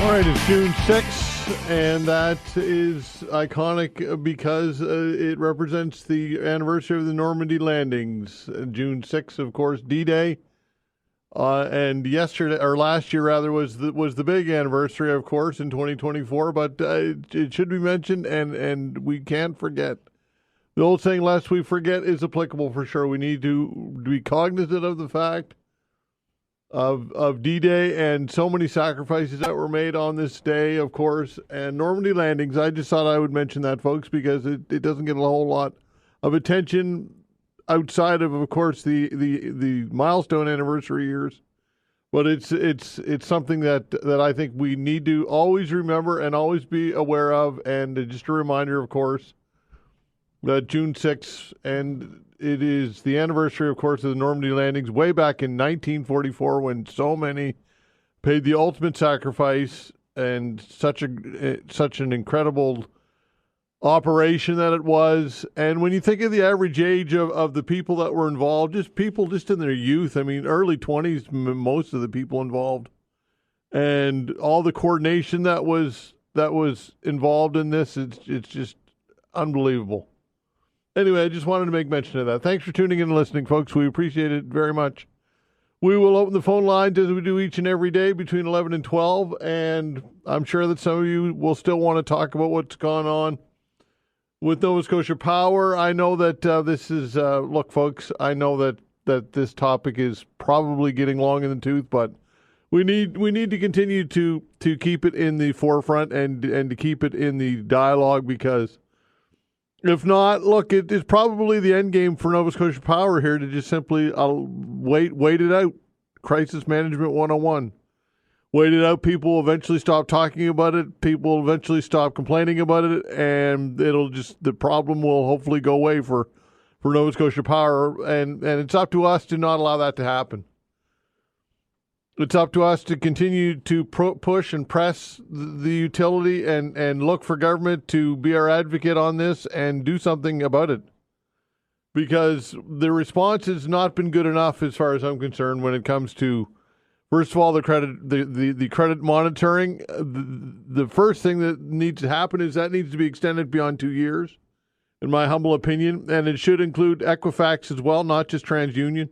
All right, it's June 6th, and that is iconic because it represents the anniversary of the Normandy landings. June 6th, of course, D-Day. And yesterday, or last year rather, was the big anniversary, of course, in 2024. But it should be mentioned, and we can't forget. The old saying, "Lest we forget," is applicable for sure. We need to be cognizant of the fact of D-Day and so many sacrifices that were made on this day, of course. And Normandy landings, I just thought I would mention that, folks, because it doesn't get a whole lot of attention outside of course, the milestone anniversary years. But it's something that I think we need to always remember and always be aware of. And just a reminder, of course, that June 6th, and it is the anniversary, of course, of the Normandy landings way back in 1944, when so many paid the ultimate sacrifice, and such an incredible operation that it was. And when you think of the average age of the people that were involved, just in their youth, I mean, early 20s, most of the people involved, and all the coordination that was involved in this, it's just unbelievable. Anyway, I just wanted to make mention of that. Thanks for tuning in and listening, folks. We appreciate it very much. We will open the phone lines as we do each and every day between 11 and 12, and I'm sure that some of you will still want to talk about what's gone on with Nova Scotia Power. I know that this is, look, folks, I know that this topic is probably getting long in the tooth, but we need to continue to keep it in the forefront and to keep it in the dialogue, because if not, look, it's probably the end game for Nova Scotia Power here to just simply wait it out. Crisis Management 101. Wait it out. People will eventually stop talking about it. People will eventually stop complaining about it, and the problem will hopefully go away for Nova Scotia Power, and it's up to us to not allow that to happen. It's up to us to continue to push and press the utility and look for government to be our advocate on this and do something about it. Because the response has not been good enough, as far as I'm concerned, when it comes to, first of all, the credit monitoring. The first thing that needs to happen is that needs to be extended beyond 2 years, in my humble opinion. And it should include Equifax as well, not just TransUnion.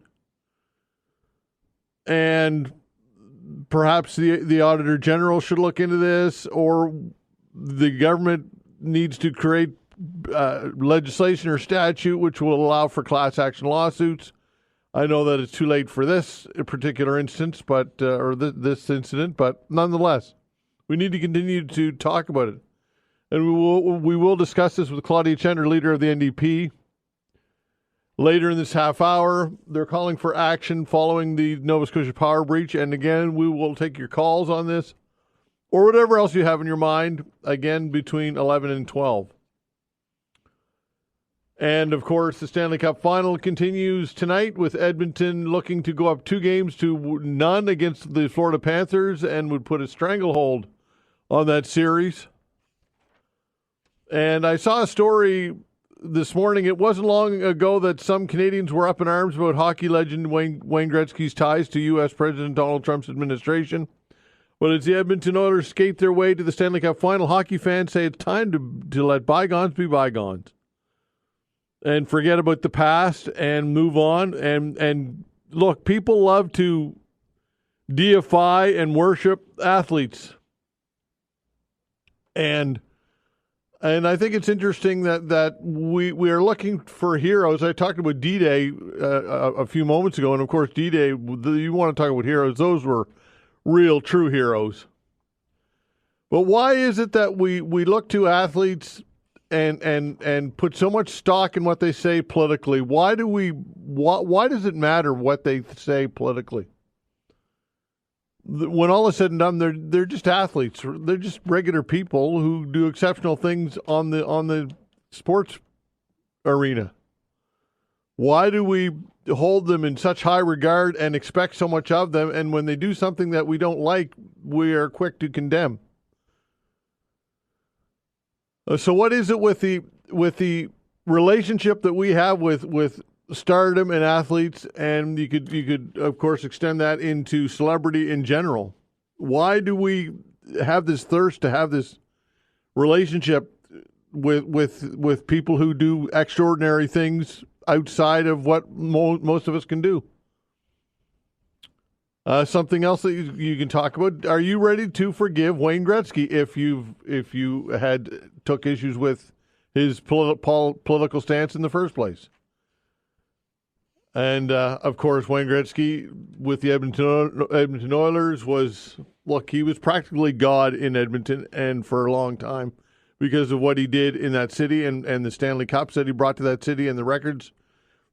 And perhaps the Auditor General should look into this, or the government needs to create legislation or statute which will allow for class action lawsuits. I know that it's too late for this particular instance, but this incident, but nonetheless, we need to continue to talk about it. And we will discuss this with Claudia Chender, leader of the NDP. Later in this half hour, they're calling for action following the Nova Scotia Power breach. And again, we will take your calls on this or whatever else you have in your mind, again, between 11 and 12. And, of course, the Stanley Cup Final continues tonight, with Edmonton looking to go up 2-0 against the Florida Panthers and would put a stranglehold on that series. And I saw a story this morning. It wasn't long ago that some Canadians were up in arms about hockey legend Wayne Gretzky's ties to U.S. President Donald Trump's administration. But as the Edmonton Oilers skate their way to the Stanley Cup Final, hockey fans say it's time to let bygones be bygones and forget about the past and move on. And look, people love to deify and worship athletes. And I think it's interesting that we are looking for heroes. I talked about D-Day a few moments ago, and of course D-Day, you want to talk about heroes, those were real, true heroes. But why is it that we look to athletes and put so much stock in what they say politically? Why does it matter what they say politically? When all is said and done, they're just athletes. They're just regular people who do exceptional things on the sports arena. Why do we hold them in such high regard and expect so much of them? And when they do something that we don't like, we are quick to condemn. So what is it with the relationship that we have with stardom and athletes, and you could of course extend that into celebrity in general? Why do we have this thirst to have this relationship with people who do extraordinary things outside of what most of us can do. Something else that you can talk about. Are you ready to forgive Wayne Gretzky if you had took issues with his political stance in the first place? And of course, Wayne Gretzky with the Edmonton Oilers he was practically God in Edmonton, and for a long time because of what he did in that city and the Stanley Cups that he brought to that city and the records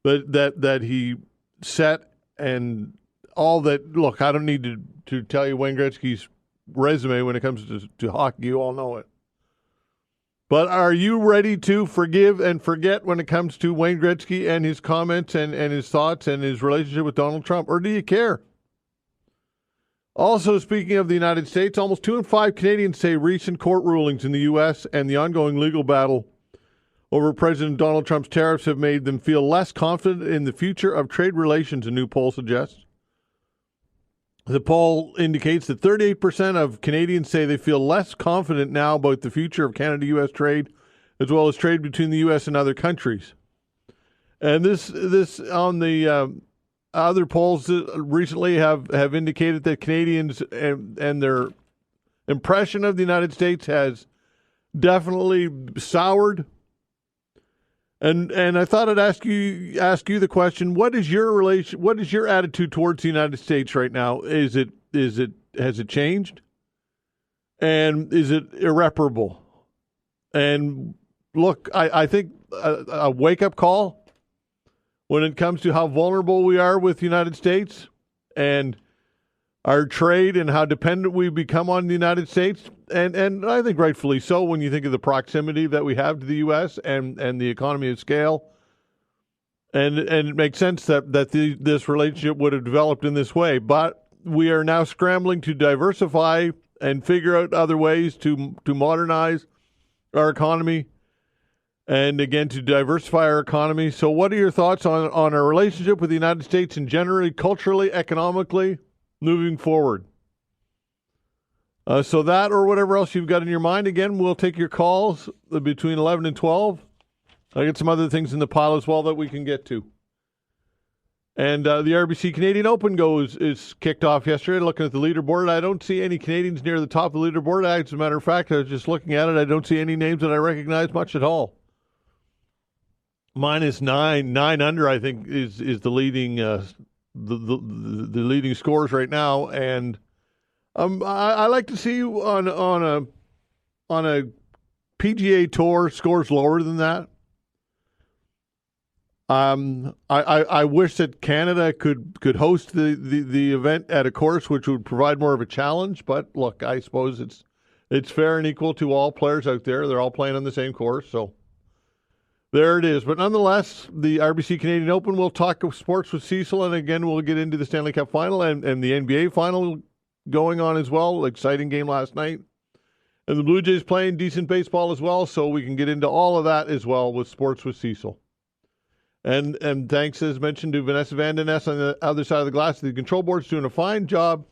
that he set and all that. Look, I don't need to tell you Wayne Gretzky's resume when it comes to hockey. You all know it. But are you ready to forgive and forget when it comes to Wayne Gretzky and his comments and his thoughts and his relationship with Donald Trump? Or do you care? Also, speaking of the United States, almost 2 in 5 Canadians say recent court rulings in the U.S. and the ongoing legal battle over President Donald Trump's tariffs have made them feel less confident in the future of trade relations, a new poll suggests. The poll indicates that 38% of Canadians say they feel less confident now about the future of Canada-U.S. trade, as well as trade between the U.S. and other countries. And this on the other polls recently have indicated that Canadians and their impression of the United States has definitely soured. And I thought I'd ask you the question: What is your attitude towards the United States right now? Has it changed? And is it irreparable? And look, I think a wake up call when it comes to how vulnerable we are with the United States and our trade and how dependent we become on the United States, and I think rightfully so when you think of the proximity that we have to the U.S. and the economy of scale, and it makes sense that this relationship would have developed in this way. But we are now scrambling to diversify and figure out other ways to modernize our economy, and again to diversify our economy. So, what are your thoughts on our relationship with the United States and generally, culturally, economically, moving forward? So that or whatever else you've got in your mind. Again, we'll take your calls between 11 and 12. I got some other things in the pile as well that we can get to. And the RBC Canadian Open is kicked off yesterday. Looking at the leaderboard, I don't see any Canadians near the top of the leaderboard. As a matter of fact, I was just looking at it. I don't see any names that I recognize much at all. Minus nine under, I think, is the leading the leading scores right now, and I like to see you on a PGA Tour scores lower than that. I wish that Canada could host the event at a course which would provide more of a challenge. But look, I suppose it's fair and equal to all players out there. They're all playing on the same course, so there it is. But nonetheless, the RBC Canadian Open, we'll talk sports with Cecil, and again, we'll get into the Stanley Cup final and the NBA final going on as well. Exciting game last night. And the Blue Jays playing decent baseball as well, so we can get into all of that as well with sports with Cecil. And thanks, as mentioned, to Vanessa Van Den Ness on the other side of the glass. The control board's doing a fine job,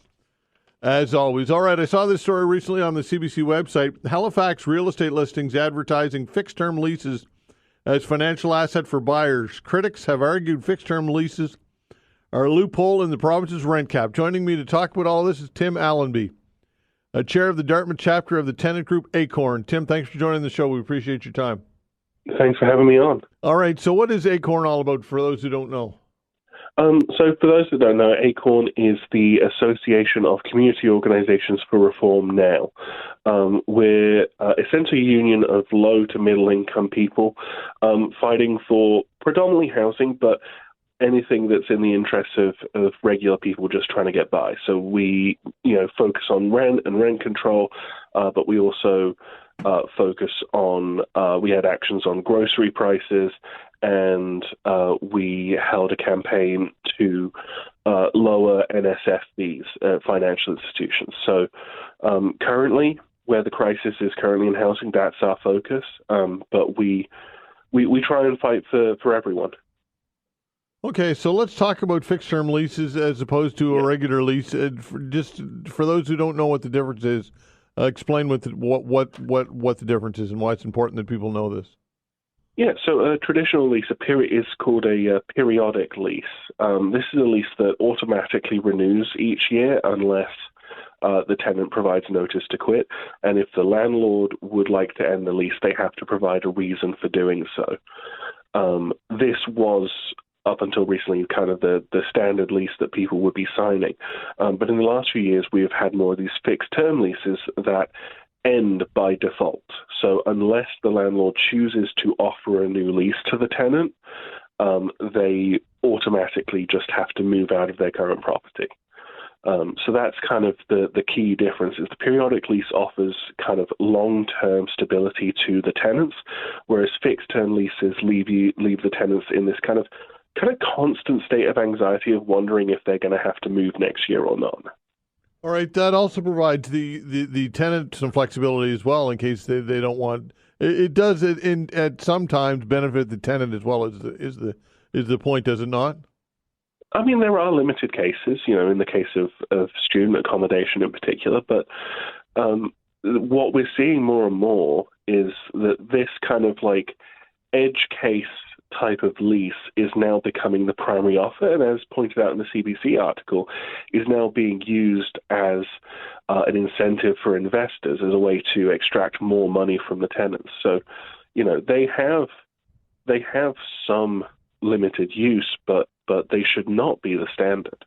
as always. All right, I saw this story recently on the CBC website. Halifax real estate listings advertising fixed-term leases as financial asset for buyers. Critics have argued fixed-term leases are a loophole in the province's rent cap. Joining me to talk about all this is Tim Allenby, chair of the Dartmouth chapter of the tenant group ACORN. Tim, thanks for joining the show. We appreciate your time. Thanks for having me on. All right, so what is ACORN all about for those who don't know? So for those who don't know, ACORN is the Association of Community Organizations for Reform Now. We're essentially a union of low to middle income people fighting for predominantly housing, but anything that's in the interests of regular people just trying to get by. So we, focus on rent and rent control, but we also focus on, we had actions on grocery prices, and we held a campaign to lower NSF fees at financial institutions. So currently, where the crisis is currently in housing, that's our focus. But we try and fight for everyone. Okay, so let's talk about fixed-term leases as opposed to a regular lease. Just for those who don't know what the difference is, Explain what the difference is and why it's important that people know this. Yeah, so a traditional lease is called a periodic lease. This is a lease that automatically renews each year unless the tenant provides notice to quit. And if the landlord would like to end the lease, they have to provide a reason for doing so. This was, up until recently, kind of the standard lease that people would be signing. But in the last few years, we have had more of these fixed-term leases that end by default. So unless the landlord chooses to offer a new lease to the tenant, they automatically just have to move out of their current property. So that's kind of the key difference. Is the periodic lease offers kind of long-term stability to the tenants, whereas fixed-term leases leave the tenants in this kind of constant state of anxiety of wondering if they're going to have to move next year or not. All right, that also provides the tenant some flexibility as well in case they don't want. It does at sometimes benefit the tenant as well as is the point, does it not? I mean, there are limited cases, in the case of student accommodation in particular, but what we're seeing more and more is that this kind of like edge case type of lease is now becoming the primary offer, and as pointed out in the CBC article, is now being used as an incentive for investors as a way to extract more money from the tenants. So, they have some limited use, but they should not be the standard.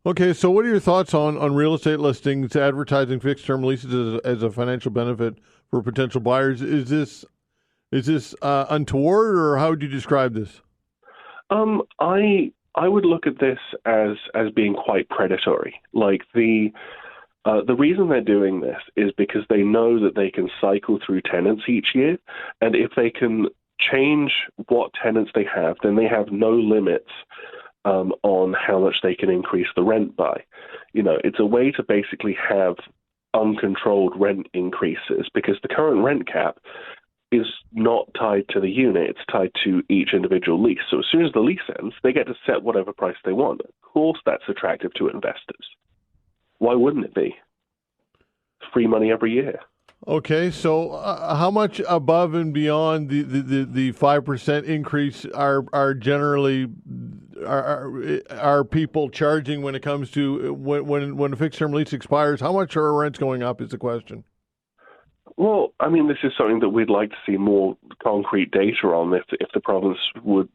Okay, so what are your thoughts on real estate listings advertising fixed-term leases as a financial benefit for potential buyers? Is this untoward, or how would you describe this? I would look at this as being quite predatory. Like the reason they're doing this is because they know that they can cycle through tenants each year, and if they can change what tenants they have, then they have no limits on how much they can increase the rent by. It's a way to basically have uncontrolled rent increases because the current rent cap is not tied to the unit, it's tied to each individual lease. So as soon as the lease ends, they get to set whatever price they want. Of course, that's attractive to investors. Why wouldn't it be? Free money every year. Okay, so how much above and beyond the 5% increase are generally are people charging when it comes to when a fixed term lease expires? How much are rents going up is the question. Well, I mean, this is something that we'd like to see more concrete data on if the province would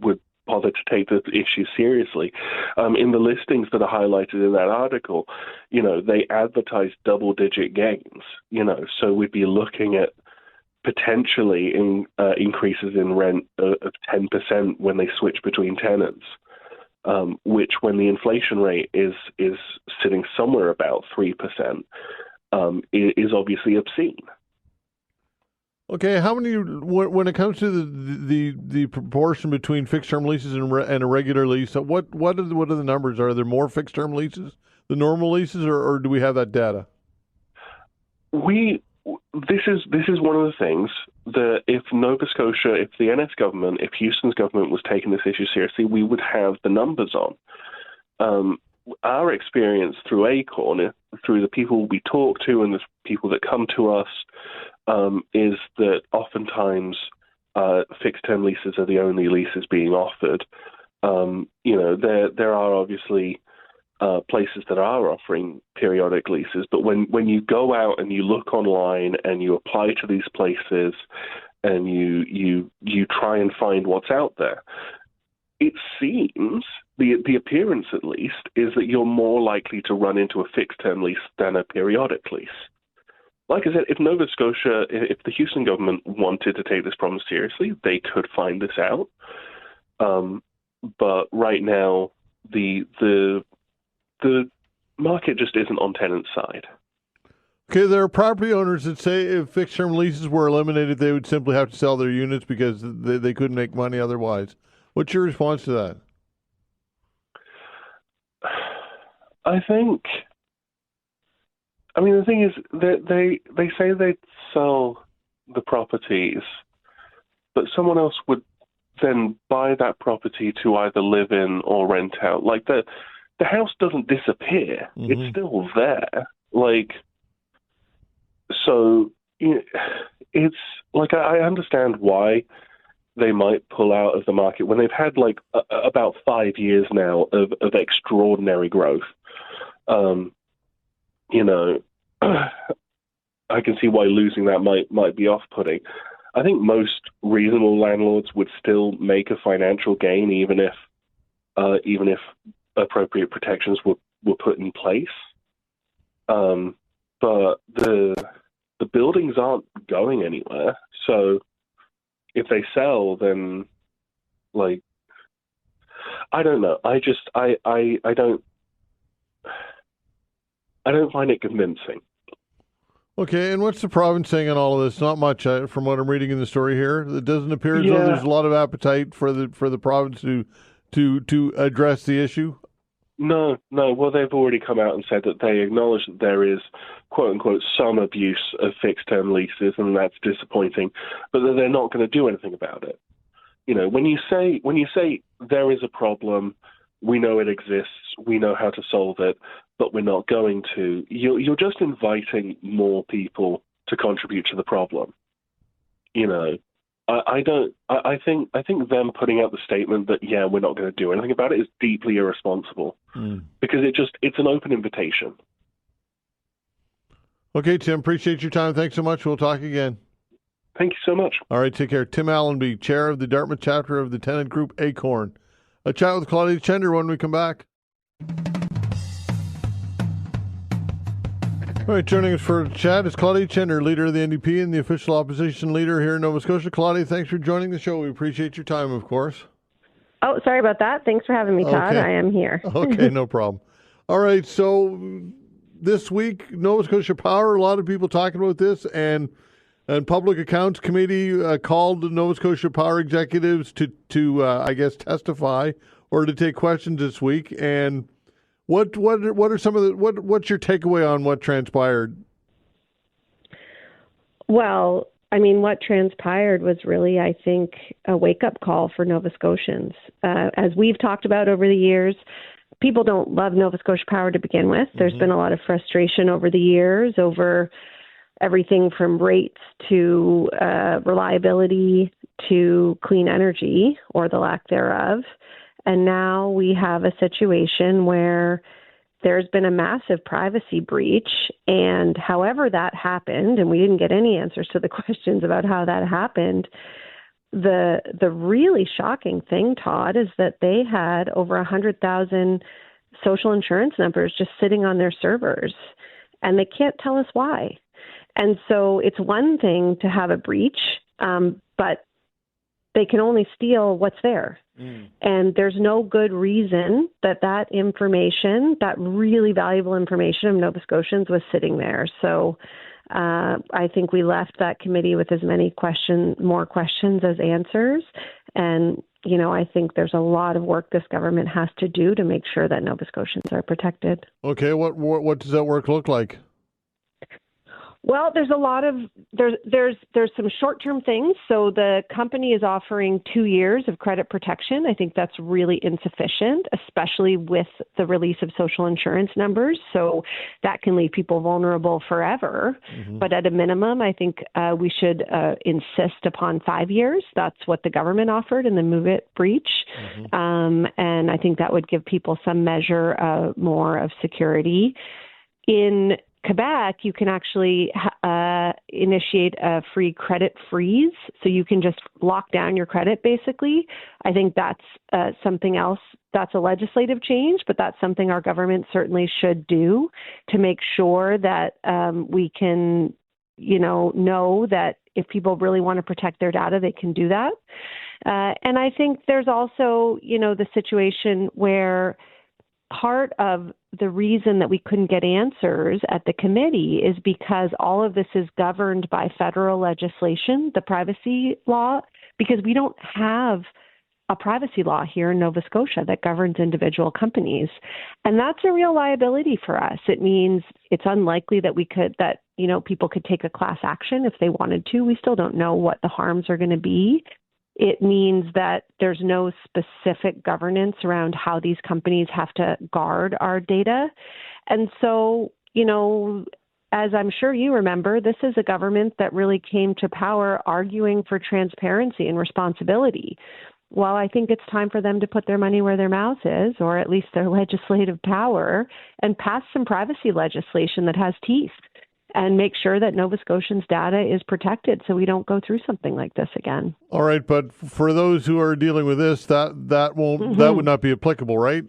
bother to take the issue seriously. In the listings that are highlighted in that article, they advertise double-digit gains, so we'd be looking at potentially increases in rent of 10% when they switch between tenants, which when the inflation rate is sitting somewhere about 3%, is obviously obscene. Okay, how many when it comes to the proportion between fixed term leases and a regular lease? What are the numbers? Are there more fixed term leases than normal leases, or do we have that data? This is one of the things that if Nova Scotia, if the NS government, if Houston's government was taking this issue seriously, we would have the numbers on. Our experience through ACORN, through the people we talk to and the people that come to us, is that oftentimes fixed-term leases are the only leases being offered. There are obviously places that are offering periodic leases, but when you go out and you look online and you apply to these places and you try and find what's out there, it seems, the appearance at least, is that you're more likely to run into a fixed-term lease than a periodic lease. Like I said, if Nova Scotia, if the Houston government wanted to take this problem seriously, they could find this out. But right now, the market just isn't on tenants' side. Okay, there are property owners that say if fixed-term leases were eliminated, they would simply have to sell their units because they couldn't make money otherwise. What's your response to that? The thing is that they say they'd sell the properties, but someone else would then buy that property to either live in or rent out. Like the house doesn't disappear; It's still there. Like So it's like I understand why they might pull out of the market when they've had like about 5 years now of extraordinary growth. You know, I can see why losing that might be off-putting. I think most reasonable landlords would still make a financial gain, even if appropriate protections were put in place. But the buildings aren't going anywhere. So if they sell, then like I don't know. I don't find it convincing. Okay, and what's the province saying on all of this? Not much, from what I'm reading in the story here. It doesn't appear as though there's a lot of appetite for the province to address the issue. No. Well, they've already come out and said that they acknowledge that there is, quote unquote, some abuse of fixed term leases, and that's disappointing, but that they're not going to do anything about it. You know, when you say there is a problem, we know it exists, we know how to solve it, but we're not going to, you're just inviting more people to contribute to the problem. You know, I think them putting out the statement that, yeah, we're not going to do anything about it is deeply irresponsible because it's an open invitation. Okay, Tim, appreciate your time. Thanks so much. We'll talk again. Thank you so much. All right, take care. Tim Allenby, chair of the Dartmouth chapter of the tenant group ACORN. A chat with Claudia Chender when we come back. All right, joining us for a chat is Claudia Chender, leader of the NDP and the official opposition leader here in Nova Scotia. Claudia, thanks for joining the show. We appreciate your time, of course. Oh, sorry about that. Thanks for having me, Todd. Okay. I am here. Okay, no problem. All right, so this week, Nova Scotia Power, a lot of people talking about this, and Public Accounts Committee called the Nova Scotia Power executives to I guess, testify or to take questions this week. And what are some of the what's your takeaway on what transpired? Well, I mean, what transpired was really, I think, a wake-up call for Nova Scotians. As we've talked about over the years, people don't love Nova Scotia Power to begin with. There's been a lot of frustration over the years over everything from rates to reliability to clean energy or the lack thereof. And now we have a situation where there's been a massive privacy breach. And however that happened, and we didn't get any answers to the questions about how that happened, the really shocking thing, Todd, is that they had over 100,000 social insurance numbers just sitting on their servers, and they can't tell us why. And so it's one thing to have a breach, but they can only steal what's there. And there's no good reason that information, that really valuable information of Nova Scotians, was sitting there. So I think we left that committee with as many more questions as answers. And, you know, I think there's a lot of work this government has to do to make sure that Nova Scotians are protected. Okay, what does that work look like? Well, there's a lot of there's some short-term things. So the company is offering 2 years of credit protection. I think that's really insufficient, especially with the release of social insurance numbers. So that can leave people vulnerable forever. But at a minimum, I think we should insist upon 5 years. That's what the government offered in the Move It breach. And I think that would give people some measure more of security. In Quebec, you can actually initiate a free credit freeze, so you can just lock down your credit, basically. I think that's something else. That's a legislative change, but that's something our government certainly should do to make sure that we can, know that if people really want to protect their data, they can do that. And I think there's also, the situation where part of the reason that we couldn't get answers at the committee is because all of this is governed by federal legislation, the privacy law, because we don't have a privacy law here in Nova Scotia that governs individual companies. And that's a real liability for us. It means it's unlikely that people could take a class action if they wanted to. We still don't know what the harms are going to be. It means that there's no specific governance around how these companies have to guard our data. And so, as I'm sure you remember, this is a government that really came to power arguing for transparency and responsibility. Well, I think it's time for them to put their money where their mouth is, or at least their legislative power, and pass some privacy legislation that has teeth and make sure that Nova Scotians' data is protected so we don't go through something like this again. All right, but for those who are dealing with this, that would not be applicable, right?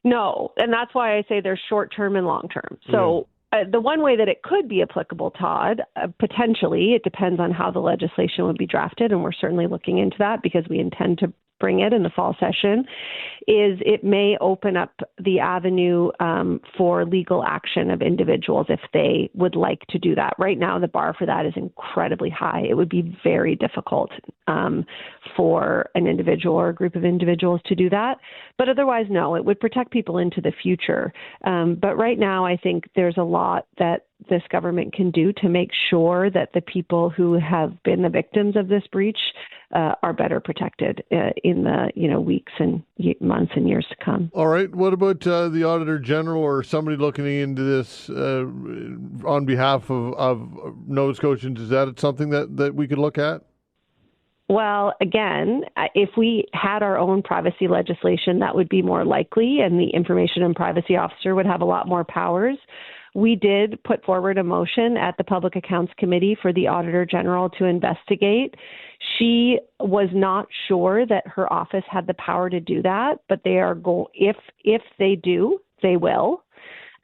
No, and that's why I say there's short-term and long-term. So the one way that it could be applicable, Todd, potentially, it depends on how the legislation would be drafted, and we're certainly looking into that because we intend to bring it in the fall session, is it may open up the avenue for legal action of individuals if they would like to do that. Right now, the bar for that is incredibly high. It would be very difficult for an individual or a group of individuals to do that. But otherwise, no, it would protect people into the future. But right now, I think there's a lot that this government can do to make sure that the people who have been the victims of this breach are better protected in the weeks and months and years to come. All right. What about the Auditor General or somebody looking into this on behalf of Nova Scotians? Is that something that we could look at? Well, again, if we had our own privacy legislation, that would be more likely, and the Information and Privacy Officer would have a lot more powers. We did put forward a motion at the Public Accounts Committee for the Auditor General to investigate. She was not sure that her office had the power to do that, but they are if they do, they will.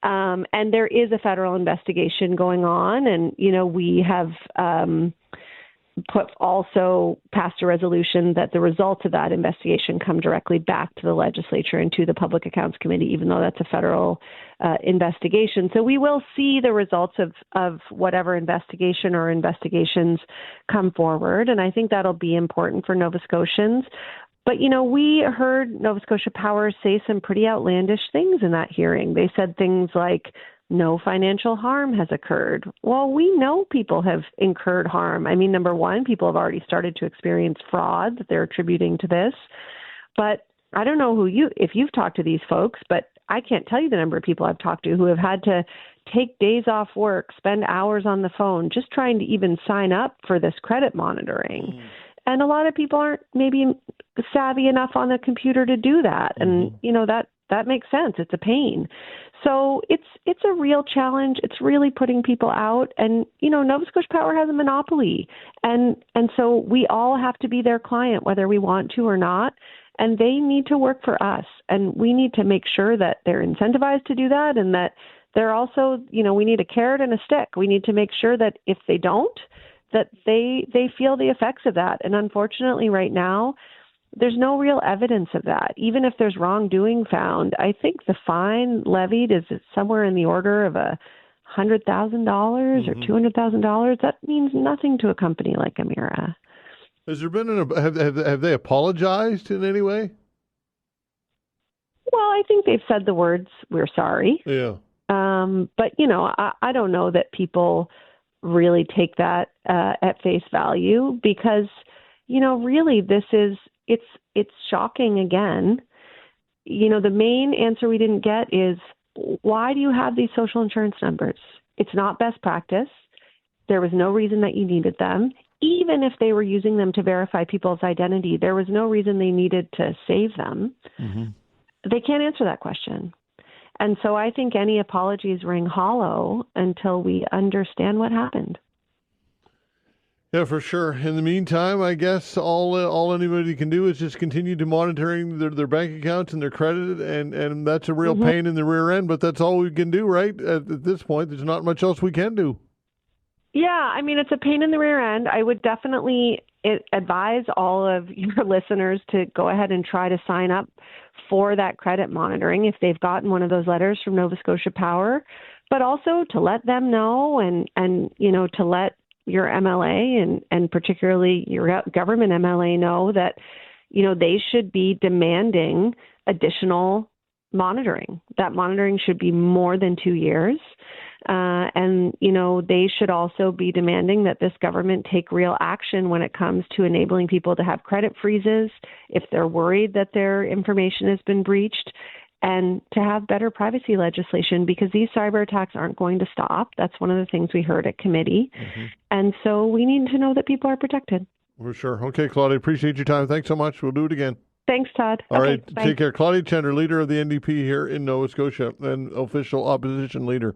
And there is a federal investigation going on, and we have passed a resolution that the results of that investigation come directly back to the legislature and to the Public Accounts Committee, even though that's a federal investigation. So we will see the results of whatever investigation or investigations come forward, and I think that'll be important for Nova Scotians. But, we heard Nova Scotia Power say some pretty outlandish things in that hearing. They said things like, no financial harm has occurred. Well, we know people have incurred harm. I mean, number one, people have already started to experience fraud that they're attributing to this. But I don't know if you've talked to these folks, but I can't tell you the number of people I've talked to who have had to take days off work, spend hours on the phone, just trying to even sign up for this credit monitoring. And a lot of people aren't maybe savvy enough on the computer to do that. And, that makes sense. It's a pain. So it's a real challenge. It's really putting people out. And, Nova Scotia Power has a monopoly. And so we all have to be their client, whether we want to or not. And they need to work for us. And we need to make sure that they're incentivized to do that, and that they're also, we need a carrot and a stick. We need to make sure that if they don't, that they feel the effects of that. And unfortunately, right now, there's no real evidence of that. Even if there's wrongdoing found, I think the fine levied is somewhere in the order of $100,000 or $200,000. That means nothing to a company like Emera. Has there been have they apologized in any way? Well, I think they've said the words, "We're sorry." Yeah. But I don't know that people really take that at face value, because really this is. It's shocking again. The main answer we didn't get is, why do you have these social insurance numbers? It's not best practice. There was no reason that you needed them. Even if they were using them to verify people's identity, there was no reason they needed to save them. They can't answer that question. And so I think any apologies ring hollow until we understand what happened. Yeah, for sure. In the meantime, I guess all anybody can do is just continue to monitoring their bank accounts and their credit, and that's a real pain in the rear end, but that's all we can do, right? At this point, there's not much else we can do. Yeah, I mean, it's a pain in the rear end. I would definitely advise all of your listeners to go ahead and try to sign up for that credit monitoring if they've gotten one of those letters from Nova Scotia Power, but also to let them know and to let your MLA and particularly your government MLA know that, they should be demanding additional monitoring. That monitoring should be more than 2 years. And they should also be demanding that this government take real action when it comes to enabling people to have credit freezes if they're worried that their information has been breached. and to have better privacy legislation, because these cyber attacks aren't going to stop. That's one of the things we heard at committee. And so we need to know that people are protected. For sure. Okay, Claudia, appreciate your time. Thanks so much. We'll do it again. Thanks, Todd. All okay, right, bye. take care. Claudia Chender, leader of the NDP here in Nova Scotia and official opposition leader.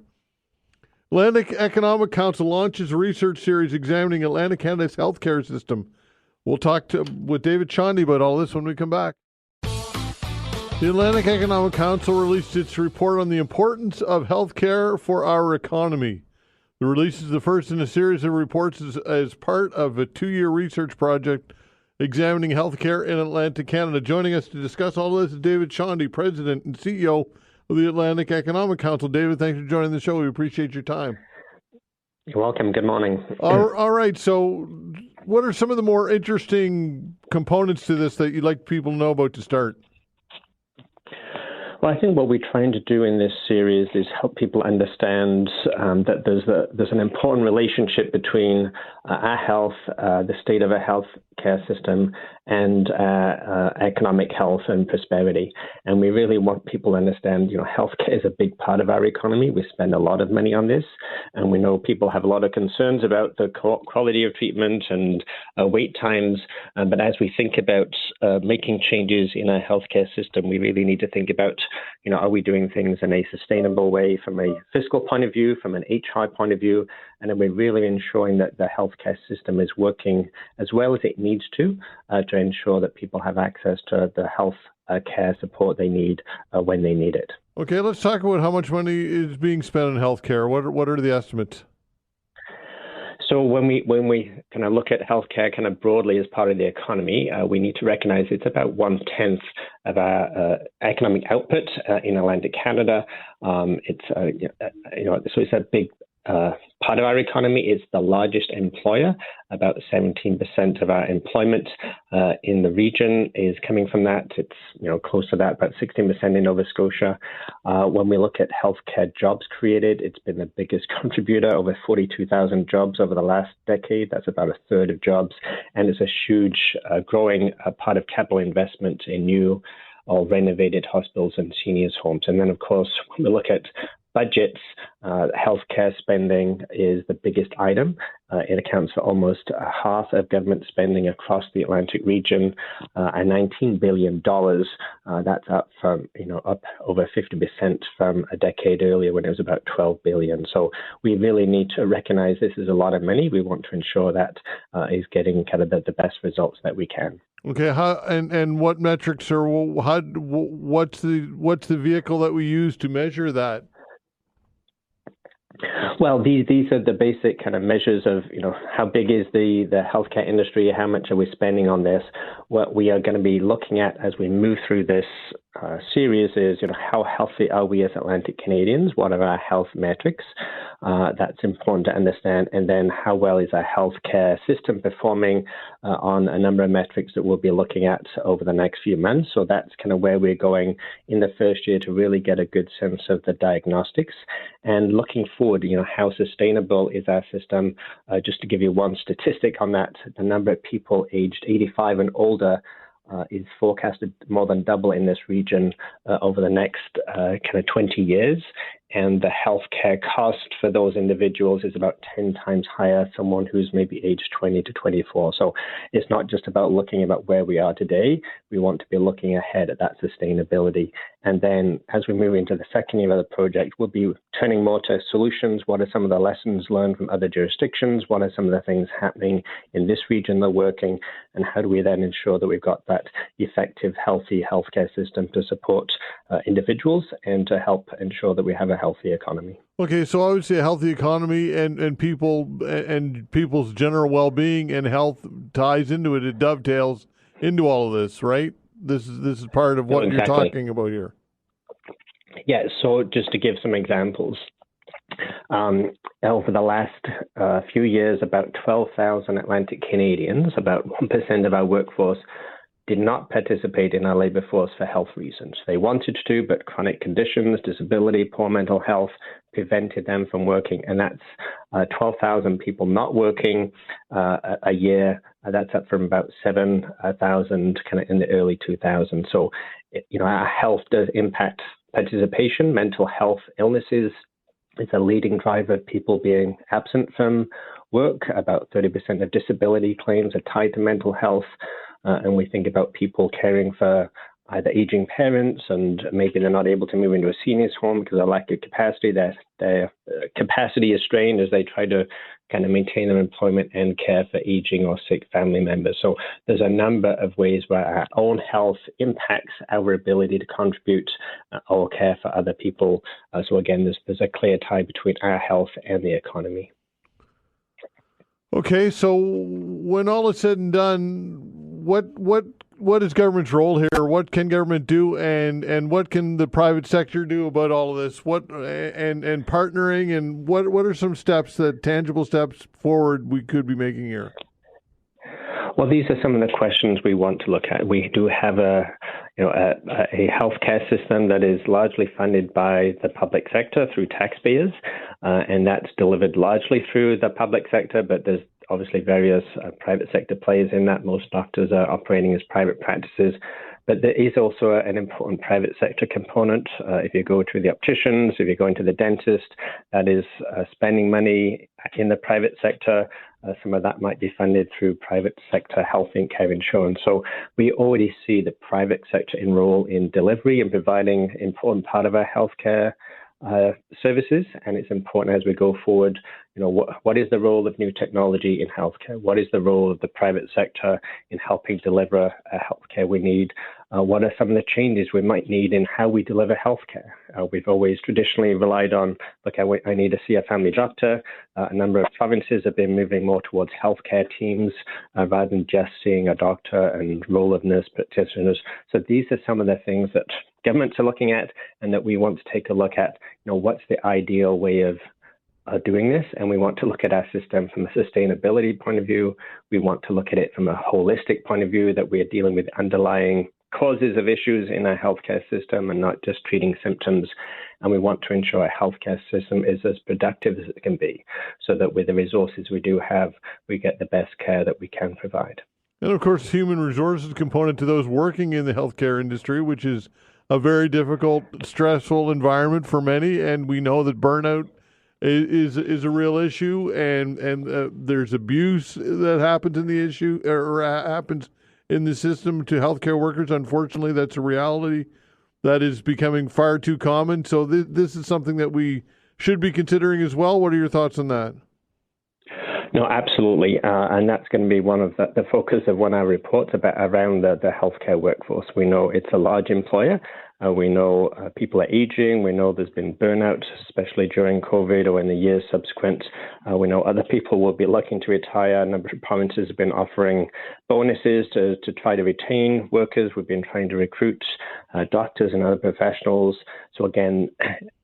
Atlantic Economic Council launches a research series examining Atlantic Canada's healthcare system. We'll talk with David Chaundy about all this when we come back. The Atlantic Economic Council released its report on the importance of healthcare for our economy. The release is the first in a series of reports as part of a 2-year research project examining healthcare in Atlantic Canada. Joining us to discuss all this is David Chaundy, President and CEO of the Atlantic Economic Council. David, thanks for joining the show. We appreciate your time. You're welcome. Good morning. All right. So what are some of the more interesting components to this that you'd like people to know about to start? Well, I think what we're trying to do in this series is help people understand that there's an important relationship between our health, the state of a healthcare system, and economic health and prosperity. And we really want people to understand, healthcare is a big part of our economy. We spend a lot of money on this, and we know people have a lot of concerns about the quality of treatment and wait times. But as we think about making changes in our healthcare system, we really need to think about, are we doing things in a sustainable way from a fiscal point of view, from an HR point of view, and are we really ensuring that the healthcare system is working as well as it needs to ensure that people have access to the health care support they need when they need it. Okay, let's talk about how much money is being spent on healthcare. What are the estimates? So when we kind of look at healthcare kind of broadly as part of the economy, we need to recognize it's about 1/10 of our economic output in Atlantic Canada. So it's a big part of our economy. It's the largest employer. About 17% of our employment in the region is coming from that. It's close to that, about 16% in Nova Scotia. When we look at healthcare jobs created, it's been the biggest contributor, over 42,000 jobs over the last decade. That's about a third of jobs, and it's a huge growing part of capital investment in new or renovated hospitals and seniors' homes. And then, of course, when we look at budgets, healthcare spending is the biggest item. It accounts for almost half of government spending across the Atlantic region, and $19 billion. That's up from, up over 50% from a decade earlier when it was about $12 billion. So we really need to recognize this is a lot of money. We want to ensure that is getting kind of the best results that we can. Okay, and what metrics or what's the vehicle that we use to measure that? Well, these are the basic kind of measures of, how big is the healthcare industry, how much are we spending on this. What we are going to be looking at as we move through this series is, how healthy are we as Atlantic Canadians? What are our health metrics? That's important to understand. And then how well is our healthcare system performing on a number of metrics that we'll be looking at over the next few months. So that's kind of where we're going in the first year to really get a good sense of the diagnostics. And looking forward, how sustainable is our system? Just to give you one statistic on that, the number of people aged 85 and older is forecasted more than double in this region over the next kind of 20 years. And the healthcare cost for those individuals is about 10 times higher, someone who's maybe aged 20 to 24. So it's not just about looking about where we are today. We want to be looking ahead at that sustainability. And then as we move into the second year of the project, we'll be turning more to solutions. What are some of the lessons learned from other jurisdictions? What are some of the things happening in this region that are working? And how do we then ensure that we've got that effective, healthy healthcare system to support individuals and to help ensure that we have a healthy economy? Okay, so I would say a healthy economy and people's general well-being and health ties into it. It dovetails into all of this, right? This is part of what you're talking about here. Yeah, so just to give some examples, over the last few years, about 12,000 Atlantic Canadians, about 1% of our workforce, did not participate in our labour force for health reasons. They wanted to, but chronic conditions, disability, poor mental health prevented them from working. And that's 12,000 people not working a year That's up from about 7,000 kind of in the early 2000s. So, our health does impact participation. Mental health illnesses is a leading driver of people being absent from work. About 30% of disability claims are tied to mental health. And we think about people caring for either aging parents, and maybe they're not able to move into a senior's home because of lack of capacity. Their capacity is strained as they try to kind of maintain their employment and care for aging or sick family members. So there's a number of ways where our own health impacts our ability to contribute or care for other people. So again, there's a clear tie between our health and the economy. Okay, so when all is said and done, what is government's role here? What can government do, and what can the private sector do about all of this? What and partnering, and what are some steps, tangible steps forward we could be making here? Well, these are some of the questions we want to look at. We do have a healthcare system that is largely funded by the public sector through taxpayers, and that's delivered largely through the public sector, but there's obviously various private sector players in that. Most doctors are operating as private practices, but there is also an important private sector component. If you go to the opticians, if you're going to the dentist, that is spending money in the private sector. Some of that might be funded through private sector health and care insurance. So we already see the private sector enroll in delivery and providing an important part of our healthcare services, and it's important as we go forward. What is the role of new technology in healthcare? What is the role of the private sector in helping deliver healthcare we need? What are some of the changes we might need in how we deliver healthcare? We've always traditionally relied on, I need to see a family doctor. A number of provinces have been moving more towards healthcare teams rather than just seeing a doctor and role of nurse practitioners. So these are some of the things that governments are looking at, and that we want to take a look at. What's the ideal way of doing this? And we want to look at our system from a sustainability point of view. We want to look at it from a holistic point of view, that we are dealing with underlying causes of issues in our healthcare system and not just treating symptoms. And we want to ensure our healthcare system is as productive as it can be, so that with the resources we do have, we get the best care that we can provide. And of course, human resources component to those working in the healthcare industry, which is a very difficult, stressful environment for many. And we know that burnout is a real issue, and there's abuse that happens in the issue, or happens in the system to healthcare workers. Unfortunately, that's a reality that is becoming far too common. So this is something that we should be considering as well. What are your thoughts on that? No, absolutely. And that's going to be one of the focus of one of our reports around the healthcare workforce. We know it's a large employer. We know people are aging. We know there's been burnout, especially during COVID or in the years subsequent. We know other people will be looking to retire. A number of provinces have been offering bonuses to try to retain workers. We've been trying to recruit doctors and other professionals. So again,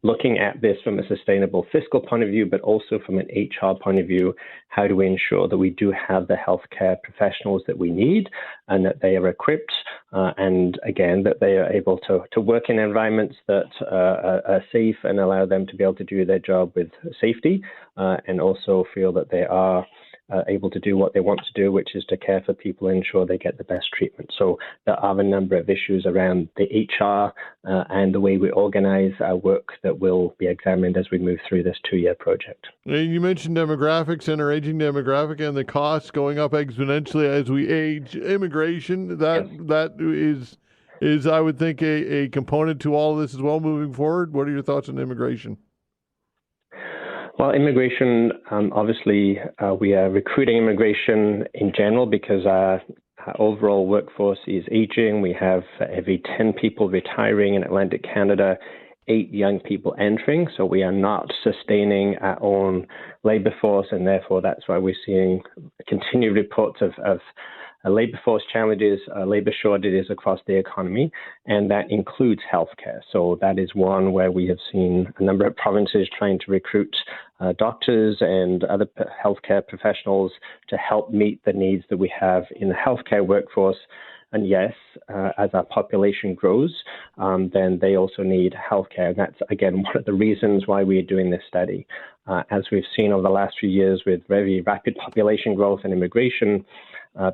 looking at this from a sustainable fiscal point of view, but also from an HR point of view, how do we ensure that we do have the healthcare professionals that we need, and that they are equipped, and again, that they are able to work in environments that are safe and allow them to be able to do their job with safety, and also feel that they are able to do what they want to do, which is to care for people and ensure they get the best treatment. So there are a number of issues around the HR and the way we organize our work that will be examined as we move through this 2-year project. You mentioned demographics and our aging demographic and the costs going up exponentially as we age. Immigration, that is I would think a component to all of this as well moving forward. What are your thoughts on immigration? Well, immigration, obviously, we are recruiting immigration in general because our overall workforce is aging. We have every 10 people retiring in Atlantic Canada, 8 young people entering. So we are not sustaining our own labor force, and therefore that's why we're seeing continued reports of labor force challenges, labor shortages across the economy, and that includes healthcare. So that is one where we have seen a number of provinces trying to recruit doctors and other healthcare professionals to help meet the needs that we have in the healthcare workforce. And yes, as our population grows, then they also need healthcare. And that's, again, one of the reasons why we are doing this study. As we've seen over the last few years with very rapid population growth and immigration,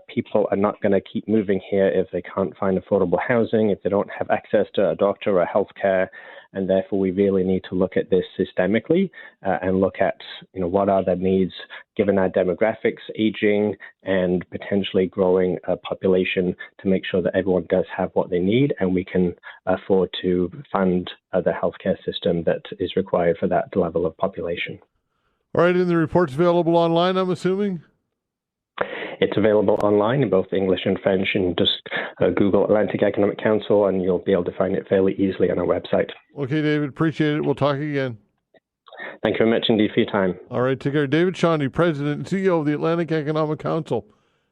people are not going to keep moving here if they can't find affordable housing, if they don't have access to a doctor or healthcare. And therefore, we really need to look at this systemically and look at, what are their needs given our demographics, aging, and potentially growing population to make sure that everyone does have what they need and we can afford to fund the healthcare system that is required for that level of population. All right, and the report's available online, I'm assuming? It's available online in both English and French, and just Google Atlantic Economic Council and you'll be able to find it fairly easily on our website. Okay, David, appreciate it. We'll talk again. Thank you very much indeed for your time. All right, take care. David Chaundy, President and CEO of the Atlantic Economic Council.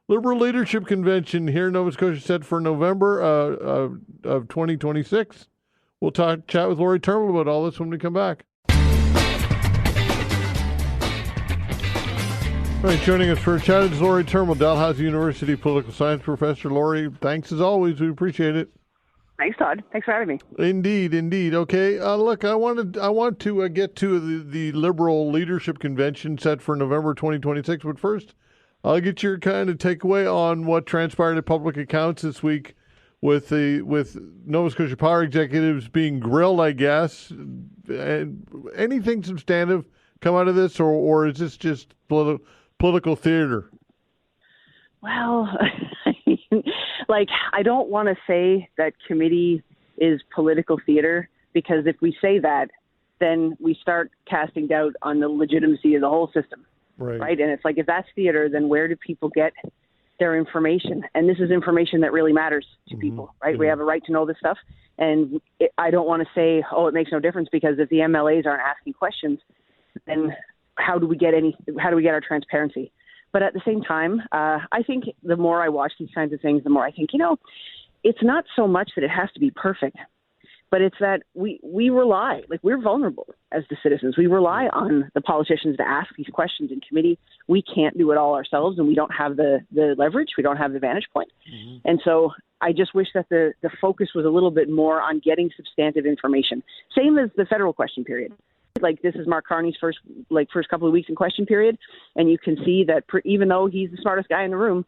Liberal Leadership Convention here in Nova Scotia set for November of 2026. We'll chat with Lori Turnbull about all this when we come back. All right, joining us for a chat is Lori Turnbull, Dalhousie University political science professor. Lori, thanks as always. We appreciate it. Thanks, Todd. Thanks for having me. Indeed. Okay, look, I want to get to the Liberal Leadership Convention set for November 2026. But first, I'll get your kind of takeaway on what transpired at Public Accounts this week with Nova Scotia Power executives being grilled, I guess. And anything substantive come out of this, or is this just political theater? Well, I don't want to say that committee is political theater, because if we say that, then we start casting doubt on the legitimacy of the whole system. Right? And it's like, if that's theater, then where do people get their information? And this is information that really matters to people, right? Mm-hmm. We have a right to know this stuff. And I don't want to say, it makes no difference, because if the MLAs aren't asking questions, then how do we get our transparency? But at the same time, I think the more I watch these kinds of things, the more I think, it's not so much that it has to be perfect, but it's that we rely, we're vulnerable as the citizens. We rely on the politicians to ask these questions in committee. We can't do it all ourselves, and we don't have the leverage. We don't have the vantage point. Mm-hmm. And so I just wish that the focus was a little bit more on getting substantive information. Same as the federal question period. This is Mark Carney's first couple of weeks in question period, and you can see that even though he's the smartest guy in the room,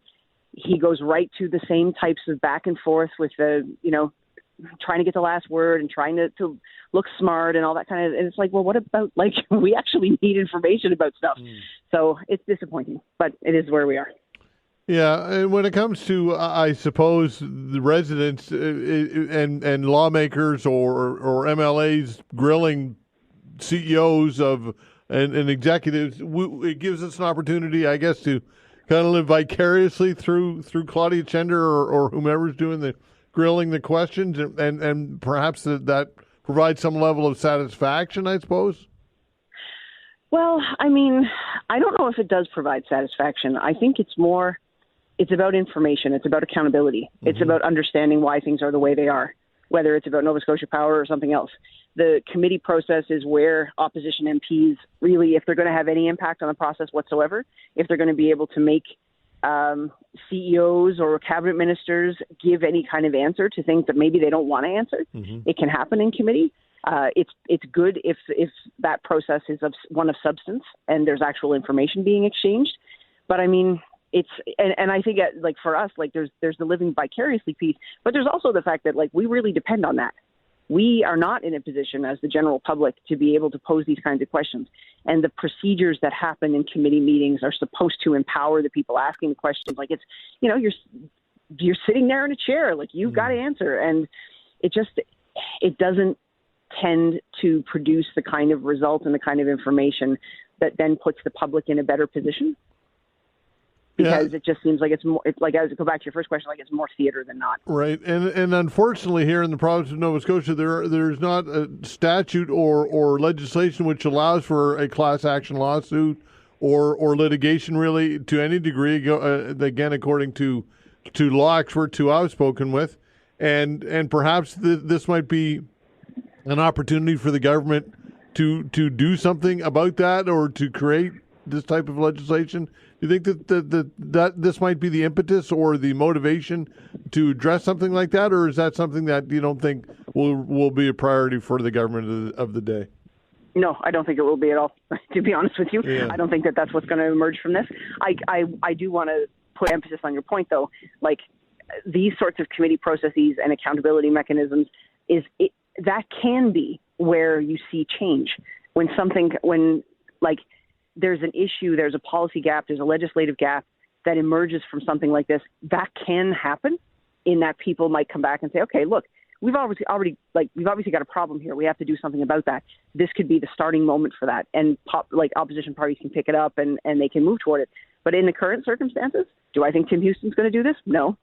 he goes right to the same types of back and forth with trying to get the last word and trying to look smart and all that kind of. And it's like, well, what about we actually need information about stuff? So it's disappointing, but it is where we are. Yeah, and when it comes to, I suppose, the residents and lawmakers or MLAs grilling CEOs and executives, it gives us an opportunity, I guess, to kind of live vicariously through Claudia Chender or whomever's doing the grilling the questions, and perhaps that provides some level of satisfaction, I suppose. Well, I mean, I don't know if it does provide satisfaction. I think it's about information. It's about accountability. Mm-hmm. It's about understanding why things are the way they are, whether it's about Nova Scotia Power or something else. The committee process is where opposition MPs really, if they're going to have any impact on the process whatsoever, if they're going to be able to make CEOs or cabinet ministers give any kind of answer to things that maybe they don't want to answer, mm-hmm. It can happen in committee. It's good if that process is one of substance and there's actual information being exchanged. But I mean, and I think for us, there's the living vicariously piece, but there's also the fact that we really depend on that. We are not in a position as the general public to be able to pose these kinds of questions. And the procedures that happen in committee meetings are supposed to empower the people asking the questions. It's, you're sitting there in a chair, you've got to answer. And it doesn't tend to produce the kind of results and the kind of information that then puts the public in a better position. Because it just seems like as I go back to your first question, it's more theater than not. Right, and unfortunately, here in the province of Nova Scotia, there's not a statute or legislation which allows for a class action lawsuit or litigation really to any degree. Again, according to law experts who I've spoken with, and perhaps this might be an opportunity for the government to do something about that or to create this type of legislation. Do you think that this might be the impetus or the motivation to address something like that, or is that something that you don't think will be a priority for the government of the day? No, I don't think it will be at all, to be honest with you. Yeah. I don't think that that's what's going to emerge from this. I do want to put emphasis on your point, though, like these sorts of committee processes and accountability mechanisms that can be where you see change when there's an issue, there's a policy gap, there's a legislative gap that emerges from something like this. That can happen in that people might come back and say, okay, look, we've obviously got a problem here. We have to do something about that. This could be the starting moment for that. And opposition parties can pick it up and they can move toward it. But in the current circumstances, do I think Tim Houston's going to do this? No.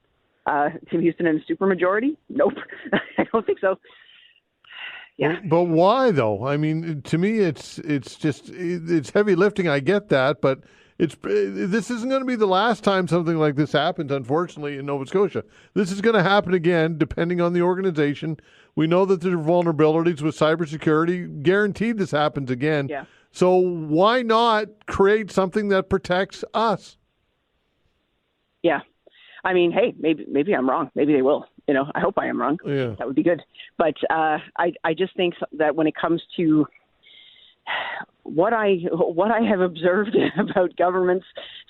Tim Houston in a supermajority? Nope. I don't think so. Yeah. But why though? I mean, to me, it's heavy lifting. I get that, but this isn't going to be the last time something like this happens, unfortunately, in Nova Scotia. This is going to happen again, depending on the organization. We know that there are vulnerabilities with cybersecurity. Guaranteed this happens again. Yeah. So why not create something that protects us? Yeah. I mean, hey, maybe I'm wrong. Maybe they will. I hope I am wrong. Yeah. That would be good. But I just think that when it comes to what I have observed about governments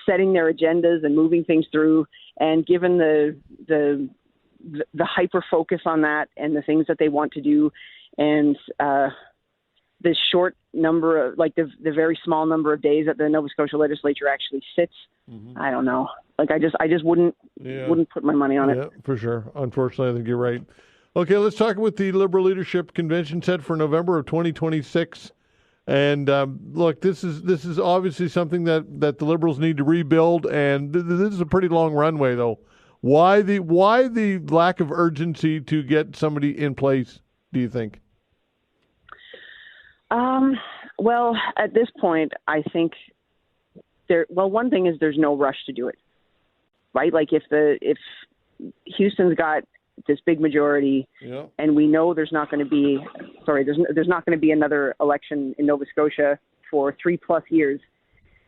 setting their agendas and moving things through, and given the hyper focus on that and the things that they want to do, and the short number of the very small number of days that the Nova Scotia legislature actually sits, I don't know. I just wouldn't put my money on it. Yeah, for sure. Unfortunately, I think you're right. Okay, let's talk about the Liberal Leadership Convention set for November of 2026. And look, this is obviously something that the Liberals need to rebuild, and this is a pretty long runway, though. Why the lack of urgency to get somebody in place, do you think? Well, at this point, I think one thing is there's no rush to do it, right? Like if Houston's got this big majority, yeah, and we know there's not going to be another election in Nova Scotia for 3+ years,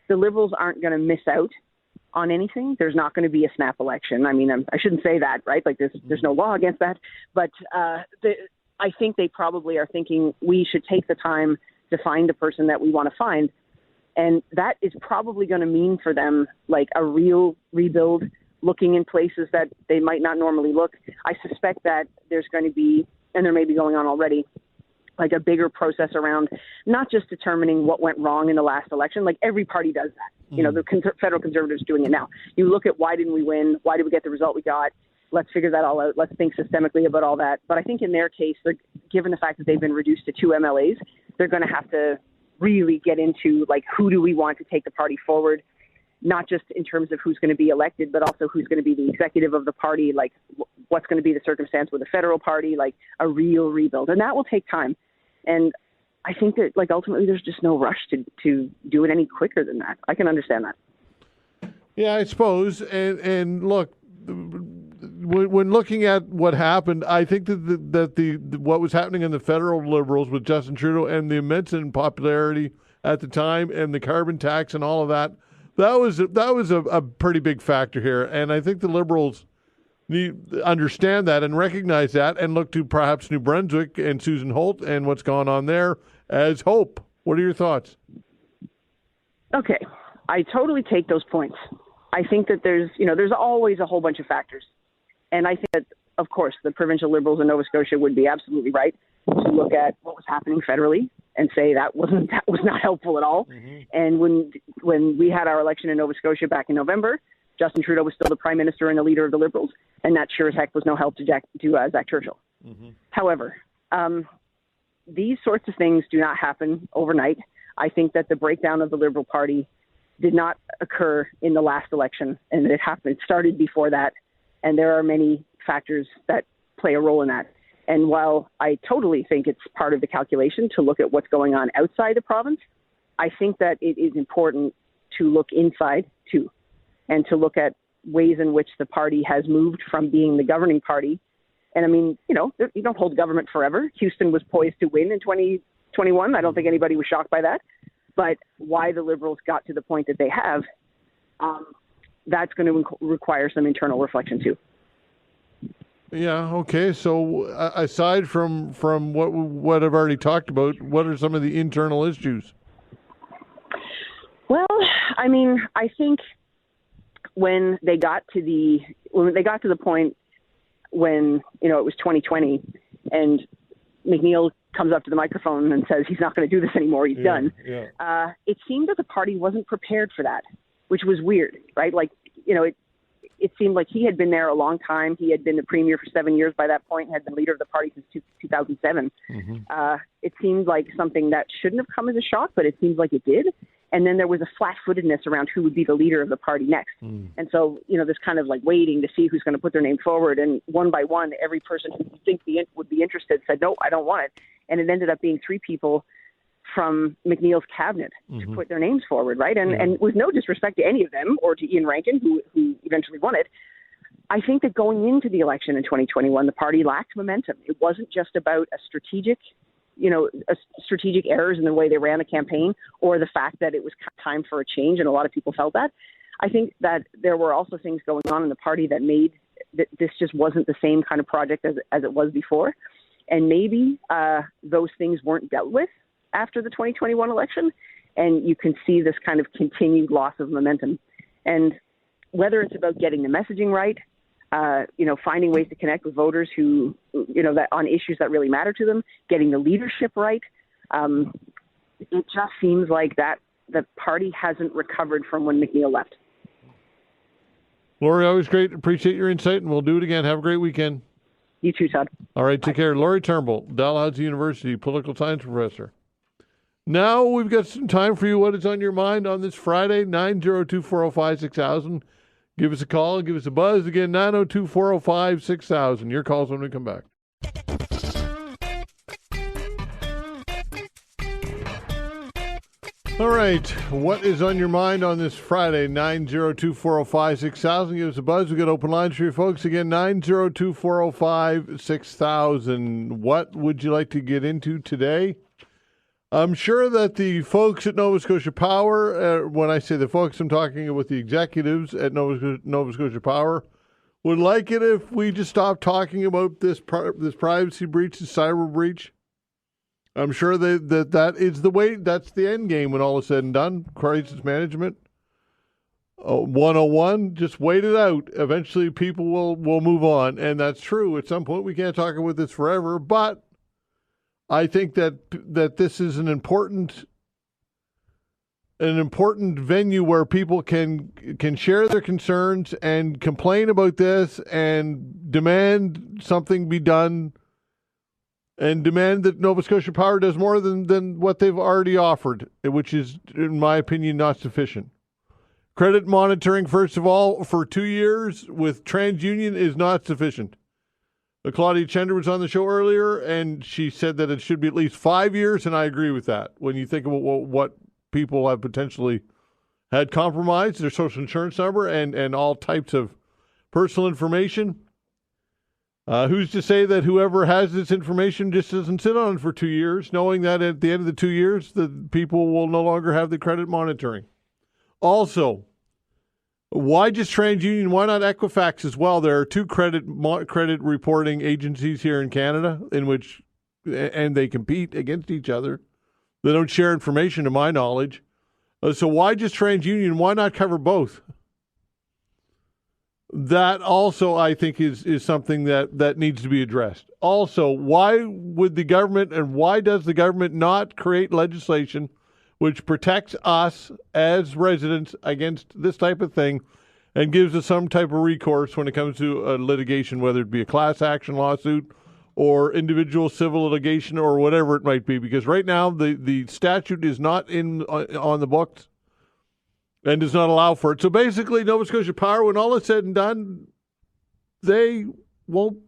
the Liberals aren't going to miss out on anything. There's not going to be a snap election. I mean, I shouldn't say that, right? Like there's no law against that, but I think they probably are thinking we should take the time to find the person that we want to find. And that is probably going to mean for them like a real rebuild, looking in places that they might not normally look. I suspect that there's going to be, and there may be going on already, like a bigger process around not just determining what went wrong in the last election. Like every party does that. The federal Conservatives doing it now. You look at why didn't we win? Why did we get the result we got? Let's figure that all out. Let's think systemically about all that. But I think in their case, given the fact that they've been reduced to 2 MLAs, they're going to have to really get into like, who do we want to take the party forward? Not just in terms of who's going to be elected, but also who's going to be the executive of the party, like what's going to be the circumstance with the federal party, like a real rebuild. And that will take time. And I think that like ultimately there's just no rush to do it any quicker than that. I can understand that. Yeah, I suppose. And look, when looking at what happened, I think that what was happening in the federal Liberals with Justin Trudeau and the immense popularity at the time and the carbon tax and all of that, that was a pretty big factor here. And I think the Liberals need to understand that and recognize that and look to perhaps New Brunswick and Susan Holt and what's gone on there as hope. What are your thoughts? Okay. I totally take those points. I think that there's always a whole bunch of factors. And I think that, of course, the provincial Liberals in Nova Scotia would be absolutely right to look at what was happening federally and say that was not helpful at all. Mm-hmm. And when we had our election in Nova Scotia back in November, Justin Trudeau was still the Prime Minister and the leader of the Liberals, and that sure as heck was no help to Zach Churchill. Mm-hmm. However, these sorts of things do not happen overnight. I think that the breakdown of the Liberal Party did not occur in the last election, and it started before that. And there are many factors that play a role in that. And while I totally think it's part of the calculation to look at what's going on outside the province, I think that it is important to look inside too, and to look at ways in which the party has moved from being the governing party. And I mean, you don't hold government forever. Houston was poised to win in 2021. I don't think anybody was shocked by that. But why the Liberals got to the point that they have, that's going to require some internal reflection too. Yeah. Okay. So aside from what I've already talked about, what are some of the internal issues? Well, I mean, I think when they got to the point when, it was 2020 and McNeil comes up to the microphone and says he's not going to do this anymore, he's done. Yeah. It seemed that the party wasn't prepared for that, which was weird, right? Like, it seemed like he had been there a long time. He had been the premier for 7 years by that point, had been leader of the party since 2007. Mm-hmm. It seemed like something that shouldn't have come as a shock, but it seems like it did. And then there was a flat-footedness around who would be the leader of the party next. Mm. And so, this kind of like waiting to see who's going to put their name forward. And one by one, every person who you think would be interested said, no, I don't want it. And it ended up being 3 people from McNeil's cabinet to put their names forward, right? And with no disrespect to any of them or to Ian Rankin, who eventually won it, I think that going into the election in 2021, the party lacked momentum. It wasn't just about a strategic errors in the way they ran the campaign or the fact that it was time for a change, and a lot of people felt that. I think that there were also things going on in the party that made that this just wasn't the same kind of project as it was before. And maybe those things weren't dealt with after the 2021 election, and you can see this kind of continued loss of momentum. And whether it's about getting the messaging right, finding ways to connect with voters who, that on issues that really matter to them, getting the leadership right, it just seems like that the party hasn't recovered from when McNeil left. Lori, always great. Appreciate your insight, and we'll do it again. Have a great weekend. You too, Todd. All right, take care. Lori Turnbull, Dalhousie University, political science professor. Now we've got some time for you. What is on your mind on this Friday? 902-405-6000. Give us a call. Give us a buzz. Again, 902-405-6000. Your calls when we come back. All right. What is on your mind on this Friday? 902-405-6000. Give us a buzz. We've got open lines for you folks. Again, 902-405-6000. What would you like to get into today? I'm sure that the folks at Nova Scotia Power, when I say the folks, I'm talking with the executives at Nova Scotia Power, would like it if we just stopped talking about this privacy breach, this cyber breach. I'm sure that is the way, that's the end game when all is said and done. Crisis management 101, just wait it out. Eventually people will move on, and that's true. At some point we can't talk about this forever, but I think that this is an important venue where people can share their concerns and complain about this and demand something be done and demand that Nova Scotia Power does more than what they've already offered, which is, in my opinion, not sufficient. Credit monitoring, first of all, for 2 years with TransUnion is not sufficient. Claudia Chender was on the show earlier, and she said that it should be at least 5 years, and I agree with that. When you think about what people have potentially had compromised, their social insurance number and all types of personal information, who's to say that whoever has this information just doesn't sit on it for 2 years, knowing that at the end of the 2 years, the people will no longer have the credit monitoring. Also, why just TransUnion? Why not Equifax as well? There are 2 credit reporting agencies here in Canada and they compete against each other. They don't share information, to my knowledge. So why just TransUnion? Why not cover both? That also, I think, is something that needs to be addressed. Also, why would the government and why does the government not create legislation which protects us as residents against this type of thing and gives us some type of recourse when it comes to litigation, whether it be a class action lawsuit or individual civil litigation or whatever it might be? Because right now the statute is not on the books and does not allow for it. So basically, Nova Scotia Power, when all is said and done, they won't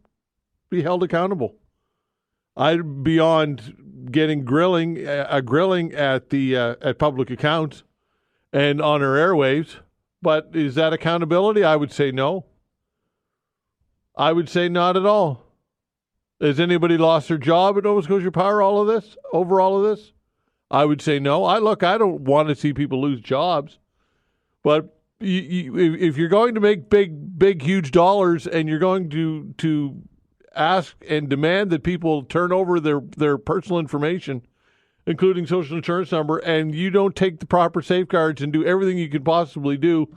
be held accountable. Beyond getting grilling at public accounts and on our airwaves, but is that accountability? I would say no. I would say not at all. Has anybody lost their job at Nova Scotia Power over all of this? I would say no. I don't want to see people lose jobs, but if you're going to make big, huge dollars and you're going to ask and demand that people turn over their personal information, including social insurance number, and you don't take the proper safeguards and do everything you could possibly do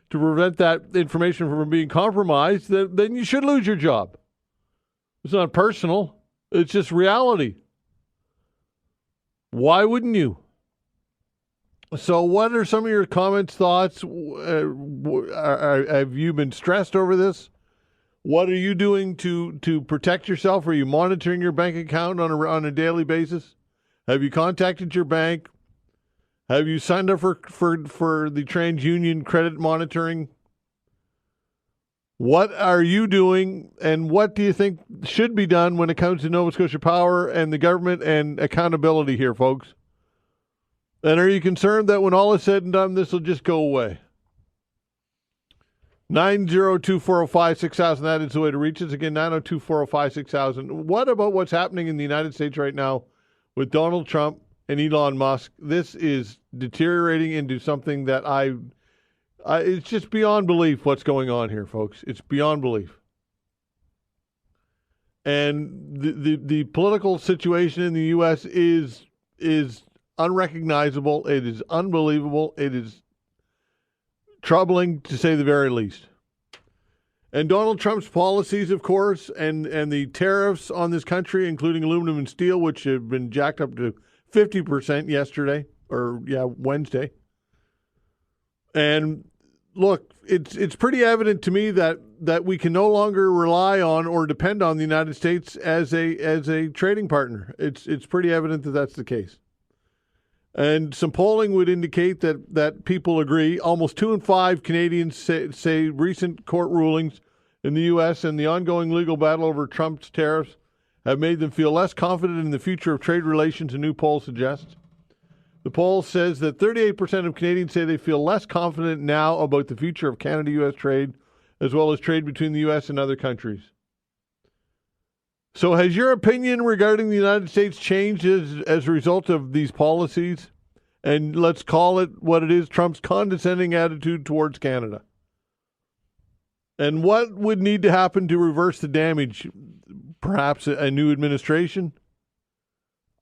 to prevent that information from being compromised, then you should lose your job. It's not personal. It's just reality. Why wouldn't you? So what are some of your comments, thoughts? Have you been stressed over this? What are you doing to protect yourself? Are you monitoring your bank account on a daily basis? Have you contacted your bank? Have you signed up for the TransUnion credit monitoring? What are you doing, and what do you think should be done when it comes to Nova Scotia Power and the government and accountability here, folks? And are you concerned that when all is said and done, this will just go away? 902-405-6000, that is the way to reach us. Again, 902-405-6000. What about what's happening in the United States right now with Donald Trump and Elon Musk? This is deteriorating into something that it's just beyond belief what's going on here, folks. It's beyond belief. And the political situation in the U.S. is unrecognizable. It is unbelievable. It is troubling, to say the very least. And Donald Trump's policies, of course, and the tariffs on this country, including aluminum and steel, which have been jacked up to 50% Wednesday. And look, it's pretty evident to me that we can no longer rely on or depend on the United States as a trading partner. It's pretty evident that that's the case. And some polling would indicate that people agree. Almost 2 in 5 Canadians say recent court rulings in the U.S. and the ongoing legal battle over Trump's tariffs have made them feel less confident in the future of trade relations, a new poll suggests. The poll says that 38% of Canadians say they feel less confident now about the future of Canada-U.S. trade, as well as trade between the U.S. and other countries. So has your opinion regarding the United States changed as a result of these policies? And let's call it what it is, Trump's condescending attitude towards Canada. And what would need to happen to reverse the damage? Perhaps a new administration?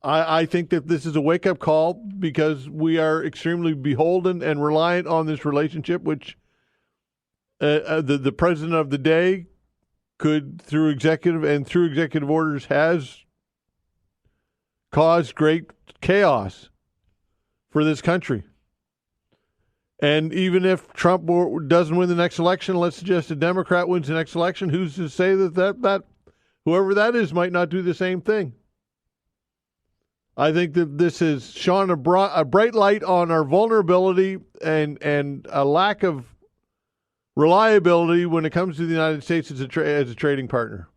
I think that this is a wake-up call because we are extremely beholden and reliant on this relationship, which the president of the day could, through executive orders, has caused great chaos for this country. And even if Trump doesn't win the next election, let's suggest a Democrat wins the next election, who's to say that whoever that is might not do the same thing? I think that this has shone a bright light on our vulnerability and a lack of reliability when it comes to the United States as a trading partner.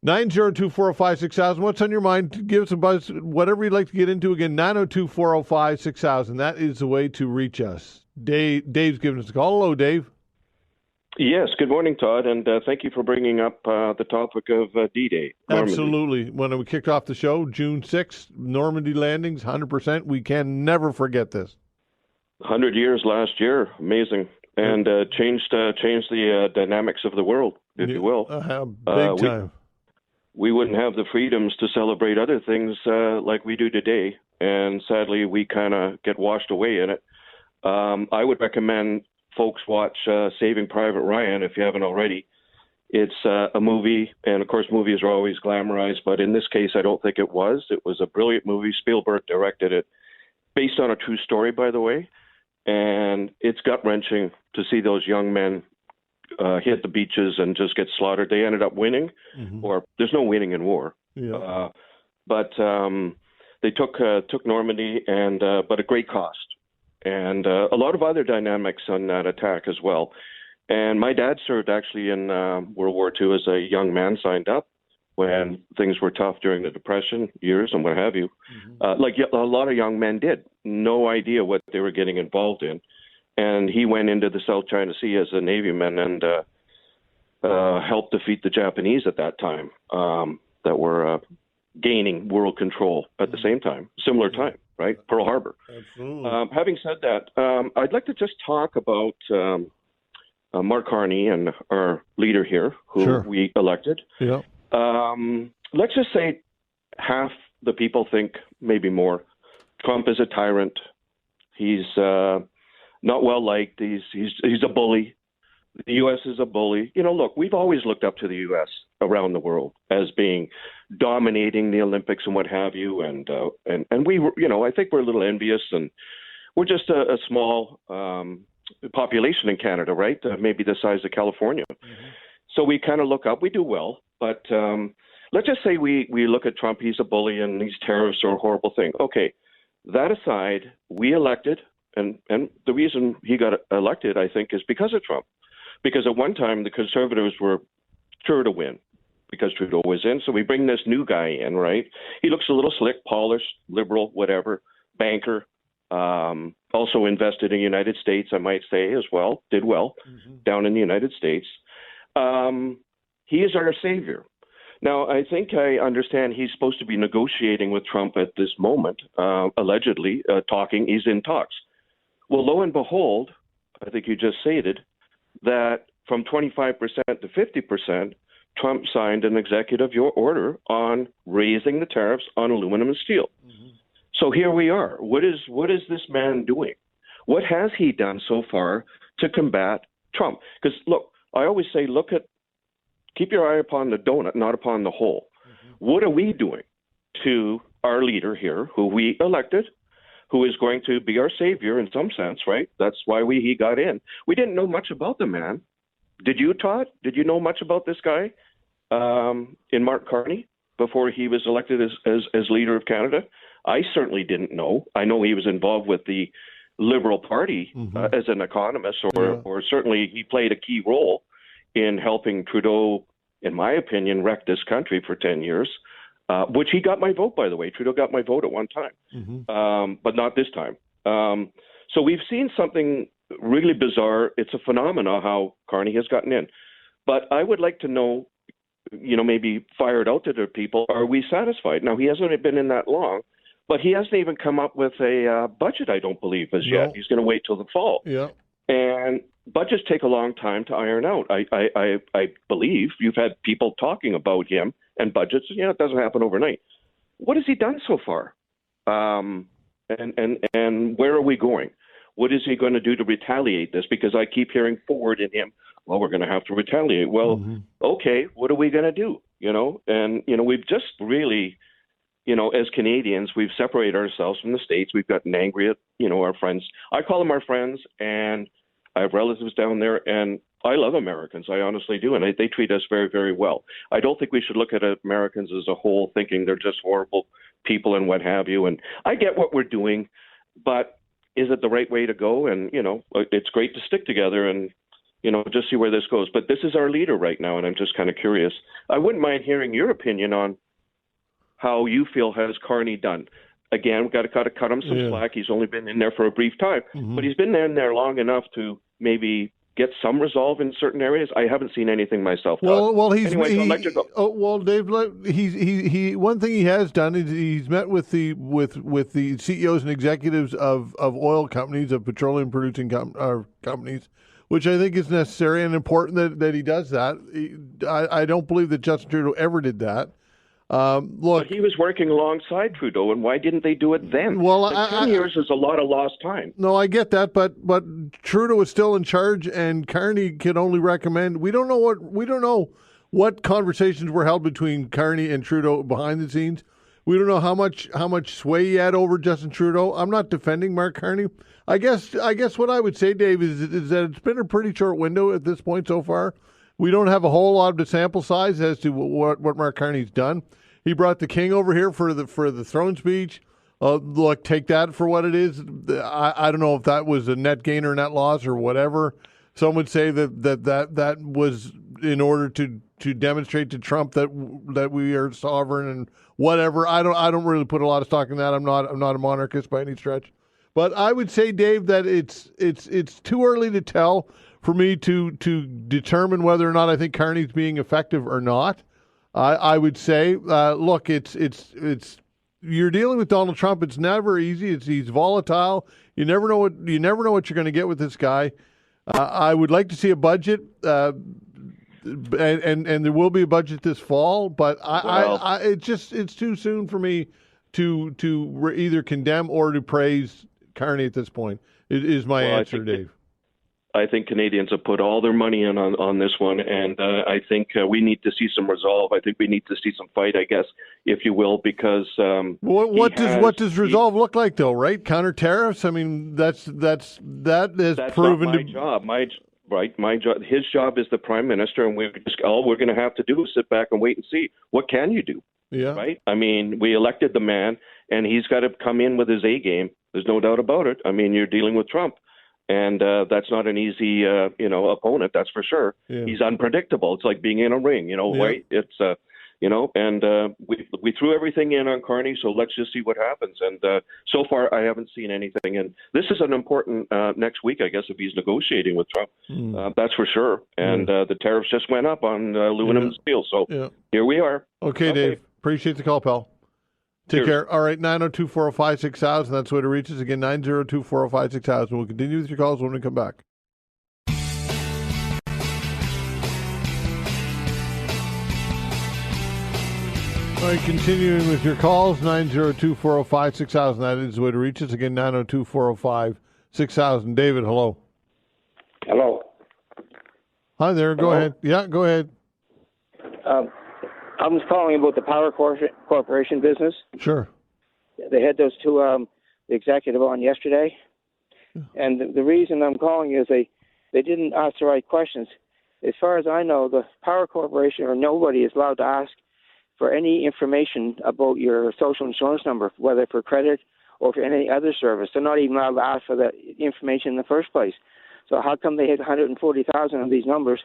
902-405-6000. What's on your mind? Give us a buzz. Whatever you'd like to get into. Again, 902-405-6000. That is the way to reach us. Dave's giving us a call. Hello, Dave. Yes. Good morning, Todd, and thank you for bringing up the topic of D-Day. Normandy. Absolutely. When we kicked off the show, June 6th, Normandy landings, 100%. We can never forget this. 100 years last year. Amazing. And changed the dynamics of the world, if you will. Big time. We wouldn't have the freedoms to celebrate other things like we do today. And sadly, we kind of get washed away in it. I would recommend folks watch Saving Private Ryan if you haven't already. It's a movie, and of course movies are always glamorized, but in this case I don't think it was. It was a brilliant movie. Spielberg directed it, based on a true story, by the way, and it's gut-wrenching to see those young men hit the beaches and just get slaughtered. They ended up winning, or there's no winning in war. Yeah. But they took Normandy, and but at great cost. And a lot of other dynamics on that attack as well. And my dad served actually in World War II as a young man, signed up when things were tough during the Depression years and what have you. Like a lot of young men did. No idea what they were getting involved in. And he went into the South China Sea as a Navyman and helped defeat the Japanese at that time that were gaining world control at the same time, similar time. Right, Pearl Harbor. Absolutely. Having said that, I'd like to just talk about Mark Carney and our leader here, who we elected. Yeah. Let's just say half the people think, maybe more, Trump is a tyrant. He's not well liked. He's a bully. The U.S. is a bully. Look, we've always looked up to the U.S. around the world as being dominating the Olympics and what have you. And we, I think we're a little envious, and we're just a small population in Canada, right? Maybe the size of California. Mm-hmm. So we kind of look up. We do well, but let's just say we look at Trump. He's a bully, and these tariffs are a horrible thing. Okay, that aside, we elected, and the reason he got elected, I think, is because of Trump. Because at one time, the Conservatives were sure to win because Trudeau was in. So we bring this new guy in, right? He looks a little slick, polished, liberal, whatever, banker, also invested in the United States, I might say, as well, did well down in the United States. He is our savior. Now, I think I understand he's supposed to be negotiating with Trump at this moment, allegedly talking. He's in talks. Well, lo and behold, I think you just stated that from 25% to 50%, Trump signed an executive order on raising the tariffs on aluminum and steel. Mm-hmm. So here we are. What is this man doing? What has he done so far to combat Trump? Because look, I always say, keep your eye upon the donut, not upon the hole. Mm-hmm. What are we doing to our leader here, who we elected, who is going to be our savior in some sense, right? That's why he got in. We didn't know much about the man. Did you, Todd? Did you know much about this guy in Mark Carney before he was elected as leader of Canada? I certainly didn't know. I know he was involved with the Liberal Party as an economist, or certainly he played a key role in helping Trudeau, in my opinion, wreck this country for 10 years. Which he got my vote, by the way. Trudeau got my vote at one time, but not this time. So we've seen something really bizarre. It's a phenomenon how Carney has gotten in. But I would like to know, maybe fired out to the people, are we satisfied? Now, he hasn't been in that long, but he hasn't even come up with a budget, I don't believe, as yet. He's going to wait till the fall. Yeah. And budgets take a long time to iron out. I believe you've had people talking about him and budgets. It doesn't happen overnight. What has he done so far? And where are we going? What is he going to do to retaliate this? Because I keep hearing forward in him, well, we're going to have to retaliate. Well, okay, what are we going to do? And we've just really, as Canadians, we've separated ourselves from the States. We've gotten angry at, our friends. I call them our friends, and I have relatives down there, and I love Americans. I honestly do, and they treat us very, very well. I don't think we should look at Americans as a whole thinking they're just horrible people and what have you. And I get what we're doing, but is it the right way to go? And, it's great to stick together and, just see where this goes. But this is our leader right now, and I'm just kind of curious. I wouldn't mind hearing your opinion on how you feel has Carney done. Again, we've got to cut him some slack. He's only been in there for a brief time, but he's been in there long enough to maybe get some resolve in certain areas. I haven't seen anything myself. Dave, he one thing he has done is he's met with the CEOs and executives of oil companies, of petroleum producing companies, which I think is necessary and important that he does that. I don't believe that Justin Trudeau ever did that. But he was working alongside Trudeau, and why didn't they do it then? Well, 10 years is a lot of lost time. No, I get that, but Trudeau is still in charge, and Carney can only recommend. We don't know what conversations were held between Carney and Trudeau behind the scenes. We don't know how much sway he had over Justin Trudeau. I'm not defending Mark Carney. I guess what I would say, Dave, is that it's been a pretty short window at this point so far. We don't have a whole lot of the sample size as to what Mark Carney's done. He brought the king over here for the throne speech. Look, take that for what it is. I don't know if that was a net gain or net loss or whatever. Some would say that was in order to demonstrate to Trump that we are sovereign and whatever. I don't really put a lot of stock in that. I'm not a monarchist by any stretch. But I would say, Dave, that it's too early to tell for me to determine whether or not I think Carney's being effective or not. I would say, look, it's you're dealing with Donald Trump. It's never easy. He's volatile. You never know what you're going to get with this guy. I would like to see a budget, and there will be a budget this fall. But it's too soon for me to either condemn or to praise Carney at this point. Is my answer, Dave. I think Canadians have put all their money in on this one, and I think we need to see some resolve. I think we need to see some fight, I guess, if you will, because what does resolve look like, though? Right, counter tariffs. I mean, that has proven not my job. My job. His job is the Prime Minister, and all we're going to have to do is sit back and wait and see what can you do. Yeah. Right. I mean, we elected the man, and he's got to come in with his A game. There's no doubt about it. I mean, you're dealing with Trump. And that's not an easy, opponent. That's for sure. Yeah. He's unpredictable. It's like being in a ring, right? It's, and we threw everything in on Carney, so let's just see what happens. And so far, I haven't seen anything. And this is an important next week, I guess, if he's negotiating with Trump. That's for sure. And the tariffs just went up on aluminum and steel. So here we are. Okay, Dave. Appreciate the call, pal. Take care. All right, 902-405-6000. That's the way to reach us. Again, 902-405-6000. We'll continue with your calls when we come back. All right, continuing with your calls, 902-405-6000. That is the way to reach us. Again, 902-405-6000. David, hello. Hello. Hi there. Go ahead. Yeah, go ahead. I was calling about the Power Corporation business. Sure. They had those two the executive on yesterday. And the reason I'm calling is they didn't ask the right questions. As far as I know, the Power Corporation or nobody is allowed to ask for any information about your social insurance number, whether for credit or for any other service. They're not even allowed to ask for that information in the first place. So how come they had 140,000 of these numbers?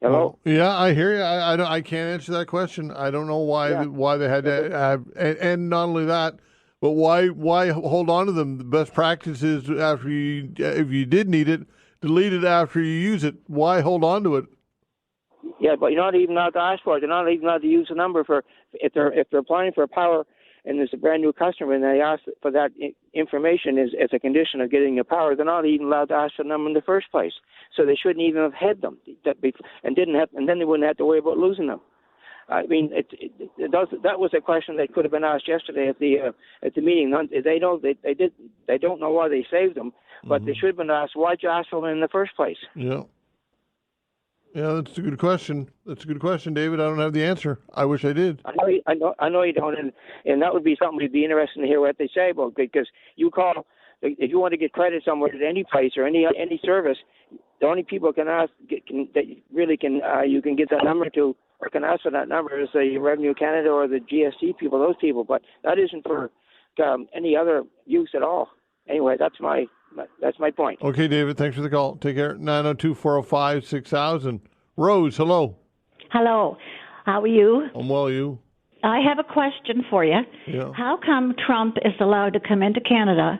Hello? Yeah, I hear you. I can't answer that question. I don't know why they had to have, and not only that, but why hold on to them? The best practice is if you did need it, delete it after you use it. Why hold on to it? Yeah, but you're not even allowed to ask for it. They're not even allowed to use the number for if they're applying for power and there's a brand new customer and they ask for that information as a condition of getting a power. They're not even allowed to ask for them in the first place. So they shouldn't even have had them, and then they wouldn't have to worry about losing them. I mean, that was a question that could have been asked yesterday at the meeting. They don't know why they saved them, but they should have been asked, why'd you ask for them in the first place? Yeah. Yeah, that's a good question. That's a good question, David. I don't have the answer. I wish I did. I know you don't, and that would be something we'd be interested to hear what they say about, because you call if you want to get credit somewhere at any place or any service. The only people you can get that number to or can ask for that number is the Revenue Canada or the GST people, those people. But that isn't for any other use at all. Anyway, that's my point. Okay, David, thanks for the call. Take care. 902-405-6000. Rose, hello. Hello. How are you? I'm well, you? I have a question for you. Yeah. How come Trump is allowed to come into Canada?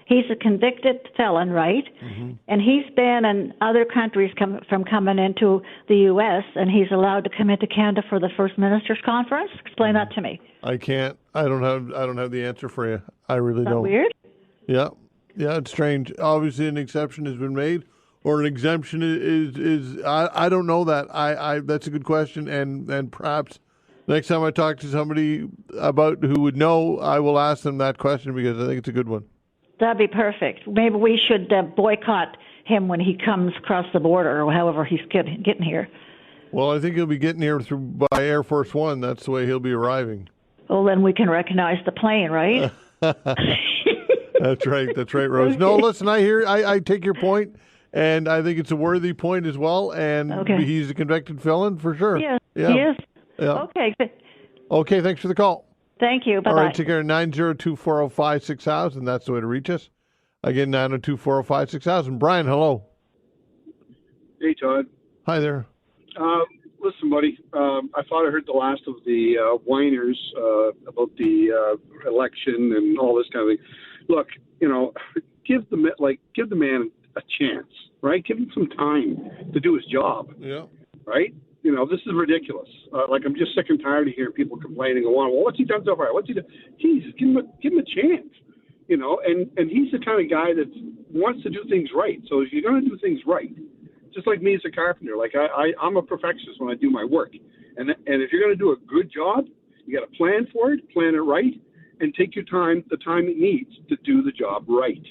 He's a convicted felon, right? Mm-hmm. And he's banned in other countries from coming into the U.S., and he's allowed to come into Canada for the First Minister's Conference? Explain that to me. I can't. I don't have the answer for you. I really don't. Weird? Yeah. Yeah, it's strange. Obviously, an exception has been made, or an exemption is. I don't know that. That's a good question, and perhaps next time I talk to somebody about who would know, I will ask them that question because I think it's a good one. That'd be perfect. Maybe we should boycott him when he comes across the border, or however he's getting here. Well, I think he'll be getting here by Air Force One. That's the way he'll be arriving. Well, then we can recognize the plane, right? That's right, Rose. No, listen, I take your point, and I think it's a worthy point as well. And he's a convicted felon for sure. Yes, he is. Yeah. Okay. Okay, thanks for the call. Thank you. Bye-bye. All right, take care. 902-405-6000. That's the way to reach us. Again, 902-405-6000. Brian, hello. Hey, Todd. Hi there. Listen, buddy, I thought I heard the last of the whiners about the election and all this kind of thing. Look, give the man a chance, right? Give him some time to do his job. Yeah. Right? This is ridiculous. I'm just sick and tired of hearing people complaining and well, what's he done so far? What's he done? Jesus, give him a chance. And he's the kind of guy that wants to do things right. So if you're going to do things right, just like me as a carpenter, I'm a perfectionist when I do my work. And if you're going to do a good job, you got to plan for it, plan it right, and take your time, the time it needs to do the job right.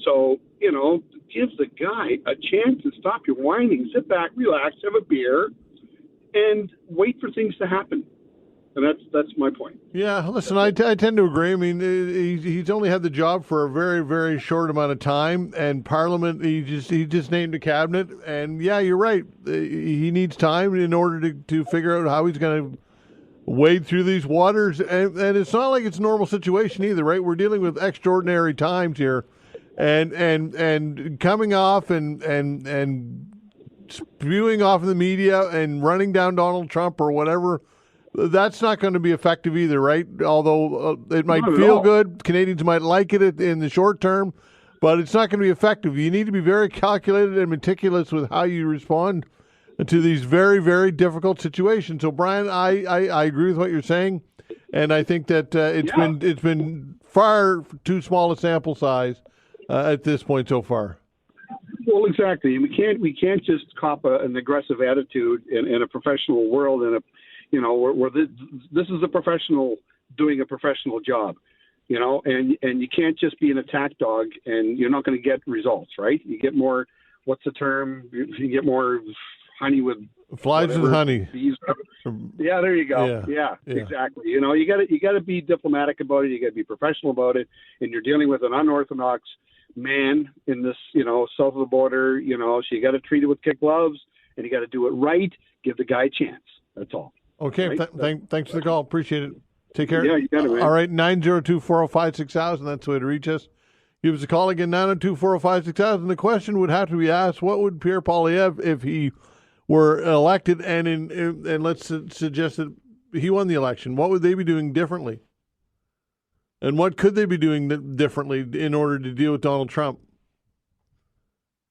So, give the guy a chance to stop your whining, sit back, relax, have a beer, and wait for things to happen. And that's my point. Yeah, listen, I tend to agree. I mean, he's only had the job for a very, very short amount of time, and Parliament, he just named a cabinet, and yeah, you're right. He needs time in order to figure out how he's going to wade through these waters, and it's not like it's a normal situation either, right? We're dealing with extraordinary times here, and coming off and spewing off in the media and running down Donald Trump or whatever. That's not going to be effective either, right? Although it might feel good, Canadians might like it in the short term, but it's not going to be effective. You need to be very calculated and meticulous with how you respond to these very, very difficult situations. So, Brian, I agree with what you're saying, and I think that it's been far too small a sample size at this point so far. Well, exactly. We can't just cop an aggressive attitude in a professional world where this is a professional doing a professional job, and you can't just be an attack dog and you're not going to get results, right? You get more, what's the term? You get more honey with flies with honey. Yeah, there you go. Yeah, exactly. You got to be diplomatic about it. You got to be professional about it. And you're dealing with an unorthodox man in this, south of the border, so you got to treat it with kid gloves and you got to do it right. Give the guy a chance. That's all. Okay, right? Thanks for the call. Appreciate it. Take care. Yeah, you got it, man. All right, 902-405-6000. That's the way to reach us. Give us a call again, 902-405-6000. The question would have to be asked, what would Pierre Poilievre, if he were elected and let's suggest that he won the election, what would they be doing differently? And what could they be doing differently in order to deal with Donald Trump?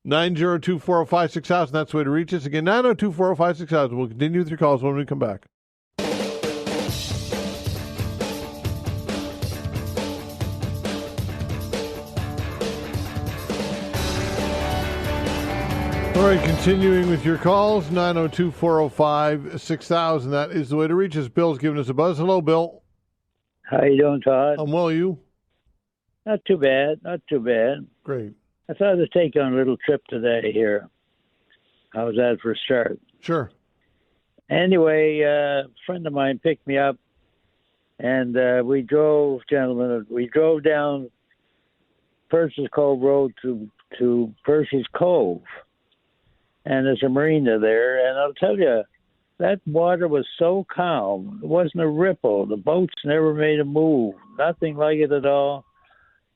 902-405-6000. That's the way to reach us. Again, 902-405-6000. We'll continue with your calls when we come back. All right, continuing with your calls, 902-405-6000. That is the way to reach us. Bill's giving us a buzz. Hello, Bill. How you doing, Todd? I'm well, you? Not too bad. Great. I thought I'd take on a little trip today here. How's that for a start? Sure. Anyway, a friend of mine picked me up, and we drove down Purses Cove Road to Purses Cove. And there's a marina there, and I'll tell you, that water was so calm. There wasn't a ripple. The boats never made a move. Nothing like it at all.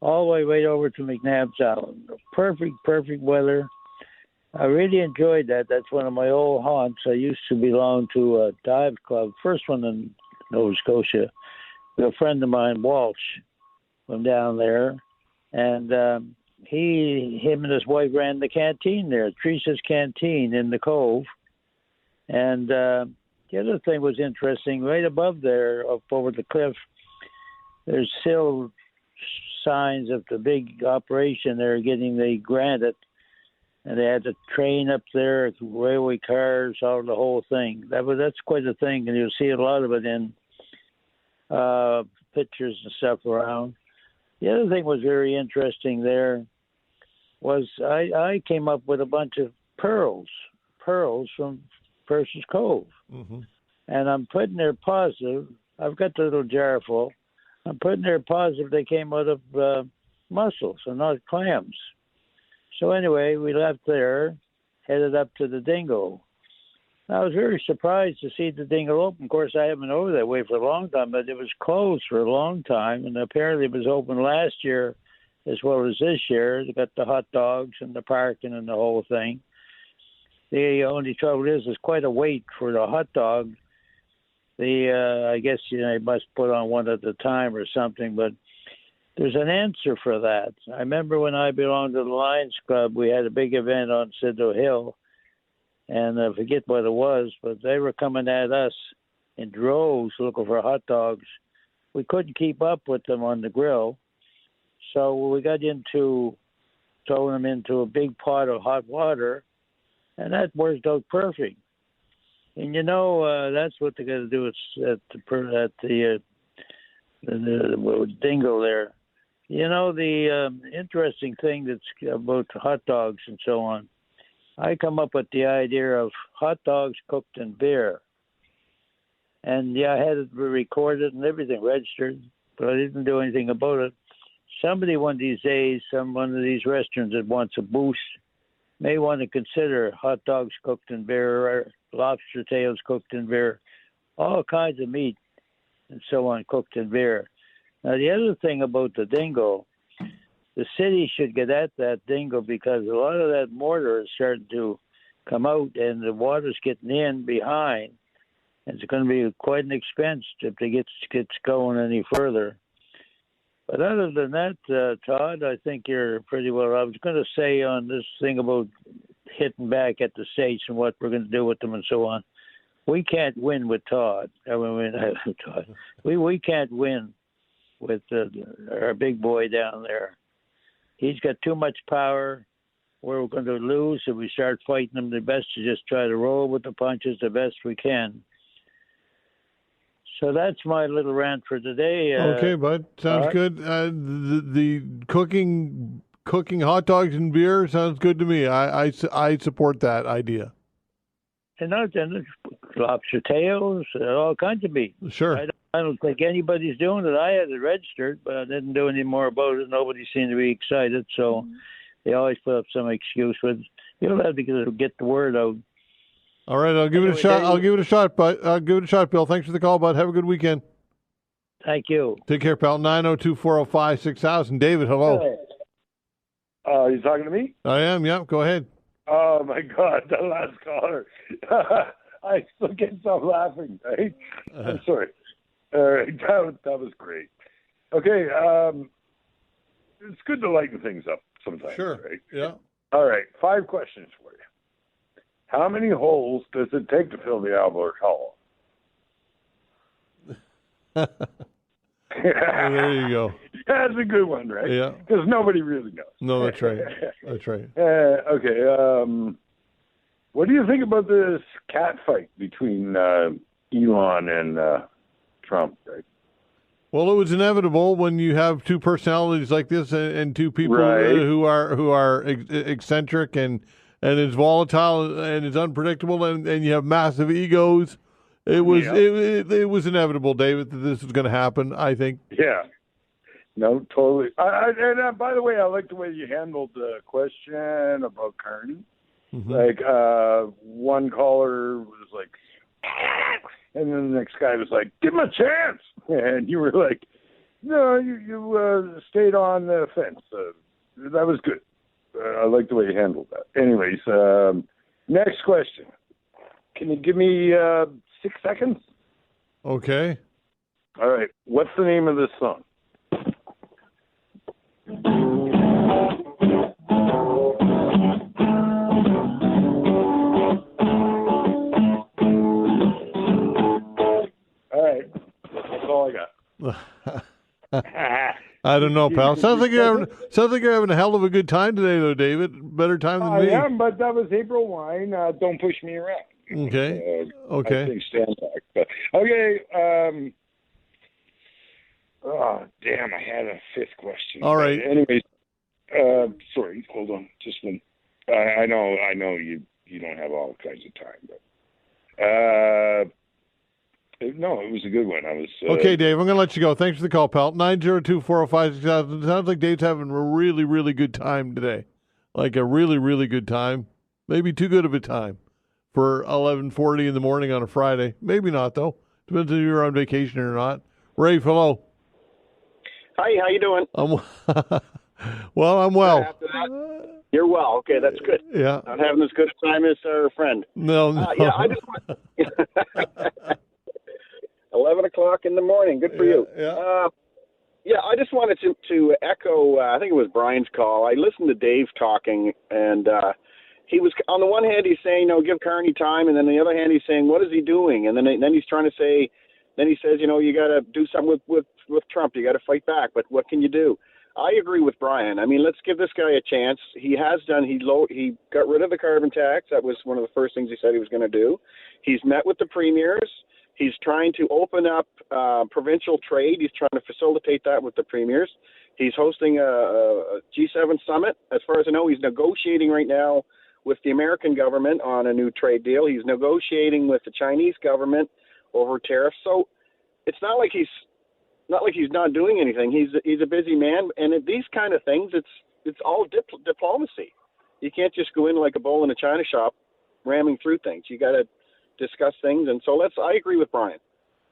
All the way right over to McNabb's Island. Perfect weather. I really enjoyed that. That's one of my old haunts. I used to belong to a dive club, first one in Nova Scotia. A friend of mine, Walsh, from down there, and him and his wife ran the canteen there, Teresa's Canteen in the Cove. And the other thing was interesting, right above there, up over the cliff, there's still signs of the big operation they're getting they granted. And they had a train up there, railway cars, all the whole thing. That's quite a thing, and you'll see a lot of it in pictures and stuff around. The other thing was very interesting there was I came up with a bunch of pearls from Purses Cove. Mm-hmm. And I'm putting there positive. I've got the little jar full. I'm putting there positive they came out of mussels and not clams. So anyway, we left there, headed up to the Dingle. I was very surprised to see the Dingle open. Of course, I haven't been over that way for a long time, but it was closed for a long time, and apparently it was open last year as well as this year. They got the hot dogs and the parking and the whole thing. The only trouble is there's quite a wait for the hot dog. I guess they must put on one at a time or something, but there's an answer for that. I remember when I belonged to the Lions Club, we had a big event on Citadel Hill, and I forget what it was, but they were coming at us in droves looking for hot dogs. We couldn't keep up with them on the grill, so we got into throwing them into a big pot of hot water, and that worked out perfect. And that's what they got to do at the the dingle there. You know, the interesting thing that's about hot dogs and so on, I come up with the idea of hot dogs cooked in beer. And, yeah, I had it recorded and everything, registered, but I didn't do anything about it. Somebody one of these days, one of these restaurants that wants a boost, may want to consider hot dogs cooked in beer, or lobster tails cooked in beer, all kinds of meat and so on cooked in beer. Now, the other thing about the dingle, the city should get at that dingle because a lot of that mortar is starting to come out and the water's getting in behind. And it's going to be quite an expense if it gets going any further. But other than that, Todd, I think you're pretty well. I was going to say on this thing about hitting back at the states and what we're going to do with them and so on. We can't win with Todd. Todd. We can't win with our big boy down there. He's got too much power. We're going to lose if we start fighting him. The best to just try to roll with the punches the best we can. So that's my little rant for today. Okay, bud. Sounds good. The cooking hot dogs and beer sounds good to me. I support that idea. And lobster tails, all kinds of meat. Sure. I don't think anybody's doing it. I had it registered, but I didn't do any more about it. Nobody seemed to be excited, so they always put up some excuse. But you'll have to get the word out. All right, I'll give it a shot. I'll give it a shot, Bill. Thanks for the call, bud. Have a good weekend. Thank you. Take care, pal. 902-405-6000. David, hello. You talking to me? I am, yeah. Go ahead. Oh, my God, the last caller. I still can't stop laughing, right? I'm sorry. That was great. Okay, it's good to lighten things up sometimes, sure. Right? Yeah. All right, 5 questions for you. How many holes does it take to fill the Albert Hole? There you go. That's a good one, right? Yeah. Because nobody really knows. No, that's right. That's right. Okay. What do you think about this cat fight between Elon and Trump, right? Well, it was inevitable when you have two personalities like this and two people who are eccentric and is volatile and is unpredictable and you have massive egos. It was it was inevitable, David, that this was going to happen, I think. Yeah. No, totally. And by the way, I like the way you handled the question about Carney. Mm-hmm. Like one caller was like, and then the next guy was like, give him a chance. And you were like, no, you stayed on the fence. That was good. I like the way you handled that. Anyways, next question. Can you give me 6 seconds? Okay. All right. What's the name of this song? All right. That's all I got. I don't know, pal. Sounds like you're having a hell of a good time today, though, David. Better time than me. I am, but that was April wine. Don't push me around. Okay. Okay. I think stand back. But, okay. Oh, damn! I had a 5th question. All right. Anyways, sorry. Hold on, just one. I know you don't have all kinds of time, but no, it was a good one. I was okay, Dave. I'm going to let you go. Thanks for the call, pal. 902-405-6000. Sounds like Dave's having a really, really good time today. Like a really, really good time. Maybe too good of a time for 11:40 in the morning on a Friday. Maybe not, though. Depends if you're on vacation or not. Rafe, hello. Hi, how you doing? Well, I'm well. You're well. Okay, that's good. Yeah. Not having as good a time as our friend. No. Yeah, I just want 11 o'clock in the morning. Good for you. Yeah. Yeah, I just wanted to echo, I think it was Brian's call. I listened to Dave talking, and he was, on the one hand, he's saying, give Carney time, and then on the other hand, he's saying, what is he doing? And then he's trying to say, then he says, you got to do something with Trump. You got to fight back, but what can you do? I agree with Brian. I mean, let's give this guy a chance. He has done. He got rid of the carbon tax. That was one of the first things he said he was going to do. He's met with the premiers. He's trying to open up provincial trade. He's trying to facilitate that with the premiers. He's hosting a G7 summit. As far as I know, he's negotiating right now with the American government on a new trade deal. He's negotiating with the Chinese government over tariffs. So it's not like he's not doing anything. He's a busy man, and these kind of things, it's all diplomacy. You can't just go in like a bull in a china shop, ramming through things. You got to discuss things, and so I agree with Brian.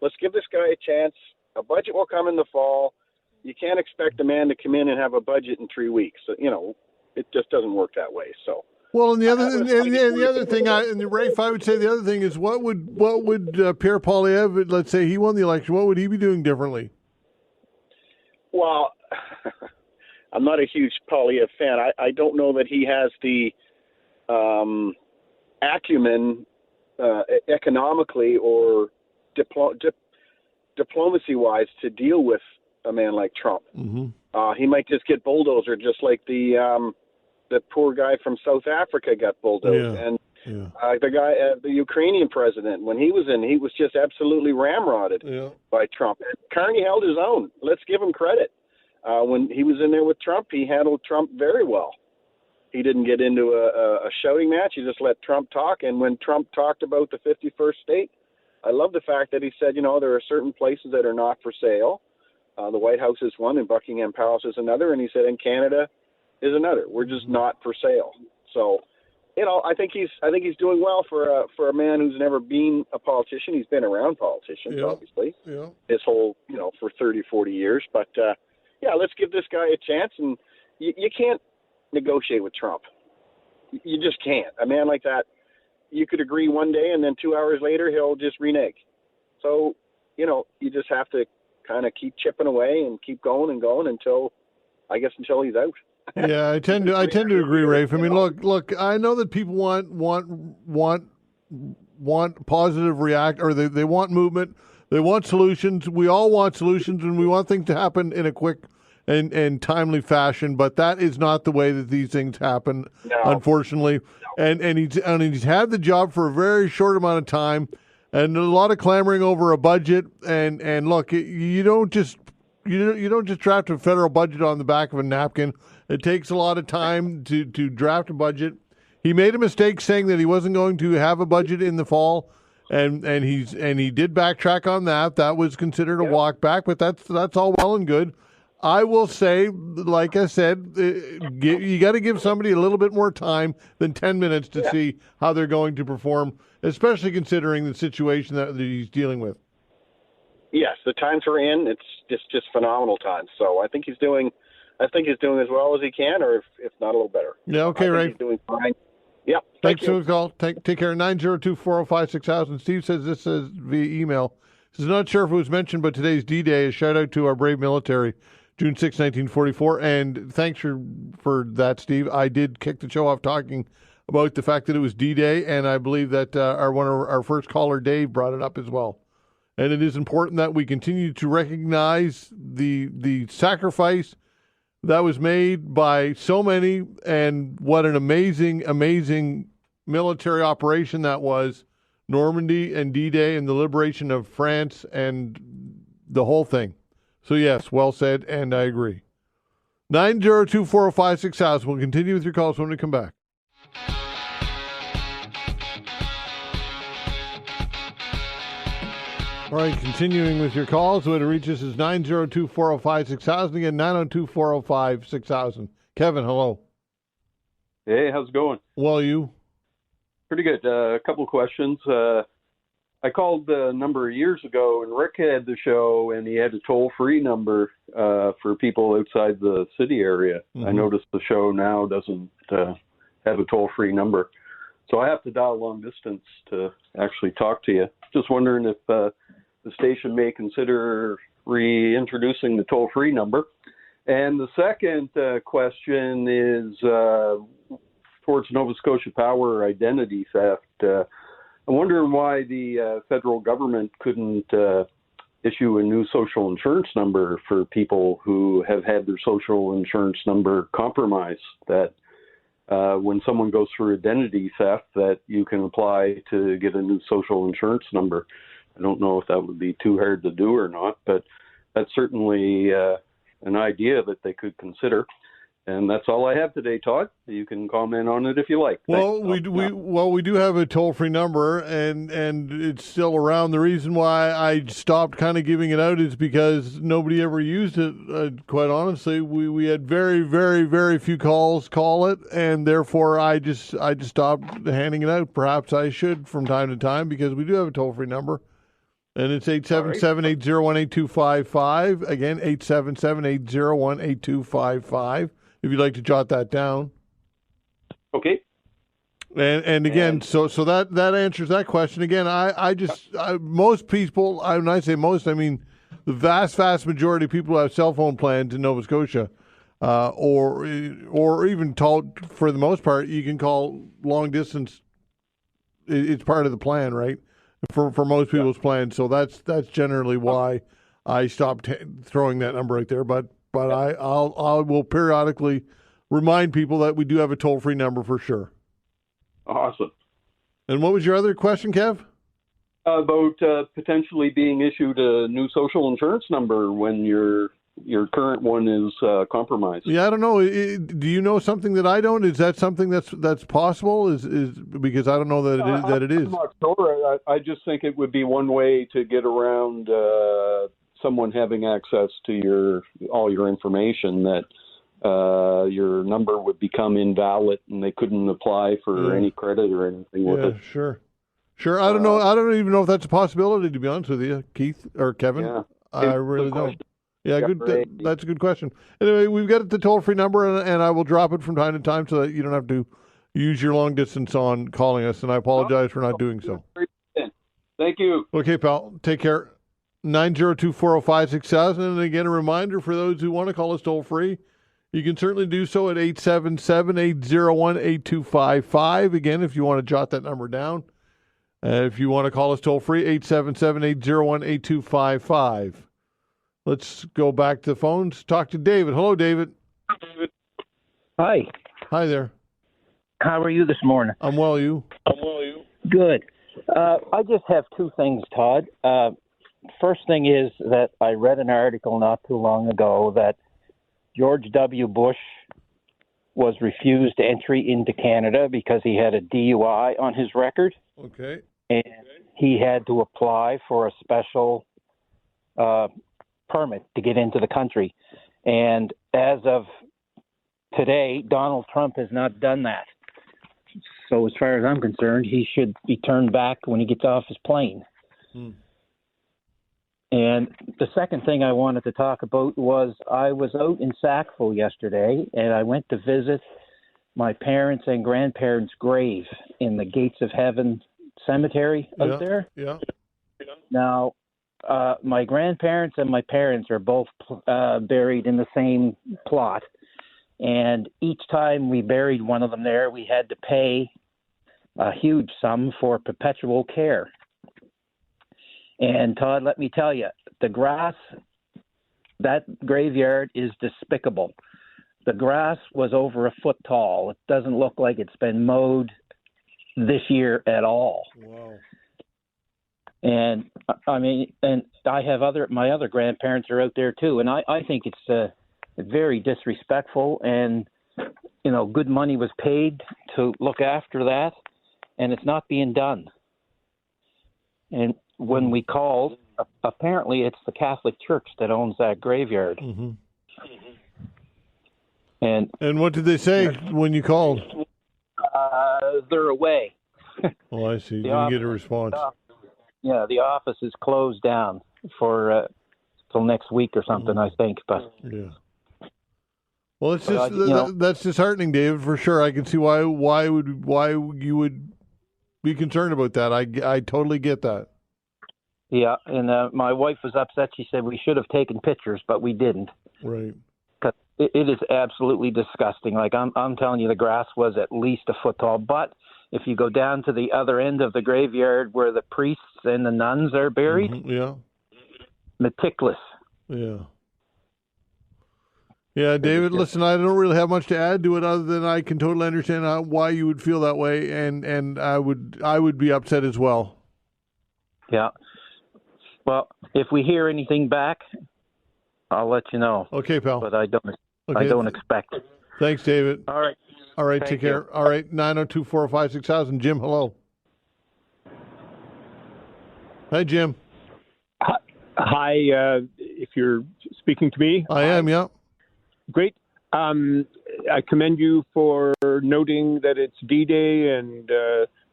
Let's give this guy a chance. A budget will come in the fall. You can't expect a man to come in and have a budget in 3 weeks. So, it just doesn't work that way. So. Well, and the other thing, Rafe, I would say the other thing is what would Pierre Poilievre, let's say he won the election, what would he be doing differently? Well, I'm not a huge Poilievre fan. I don't know that he has the acumen economically or diplomacy-wise to deal with a man like Trump. Mm-hmm. He might just get bulldozed, just like the poor guy from South Africa got bulldozed. Yeah. And the guy, the Ukrainian president, when he was in, he was just absolutely ramrodded by Trump. And Carney held his own. Let's give him credit. When he was in there with Trump, he handled Trump very well. He didn't get into a shouting match. He just let Trump talk. And when Trump talked about the 51st state, I love the fact that he said, there are certain places that are not for sale. The White House is one, and Buckingham Palace is another. And he said, and Canada is another. We're just not for sale. So, I think he's doing well for a man who's never been a politician. He's been around politicians, obviously, his whole, for 30, 40 years. But, let's give this guy a chance. And you can't negotiate with Trump. You just can't. A man like that, you could agree one day, and then 2 hours later, he'll just renege. So, you just have to kind of keep chipping away and keep going until he's out. Yeah, I tend to agree, Rafe. I mean, look. I know that people want positive react, or they want movement. They want solutions. We all want solutions, and we want things to happen in a quick and timely fashion. But that is not the way that these things happen, unfortunately. And he's had the job for a very short amount of time, and a lot of clamoring over a budget. And look, you don't just draft a federal budget on the back of a napkin. It takes a lot of time to draft a budget. He made a mistake saying that he wasn't going to have a budget in the fall, and he did backtrack on that. That was considered a walk back, but that's all well and good. I will say, like I said, you got to give somebody a little bit more time than 10 minutes to see how they're going to perform, especially considering the situation that he's dealing with. Yes, the times we're in, it's just phenomenal times. So I think he's doing as well as he can, or if not a little better. Yeah, okay, Ray. He's doing fine. Yeah. Thanks for the call. Take care. 902-405-6000. Steve says this is via email. He says, not sure if it was mentioned, but today's D-Day. A shout out to our brave military, June 6, 1944. And thanks for that, Steve. I did kick the show off talking about the fact that it was D-Day, and I believe that our first caller, Dave, brought it up as well. And it is important that we continue to recognize the sacrifice that was made by so many, and what an amazing, amazing military operation that was. Normandy and D-Day and the liberation of France and the whole thing. So yes, well said, and I agree. 902-405-6000. We'll continue with your calls when we come back. All right, continuing with your calls. The way to reach us is 902-405-6000. Again, 902-405-6000. Kevin, hello. Hey, how's it going? Well, you? Pretty good. A couple of questions. I called a number of years ago, and Rick had the show, and he had a toll-free number for people outside the city area. Mm-hmm. I noticed the show now doesn't have a toll-free number. So I have to dial long distance to actually talk to you. Just wondering if the station may consider reintroducing the toll-free number. And the second question is towards Nova Scotia Power identity theft. I'm wondering why the federal government couldn't issue a new social insurance number for people who have had their social insurance number compromised, that when someone goes through identity theft, that you can apply to get a new social insurance number. I don't know if that would be too hard to do or not, but that's certainly an idea that they could consider. And that's all I have today, Todd. You can comment on it if you like. Well, we do have a toll-free number, and it's still around. The reason why I stopped kind of giving it out is because nobody ever used it. Quite honestly, we had very, very, very few calls call it, and therefore I just stopped handing it out. Perhaps I should from time to time, because we do have a toll-free number, and it's 877-801-8255. Again, 877-801-8255. If you'd like to jot that down. Okay. And again, so that answers that question. Again, most people, when I say most, I mean the vast majority of people who have cell phone plans in Nova Scotia, or even for the most part, you can call long distance. It's part of the plan, right? For most people's plans. So that's generally why I stopped throwing that number right there. But I will periodically remind people that we do have a toll-free number for sure. Awesome. And what was your other question, Kev? About potentially being issued a new social insurance number when your current one is compromised. Yeah, I don't know. Do you know something that I don't? Is that something that's possible? Is because I don't know that it is. I'm not sure. I just think it would be one way to get around someone having access to all your information, that your number would become invalid and they couldn't apply for any credit or anything with it. Sure. I don't know. I don't even know if that's a possibility, to be honest with you, Keith or Kevin. Yeah. I really don't. Yeah, good. That's a good question. Anyway, we've got the toll-free number, and I will drop it from time to time so that you don't have to use your long distance on calling us, and I apologize for not doing so. Thank you. Okay, pal. Take care. 902-405-6000. And again, a reminder for those who want to call us toll-free, you can certainly do so at 877-801-8255. Again, if you want to jot that number down. If you want to call us toll-free, 877-801-8255. Let's go back to the phones. Talk to David. Hello, David. Hi, David. Hi. Hi there. How are you this morning? I'm well, you? Good. I just have two things, Todd. First thing is that I read an article not too long ago that George W. Bush was refused entry into Canada because he had a DUI on his record. Okay. And he had to apply for a special permit to get into the country. And as of today, Donald Trump has not done that. So as far as I'm concerned, he should be turned back when he gets off his plane. And the second thing I wanted to talk about was I was out in Sackville yesterday, and I went to visit my parents' and grandparents' grave in the Gates of Heaven cemetery out there. Yeah. Now, my grandparents and my parents are both buried in the same plot. And each time we buried one of them there, we had to pay a huge sum for perpetual care. And Todd, let me tell you, the grass, that graveyard is despicable. The grass was over a foot tall. It doesn't look like it's been mowed this year at all. Wow. And I mean, and I have my other grandparents are out there too. And I think it's very disrespectful, and, you know, good money was paid to look after that, and it's not being done. And when we called, apparently it's the Catholic Church that owns that graveyard. Mm-hmm. And what did they say when you called? They're away. Oh, I see. Didn't get a response. Yeah, the office is closed down for till next week or something, I think. But yeah. Well, it's just that's disheartening, David, for sure. I can see why you would be concerned about that. I totally get that. Yeah, and my wife was upset. She said we should have taken pictures, but we didn't. Right. Because it is absolutely disgusting. Like I'm telling you, the grass was at least a foot tall. But if you go down to the other end of the graveyard where the priests and the nuns are buried, meticulous. Yeah. Yeah, David, listen, I don't really have much to add to it other than I can totally understand why you would feel that way, and I would be upset as well. Yeah. Well, if we hear anything back, I'll let you know. Okay, pal. But I don't. Okay. I don't expect it. Thanks, David. All right. All right. Thank Take you. care. All right. 902-405-6000. Jim, hello. Hi, Jim. Hi. If you're speaking to me, I am. Yeah. Great. I commend you for noting that it's D-Day and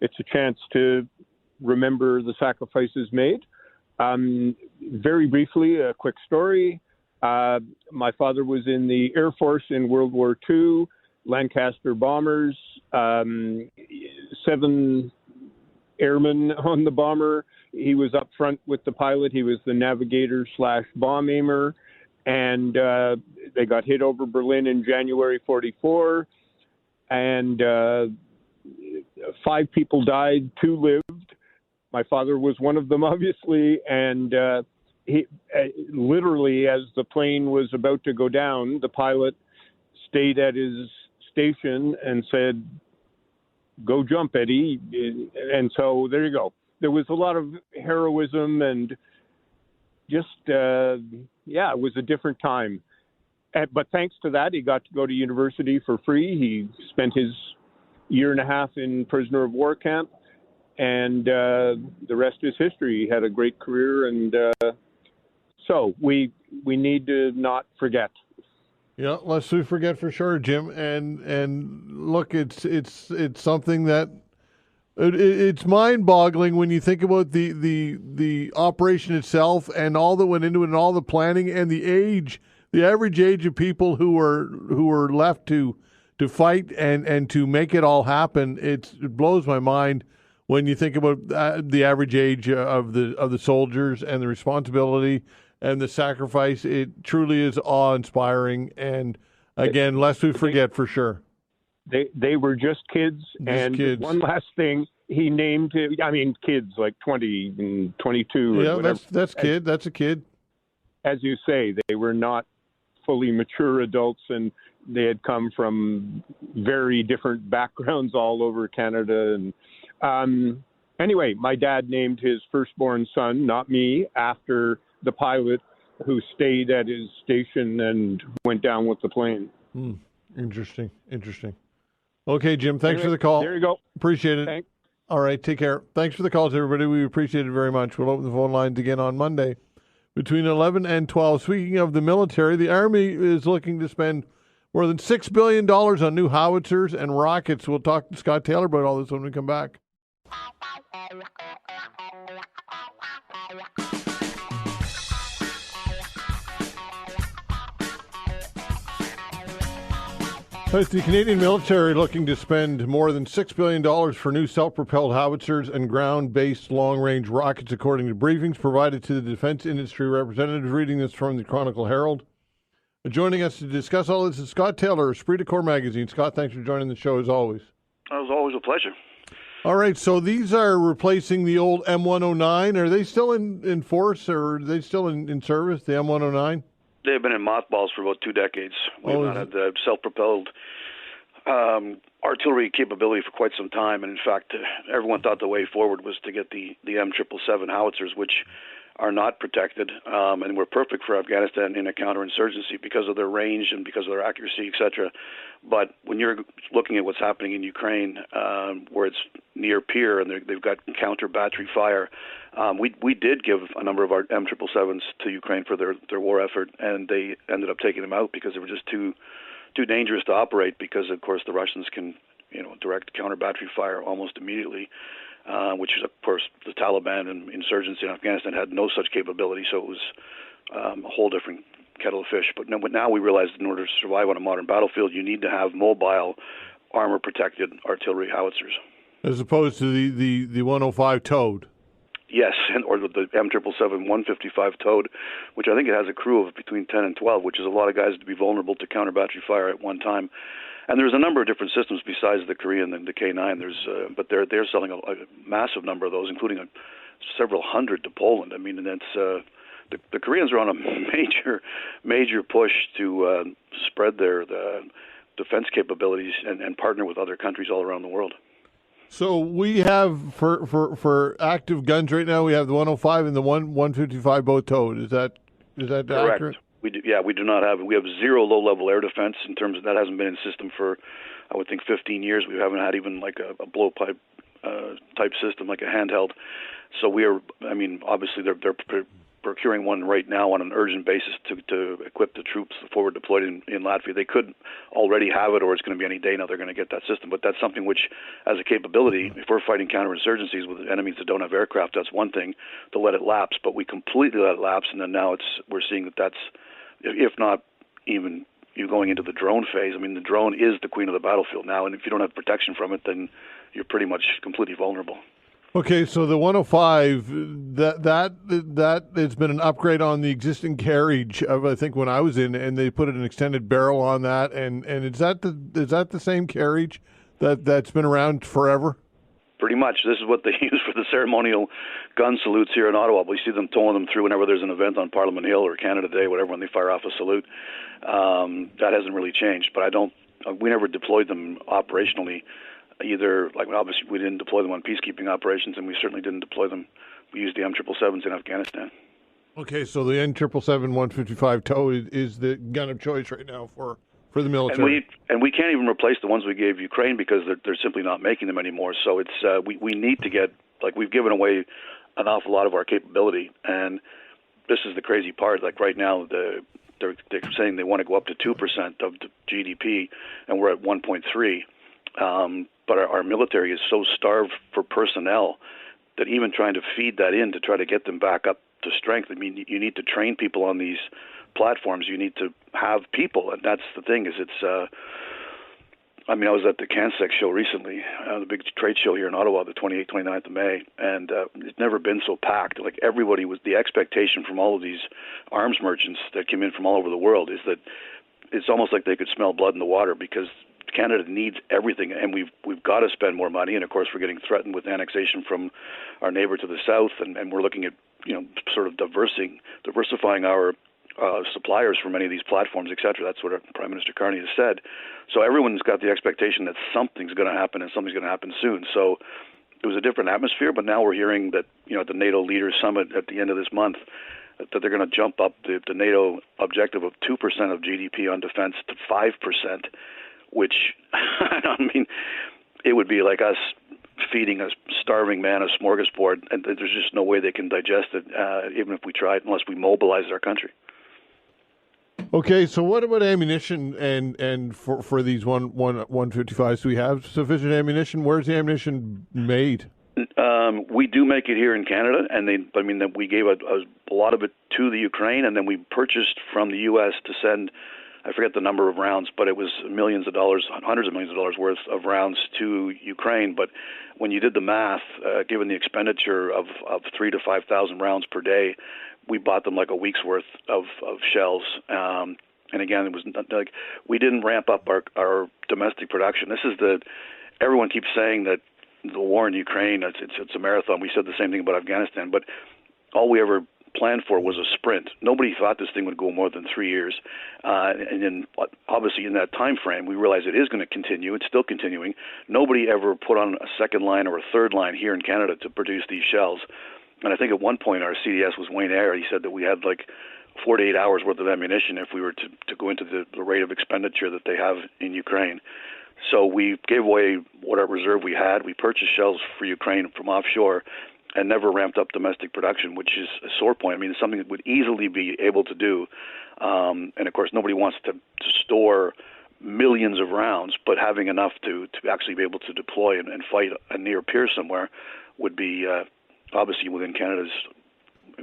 it's a chance to remember the sacrifices made. Very briefly, a quick story. My father was in the Air Force in World War II, Lancaster bombers, 7 airmen on the bomber. He was up front with the pilot. He was the navigator/bomb aimer. And they got hit over Berlin in January 1944. And 5 people died, 2 lived. My father was one of them, obviously. And he literally, as the plane was about to go down, the pilot stayed at his station and said, "Go jump, Eddie." And so there you go. There was a lot of heroism and just, it was a different time. But thanks to that, he got to go to university for free. He spent his 1.5 years in prisoner of war camp. And the rest is history. He had a great career, and so we need to not forget. Yeah, lest we forget for sure, Jim. And look, it's something that it's mind-boggling when you think about the operation itself and all that went into it, and all the planning and the average age of people who were left to fight and to make it all happen. It blows my mind when you think about the average age of the soldiers and the responsibility and the sacrifice. It truly is awe-inspiring. And again, lest we forget for sure. They were just kids. Kids. One last thing, he named, kids like 20 and 22. Yeah, whatever. That's a kid. As you say, they were not fully mature adults, and they had come from very different backgrounds all over Canada. And anyway, my dad named his firstborn son, not me, after the pilot who stayed at his station and went down with the plane. Interesting. Okay, Jim, thanks for the call. There you go. Appreciate it. Thanks. All right, take care. Thanks for the calls, everybody. We appreciate it very much. We'll open the phone lines again on Monday between 11 and 12. Speaking of the military, the Army is looking to spend more than $6 billion on new howitzers and rockets. We'll talk to Scott Taylor about all this when we come back. As the Canadian military looking to spend more than $6 billion for new self-propelled howitzers and ground-based long-range rockets, according to briefings provided to the defense industry representatives. Reading this from the Chronicle Herald. Joining us to discuss all this is Scott Taylor, Esprit de Corps Magazine. Scott, thanks for joining the show as always. It was always a pleasure. All right, so these are replacing the old M109. Are they still in force, or are they still in service, the M109? They've been in mothballs for about 2 decades. We've not had the self-propelled artillery capability for quite some time. And in fact, everyone thought the way forward was to get the M777 howitzers, which are not protected and were perfect for Afghanistan in a counterinsurgency because of their range and because of their accuracy, etc. But when you're looking at what's happening in Ukraine, where it's near peer and they've got counter battery fire, we did give a number of our M777s to Ukraine for their war effort, and they ended up taking them out because they were just too dangerous to operate. Because of course the Russians can direct counter battery fire almost immediately. Which is, of course, the Taliban and insurgency in Afghanistan had no such capability, so it was a whole different kettle of fish. But now we realize that in order to survive on a modern battlefield, you need to have mobile, armor-protected artillery howitzers. As opposed to the 105 towed. Yes, or the M777 155 towed, which I think it has a crew of between 10 and 12, which is a lot of guys to be vulnerable to counter battery fire at one time. And there's a number of different systems besides the Korean and the K9. But they're selling a massive number of those, including several hundred to Poland. I mean, and that's the Koreans are on a major push to spread their defense capabilities and partner with other countries all around the world. So we have for active guns right now. We have the 105 and the 155 both towed. Is that Correct. accurate? We do not have it. We have zero low-level air defense in terms of that hasn't been in system for, I would think, 15 years. We haven't had even like a blowpipe type system, like a handheld. So we are. I mean, obviously they're procuring one right now on an urgent basis to equip the troops forward deployed in Latvia. They could already have it, or it's going to be any day now they're going to get that system. But that's something which, as a capability, if we're fighting counterinsurgencies with enemies that don't have aircraft, that's one thing to let it lapse. But we completely let it lapse, and then now we're seeing that's, if not even you going into the drone phase. I mean, the drone is the queen of the battlefield now, and if you don't have protection from it, then you're pretty much completely vulnerable. Okay, so the 105, that it's been an upgrade on the existing carriage of, I think, when I was in, and they put an extended barrel on that, and is that the same carriage that's been around forever? Pretty much. This is what they use for the ceremonial gun salutes here in Ottawa. We see them towing them through whenever there's an event on Parliament Hill or Canada Day, whatever, when they fire off a salute. That hasn't really changed, but we never deployed them operationally. Either, like, obviously we didn't deploy them on peacekeeping operations, and we certainly didn't deploy them. We used the M777s in Afghanistan. Okay, so the M777 155 tow is the gun of choice right now for the military. And we can't even replace the ones we gave Ukraine because they're simply not making them anymore. So it's we need to get, like, we've given away an awful lot of our capability, and this is the crazy part. Like right now, they're saying they want to go up to 2% of the GDP, and we're at 1.3. But our military is so starved for personnel that even trying to feed that in to try to get them back up to strength, I mean, you need to train people on these platforms. You need to have people, and that's the thing. I was at the CanSec show recently, the big trade show here in Ottawa, the 28th, 29th of May, and it's never been so packed. Like, everybody was, the expectation from all of these arms merchants that came in from all over the world is that it's almost like they could smell blood in the water, because Canada needs everything, and we've got to spend more money. And of course, we're getting threatened with annexation from our neighbor to the south, and we're looking at sort of diversifying our suppliers for many of these platforms, et cetera. That's what our Prime Minister Carney has said. So everyone's got the expectation that something's going to happen, and something's going to happen soon. So it was a different atmosphere, but now we're hearing that at the NATO Leaders Summit at the end of this month, that they're going to jump up the NATO objective of 2% of GDP on defense to 5%. Which, I mean, it would be like us feeding a starving man a smorgasbord, and there's just no way they can digest it, even if we tried, unless we mobilize our country. Okay, so what about ammunition and for these 155s? Do we have sufficient ammunition? Where's the ammunition made? We do make it here in Canada, and we gave a lot of it to the Ukraine, and then we purchased from the U.S. to send, I forget the number of rounds, but it was millions of dollars, hundreds of millions of dollars worth of rounds to Ukraine. But when you did the math, given the expenditure of 3,000 to 5,000 rounds per day, we bought them like a week's worth of shells. And again, it was like we didn't ramp up our domestic production. Everyone keeps saying that the war in Ukraine, it's a marathon. We said the same thing about Afghanistan, but all we ever planned for was a sprint. Nobody thought this thing would go more than 3 years. And then obviously in that time frame, we realized it is going to continue. It's still continuing. Nobody ever put on a second line or a third line here in Canada to produce these shells. And I think at one point our CDS was Wayne Eyre. He said that we had like 48 hours worth of ammunition if we were to go into the rate of expenditure that they have in Ukraine. So we gave away what reserve we had. We purchased shells for Ukraine from offshore and never ramped up domestic production, which is a sore point. I mean, it's something that would easily be able to do. And, of course, nobody wants to store millions of rounds, but having enough to actually be able to deploy and fight a near peer somewhere would be obviously within Canada's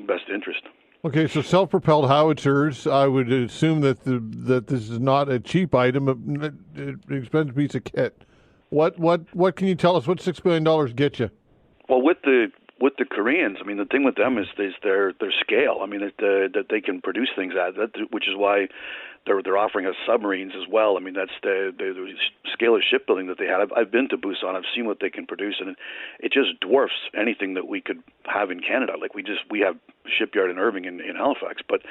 best interest. Okay, so self-propelled howitzers, I would assume that this is not a cheap item, an expensive piece of kit. What can you tell us? What $6 billion get you? Well, with the Koreans, I mean, the thing with them is their scale. I mean, that they can produce things at, which is why they're offering us submarines as well. I mean, that's the scale of shipbuilding that they have. I've been to Busan. I've seen what they can produce, and it just dwarfs anything that we could have in Canada. Like we have a shipyard in Irving in Halifax, but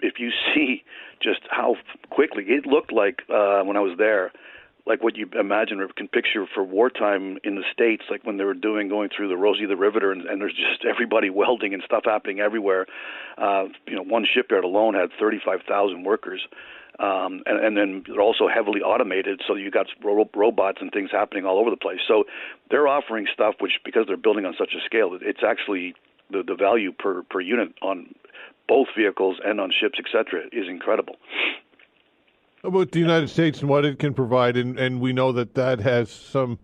if you see just how quickly it looked like when I was there, like what you imagine or can picture for wartime in the States, like when they were going through the Rosie the Riveter, and there's just everybody welding and stuff happening everywhere. One shipyard alone had 35,000 workers. And then they're also heavily automated, so you got robots and things happening all over the place. So they're offering stuff which, because they're building on such a scale, it's actually the value per unit on both vehicles and on ships, etc., is incredible. About the United States and what it can provide, and we know that has some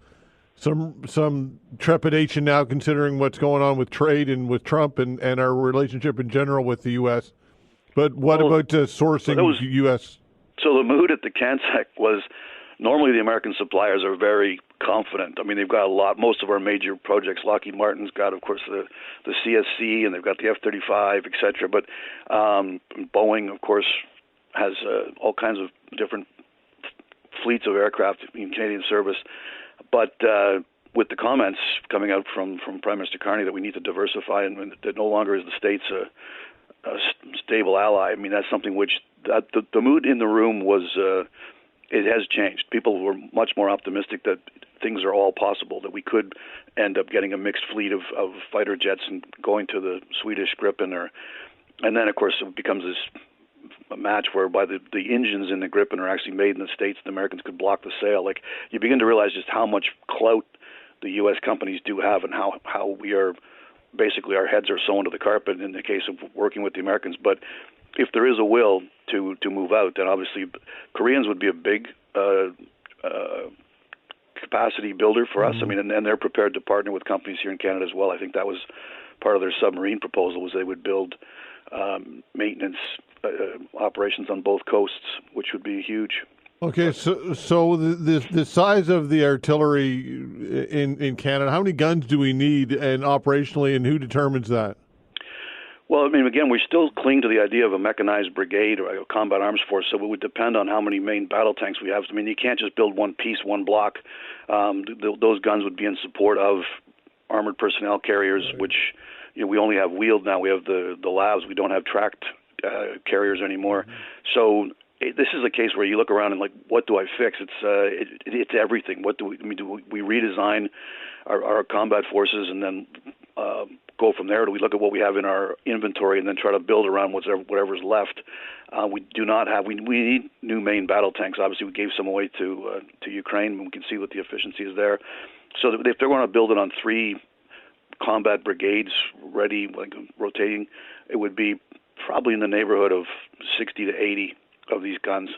trepidation now, considering what's going on with trade and with Trump and our relationship in general with the U.S. But what about sourcing U.S.? So the mood at the CanSec was, normally the American suppliers are very confident. I mean, they've got most of our major projects. Lockheed Martin's got, of course, the CSC, and they've got the F-35, et cetera. But Boeing, of course, has all kinds of different fleets of aircraft in Canadian service. But with the comments coming out from Prime Minister Carney that we need to diversify and that no longer is the States a stable ally, I mean, that's something which the mood in the room was, it has changed. People were much more optimistic that things are all possible, that we could end up getting a mixed fleet of fighter jets and going to the Swedish Gripen. And then, of course, it becomes a match whereby the engines in the Gripen are actually made in the States, and the Americans could block the sale. Like, you begin to realize just how much clout the U.S. companies do have and how we are, basically our heads are sewn to the carpet in the case of working with the Americans. But if there is a will to move out, then obviously Koreans would be a big capacity builder for us. I mean, and they're prepared to partner with companies here in Canada as well. I think that was part of their submarine proposal, was they would build maintenance operations on both coasts, which would be huge. Okay, so the size of the artillery in Canada, how many guns do we need, and operationally, and who determines that? Well, I mean, again, we still cling to the idea of a mechanized brigade or a combat arms force, so it would depend on how many main battle tanks we have. I mean, you can't just build one piece, one block. Those guns would be in support of armored personnel carriers, which we only have wheeled now. We have the LAVs. We don't have tracked carriers anymore. So this is a case where you look around and like, what do I fix? It's everything. What do we redesign our combat forces and then go from there? Do we look at what we have in our inventory and then try to build around whatever's left? We do not have. We need new main battle tanks. Obviously, we gave some away to Ukraine, and we can see what the efficiency is there. So if they're going to build it on 3 combat brigades ready, like rotating, it would be probably in the neighborhood of 60 to 80 of these guns.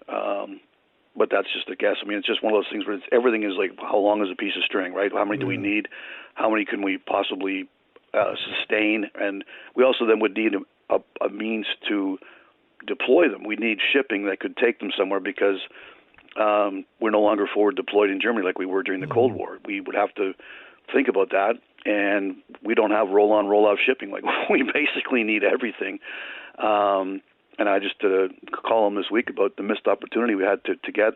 But that's just a guess. I mean, it's just one of those things where everything is like, how long is a piece of string, right? How many do we need? How many can we possibly sustain? And we also then would need a means to deploy them. We need shipping that could take them somewhere, because we're no longer forward deployed in Germany like we were during the Cold War. We would have to think about that, and we don't have roll-on, roll-off shipping. Like, we basically need everything. And I just did a column this week about the missed opportunity we had to get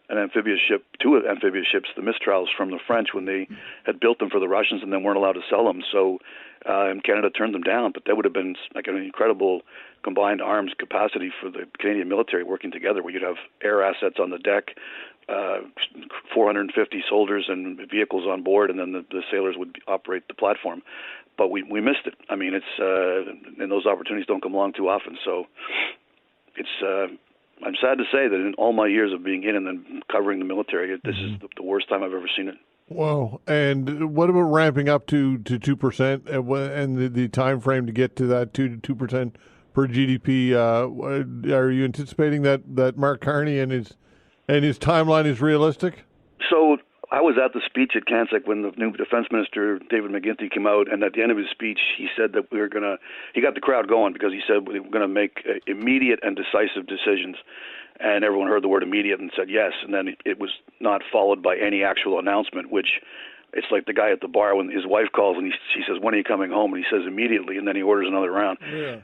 two amphibious ships, the Mistrals, from the French when they had built them for the Russians and then weren't allowed to sell them. So and Canada turned them down, but that would have been like an incredible combined arms capacity for the Canadian military working together, where you'd have air assets on the deck, 450 soldiers and vehicles on board, and then the sailors would operate the platform. But we missed it. I mean, it's and those opportunities don't come along too often. So it's I'm sad to say that in all my years of being in and then covering the military, this is the worst time I've ever seen it. Wow. And what about ramping up to 2% and the time frame to get to that 2% per GDP? Are you anticipating that Mark Carney and his timeline is realistic? So I was at the speech at CanSec when the new defense minister, David McGuinty, came out, and at the end of his speech, he said that he got the crowd going, because he said we were going to make immediate and decisive decisions. And everyone heard the word immediate and said yes, and then it was not followed by any actual announcement, which it's like the guy at the bar when his wife calls and she says, "When are you coming home?" And he says immediately, and then he orders another round. Yeah.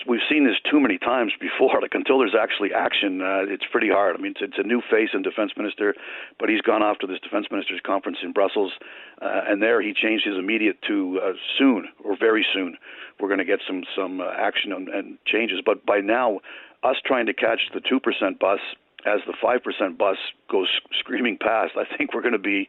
We've seen this too many times before. Like, until there's actually action, it's pretty hard. I mean, it's a new face and defense minister, but he's gone off to this defense ministers conference in Brussels, and there he changed his immediate to soon, or very soon. We're going to get some action and changes. But by now, us trying to catch the 2% bus as the 5% bus goes screaming past, I think we're going to be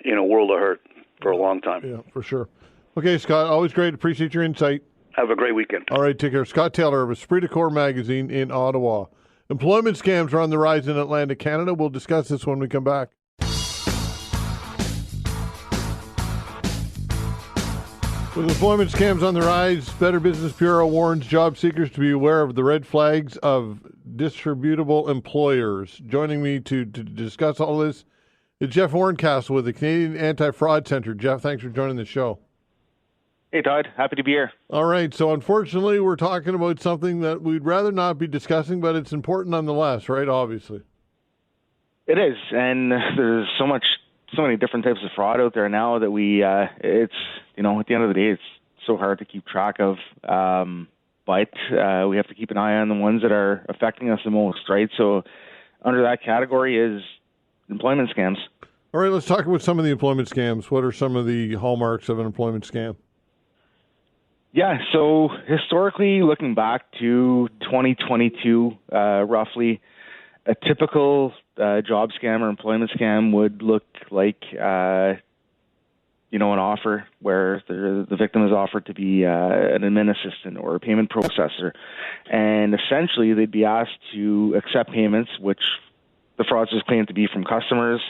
in a world of hurt for a long time. Yeah, for sure. Okay, Scott, always great. Appreciate your insight. Have a great weekend. All right, take care. Scott Taylor of Esprit de Corps Magazine in Ottawa. Employment scams are on the rise in Atlantic Canada. We'll discuss this when we come back. With employment scams on the rise, Better Business Bureau warns job seekers to be aware of the red flags of distributable employers. Joining me to discuss all this is Jeff Horncastle with the Canadian Anti-Fraud Centre. Jeff, thanks for joining the show. Hey, Todd. Happy to be here. All right. So, unfortunately, we're talking about something that we'd rather not be discussing, but it's important nonetheless, right? Obviously. It is. And there's so many different types of fraud out there now that it's, at the end of the day, it's so hard to keep track of. But we have to keep an eye on the ones that are affecting us the most, right? So, under that category is employment scams. All right. Let's talk about some of the employment scams. What are some of the hallmarks of an employment scam? Yeah, so historically, looking back to 2022, roughly, a typical job scam or employment scam would look like, an offer where the victim is offered to be an admin assistant or a payment processor. And essentially, they'd be asked to accept payments, which the fraudsters claim to be from customers,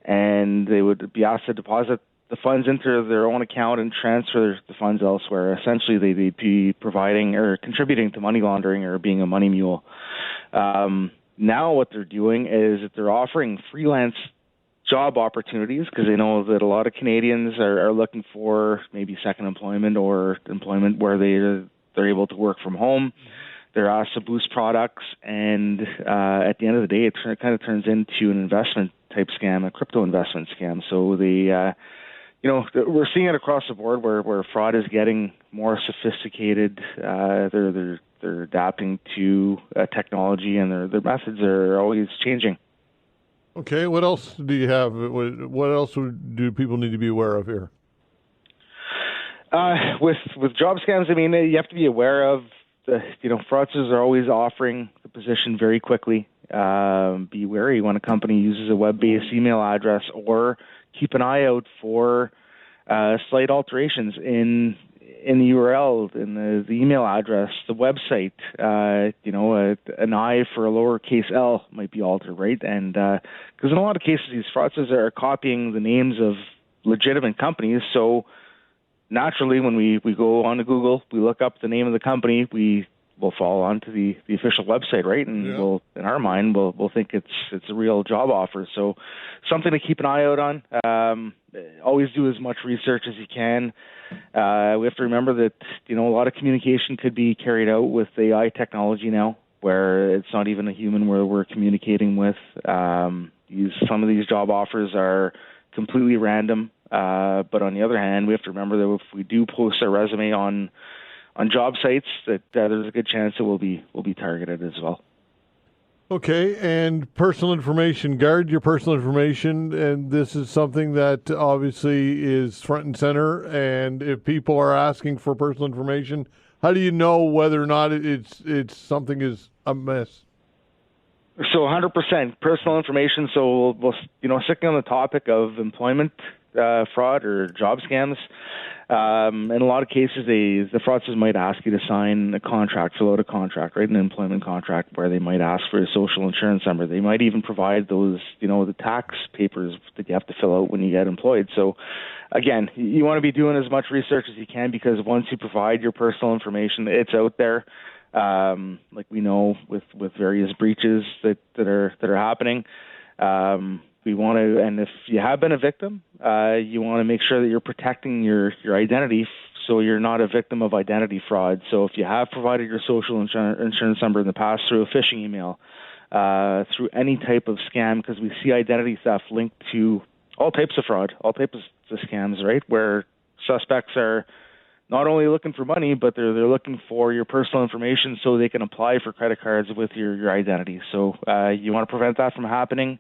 and they would be asked to deposit the funds into their own account and transfer the funds elsewhere. Essentially, they'd be providing or contributing to money laundering or being a money mule. Now what they're doing is that they're offering freelance job opportunities because they know that a lot of Canadians are looking for maybe second employment or employment where they're able to work from home. They're asked to boost products, and at the end of the day, it kind of turns into an investment type scam, a crypto investment scam. So we're seeing it across the board where fraud is getting more sophisticated. They're adapting to technology, and their methods are always changing. Okay, what else do you have? What else do people need to be aware of here? With job scams, I mean, you have to be aware of fraudsters are always offering the position very quickly. Be wary when a company uses a web-based email address, or keep an eye out for slight alterations in the URL, in the email address, the website. An I for a lowercase l might be altered, right? And because in a lot of cases, these fraudsters are copying the names of legitimate companies. So naturally, when we go onto Google, we look up the name of the company, we will fall onto the official website, right? And we'll, in our mind, we'll think it's a real job offer. So something to keep an eye out on. Always do as much research as you can. We have to remember that, a lot of communication could be carried out with AI technology now, where it's not even a human where we're communicating with. Some of these job offers are completely random. But on the other hand, we have to remember that if we do post our resume on job sites, that there's a good chance that we'll be targeted as well. Okay, and personal information. Guard your personal information, and this is something that obviously is front and center. And if people are asking for personal information, how do you know whether or not it's something is amiss? So 100% personal information. So we'll sticking on the topic of employment fraud or job scams. In a lot of cases, the fraudsters might ask you to sign a contract, fill out a contract, right? An employment contract where they might ask for a social insurance number. They might even provide those, the tax papers that you have to fill out when you get employed. So again, you want to be doing as much research as you can, because once you provide your personal information, it's out there. Like we know with various breaches that are happening. We want to, and if you have been a victim, you want to make sure that you're protecting your identity, so you're not a victim of identity fraud. So if you have provided your social insurance number in the past through a phishing email, through any type of scam, because we see identity theft linked to all types of fraud, all types of scams, right? Where suspects are not only looking for money, but they're looking for your personal information so they can apply for credit cards with your identity. So you want to prevent that from happening.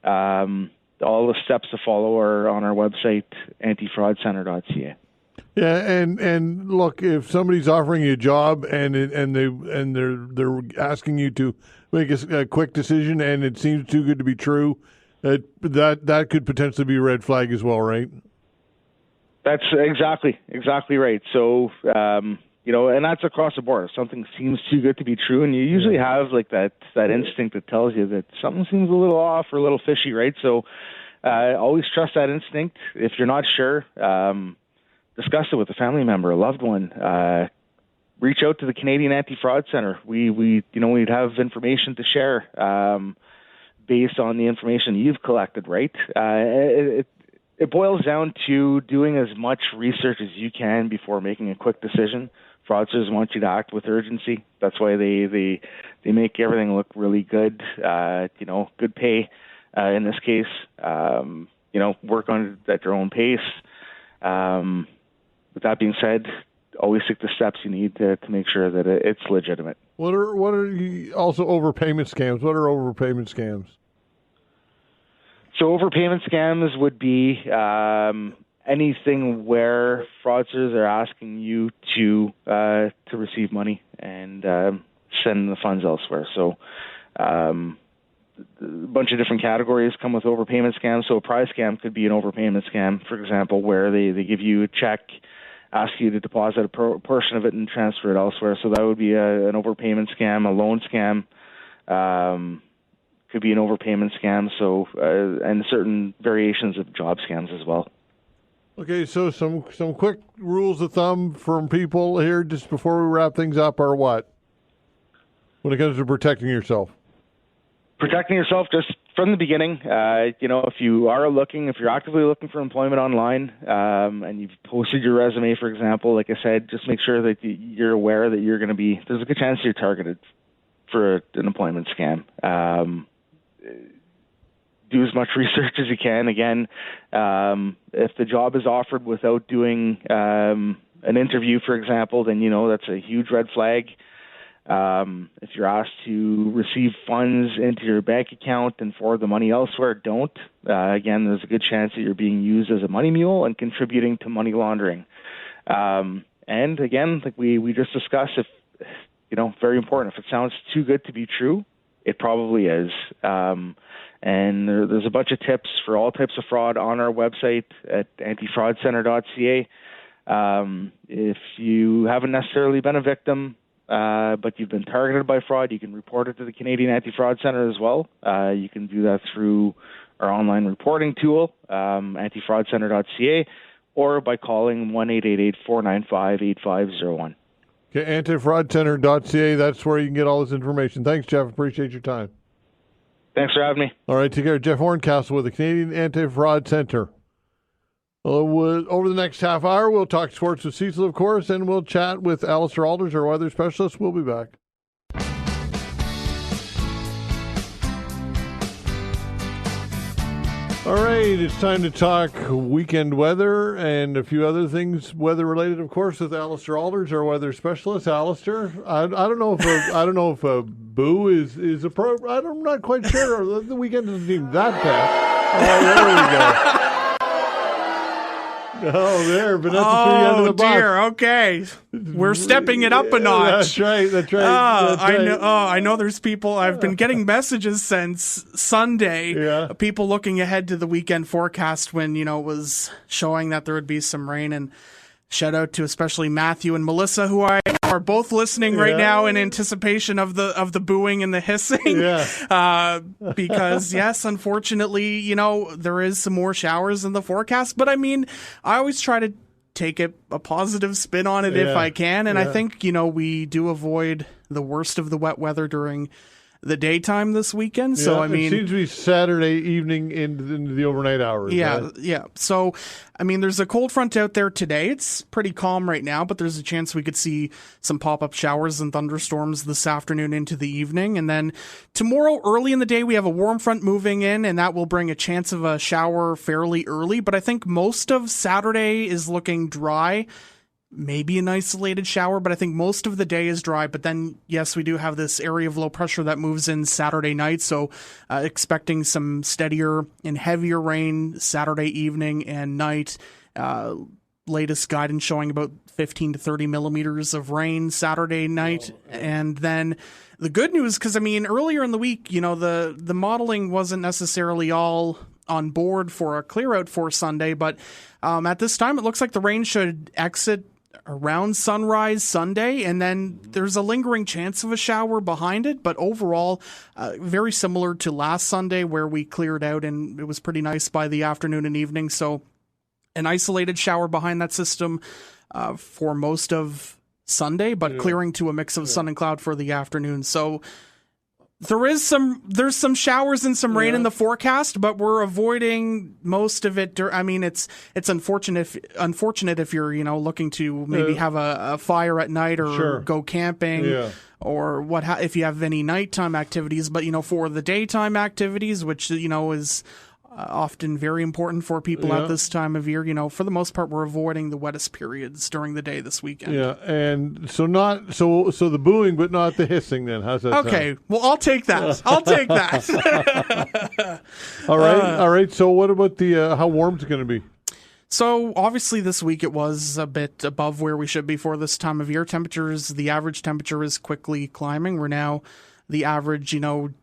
All the steps to follow are on our website, antifraudcenter.ca. Yeah, and look, if somebody's offering you a job and they're asking you to make a quick decision and it seems too good to be true, that could potentially be a red flag as well, right? That's exactly right. So, and that's across the board. If something seems too good to be true, and you usually have like that instinct that tells you that something seems a little off or a little fishy, right? So, always trust that instinct. If you're not sure, discuss it with a family member, a loved one. Reach out to the Canadian Anti-Fraud Centre. We'd have information to share based on the information you've collected, right? It boils down to doing as much research as you can before making a quick decision. Fraudsters want you to act with urgency. That's why they make everything look really good. Good pay in this case. Work on it at your own pace. With that being said, always take the steps you need to make sure that it's legitimate. What are also overpayment scams? What are overpayment scams? So overpayment scams would be anything where fraudsters are asking you to receive money and send the funds elsewhere. So a bunch of different categories come with overpayment scams. So a prize scam could be an overpayment scam, for example, where they give you a check, ask you to deposit a portion of it and transfer it elsewhere. So that would be an overpayment scam. A loan scam could be an overpayment scam. So and certain variations of job scams as well. Okay, so some quick rules of thumb from people here just before we wrap things up are what? When it comes to protecting yourself? Protecting yourself just from the beginning. If you're actively looking for employment online, and you've posted your resume, for example, like I said, just make sure that you're aware that there's a good chance you're targeted for an employment scam. Do as much research as you can. Again, if the job is offered without doing an interview, for example, then that's a huge red flag. If you're asked to receive funds into your bank account and forward the money elsewhere, don't. Again, there's a good chance that you're being used as a money mule and contributing to money laundering. And again, like we just discussed, if very important, if it sounds too good to be true, it probably is. And there's a bunch of tips for all types of fraud on our website at antifraudcenter.ca. If you haven't necessarily been a victim, but you've been targeted by fraud, you can report it to the Canadian Anti-Fraud Centre as well. You can do that through our online reporting tool, antifraudcenter.ca, or by calling 1-888-495-8501. Okay, antifraudcenter.ca, that's where you can get all this information. Thanks, Jeff. Appreciate your time. Thanks for having me. All right, take care. Jeff Horncastle with the Canadian Anti-Fraud Centre. Over the next half hour, we'll talk sports with Cecil, of course, and we'll chat with Allister Aalders, our weather specialist. We'll be back. All right, it's time to talk weekend weather and a few other things weather-related, of course, with Allister Aalders, our weather specialist. Allister, I don't know if a boo is appropriate. I'm not quite sure. The weekend doesn't seem that bad. Oh, there we go. Oh, there, but that's the end of the box. Oh, dear, okay. We're stepping it up a notch. That's right. I know there's people, I've been getting messages since Sunday, people looking ahead to the weekend forecast when, it was showing that there would be some rain, and shout out to especially Matthew and Melissa, who are both listening right now in anticipation of the booing and the hissing. Because yes, unfortunately, there is some more showers in the forecast. But I mean, I always try to take a positive spin on it if I can. And I think, we do avoid the worst of the wet weather during the daytime this weekend. So, I mean, it seems to be Saturday evening into the overnight hours. Yeah. So, I mean, there's a cold front out there today. It's pretty calm right now, but there's a chance we could see some pop-up showers and thunderstorms this afternoon into the evening. And then tomorrow, early in the day, we have a warm front moving in, and that will bring a chance of a shower fairly early. But I think most of Saturday is looking dry. Maybe an isolated shower, but I think most of the day is dry. But then, yes, we do have this area of low pressure that moves in Saturday night, so expecting some steadier and heavier rain Saturday evening and night. latest guidance showing about 15 to 30 millimeters of rain Saturday night. And then the good news, because earlier in the week, the modeling wasn't necessarily all on board for a clear out for Sunday, but at this time it looks like the rain should exit around sunrise Sunday, and then there's a lingering chance of a shower behind it, but overall very similar to last Sunday where we cleared out and it was pretty nice by the afternoon and evening. So an isolated shower behind that system for most of Sunday, but clearing to a mix of sun and cloud for the afternoon. So there's some showers and some rain in the forecast, but we're avoiding most of it. It's unfortunate if you're looking to maybe have a fire at night or go camping or if you have any nighttime activities. But for the daytime activities, which is often very important for people at this time of year, for the most part, we're avoiding the wettest periods during the day this weekend. Yeah, and so the booing, but not the hissing. Then how's that? Okay, sound? Well, I'll take that. All right. So what about the how warm it's going to be? So obviously this week it was a bit above where we should be for this time of year. The average temperature is quickly climbing. We're now the average,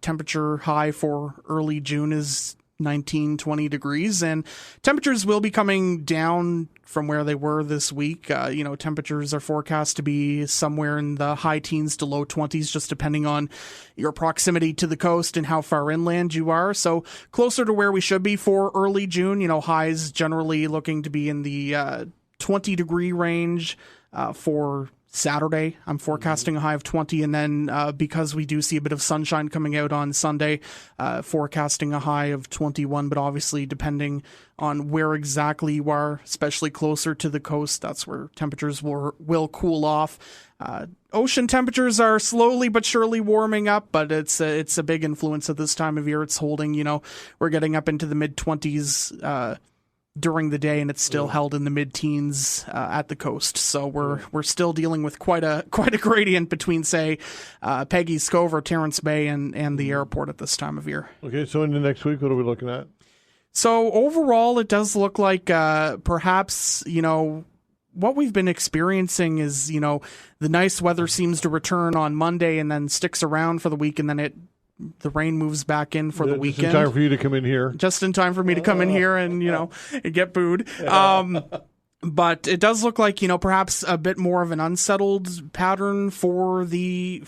temperature high for early June is 19-20 degrees, and temperatures will be coming down from where they were this week. Temperatures are forecast to be somewhere in the high teens to low 20s, just depending on your proximity to the coast and how far inland you are. So closer to where we should be for early June. Highs generally looking to be in the 20 degree range for Saturday. I'm forecasting a high of 20, and then because we do see a bit of sunshine coming out on Sunday, forecasting a high of 21, but obviously depending on where exactly you are, especially closer to the coast, that's where temperatures will cool off. Ocean temperatures are slowly but surely warming up, but it's a big influence at this time of year. It's holding, we're getting up into the mid-20s during the day, and it's still held in the mid-teens at the coast. So we're still dealing with quite a gradient between, say, Peggy's Cove or Terrence Bay and the airport at this time of year. Okay, so in the next week, what are we looking at? So overall, it does look like perhaps, what we've been experiencing is, the nice weather seems to return on Monday and then sticks around for the week, and then the rain moves back in for the weekend. Just in time for you to come in here. Just in time for me to come in here and, get booed. But it does look like, perhaps a bit more of an unsettled pattern for the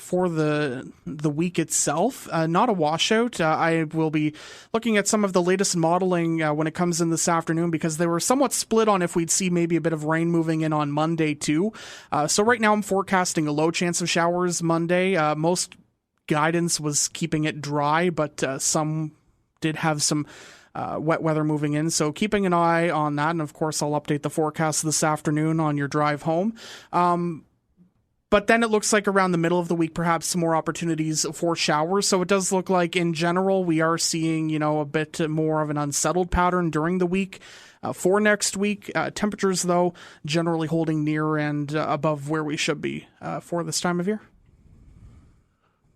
week itself. Not a washout. I will be looking at some of the latest modeling when it comes in this afternoon, because they were somewhat split on if we'd see maybe a bit of rain moving in on Monday too. So right now I'm forecasting a low chance of showers Monday. Most guidance was keeping it dry, but some did have some wet weather moving in, so keeping an eye on that. And of course I'll update the forecast this afternoon on your drive home. But then it looks like around the middle of the week, perhaps some more opportunities for showers. So it does look like in general we are seeing a bit more of an unsettled pattern during the week. For next week, temperatures though generally holding near and above where we should be for this time of year.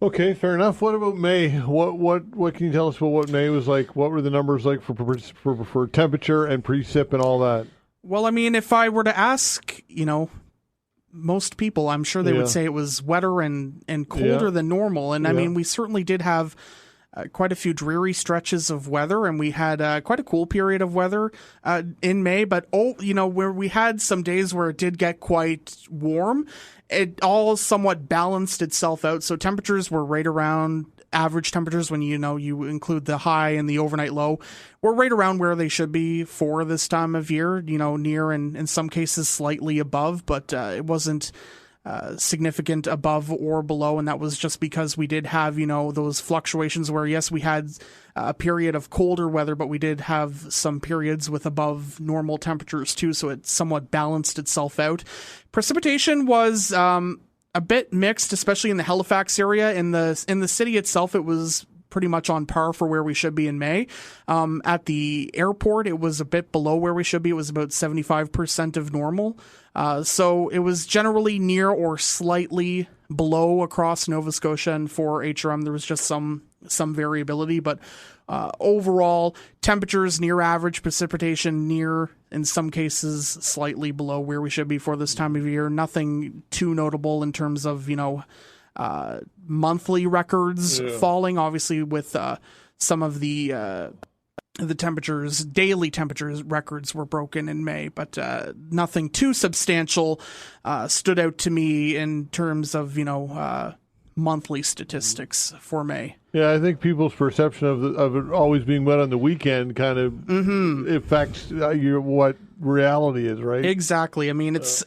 Okay, fair enough. What about May? What can you tell us about what May was like? What were the numbers like for temperature and precip and all that? Well, if I were to ask, most people, I'm sure they would say it was wetter and colder than normal. And we certainly did have quite a few dreary stretches of weather, and we had quite a cool period of weather in May. But where we had some days where it did get quite warm, it all somewhat balanced itself out. So temperatures were right around average temperatures when you include the high and the overnight low. We're right around where they should be for this time of year, near and in some cases slightly above, but it wasn't significant above or below, and that was just because we did have those fluctuations where, yes, we had a period of colder weather, but we did have some periods with above normal temperatures too, so it somewhat balanced itself out. Precipitation was a bit mixed, especially in the Halifax area. In the city itself, it was pretty much on par for where we should be in May. At the airport, it was a bit below where we should be. It was about 75% of normal. So it was generally near or slightly below across Nova Scotia, and for HRM there was just some some variability, but overall, temperatures near average, precipitation near, in some cases, slightly below where we should be for this time of year. Nothing too notable in terms of, monthly records falling, obviously, with some of the temperatures, daily temperatures records were broken in May, but nothing too substantial stood out to me in terms of, monthly statistics for May. Yeah, I think people's perception of it always being wet on the weekend kind of affects what reality is, right? Exactly. I mean, it's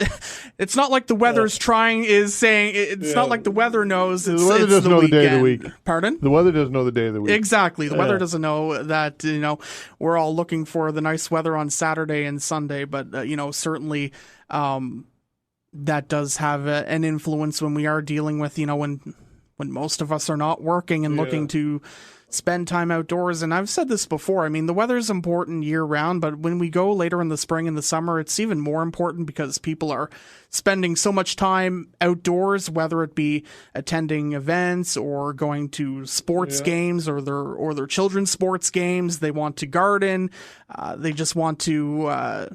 not like the weather's not like the weather knows. The weather doesn't know the day of the week. Pardon? The weather doesn't know the day of the week. Exactly. The weather doesn't know that, we're all looking for the nice weather on Saturday and Sunday, but, certainly, that does have an influence when we are dealing with, when most of us are not working and looking to spend time outdoors. And I've said this before, I mean, the weather is important year round, but when we go later in the spring and the summer, it's even more important because people are spending so much time outdoors, whether it be attending events or going to sports games or their children's sports games. They want to garden. They just want to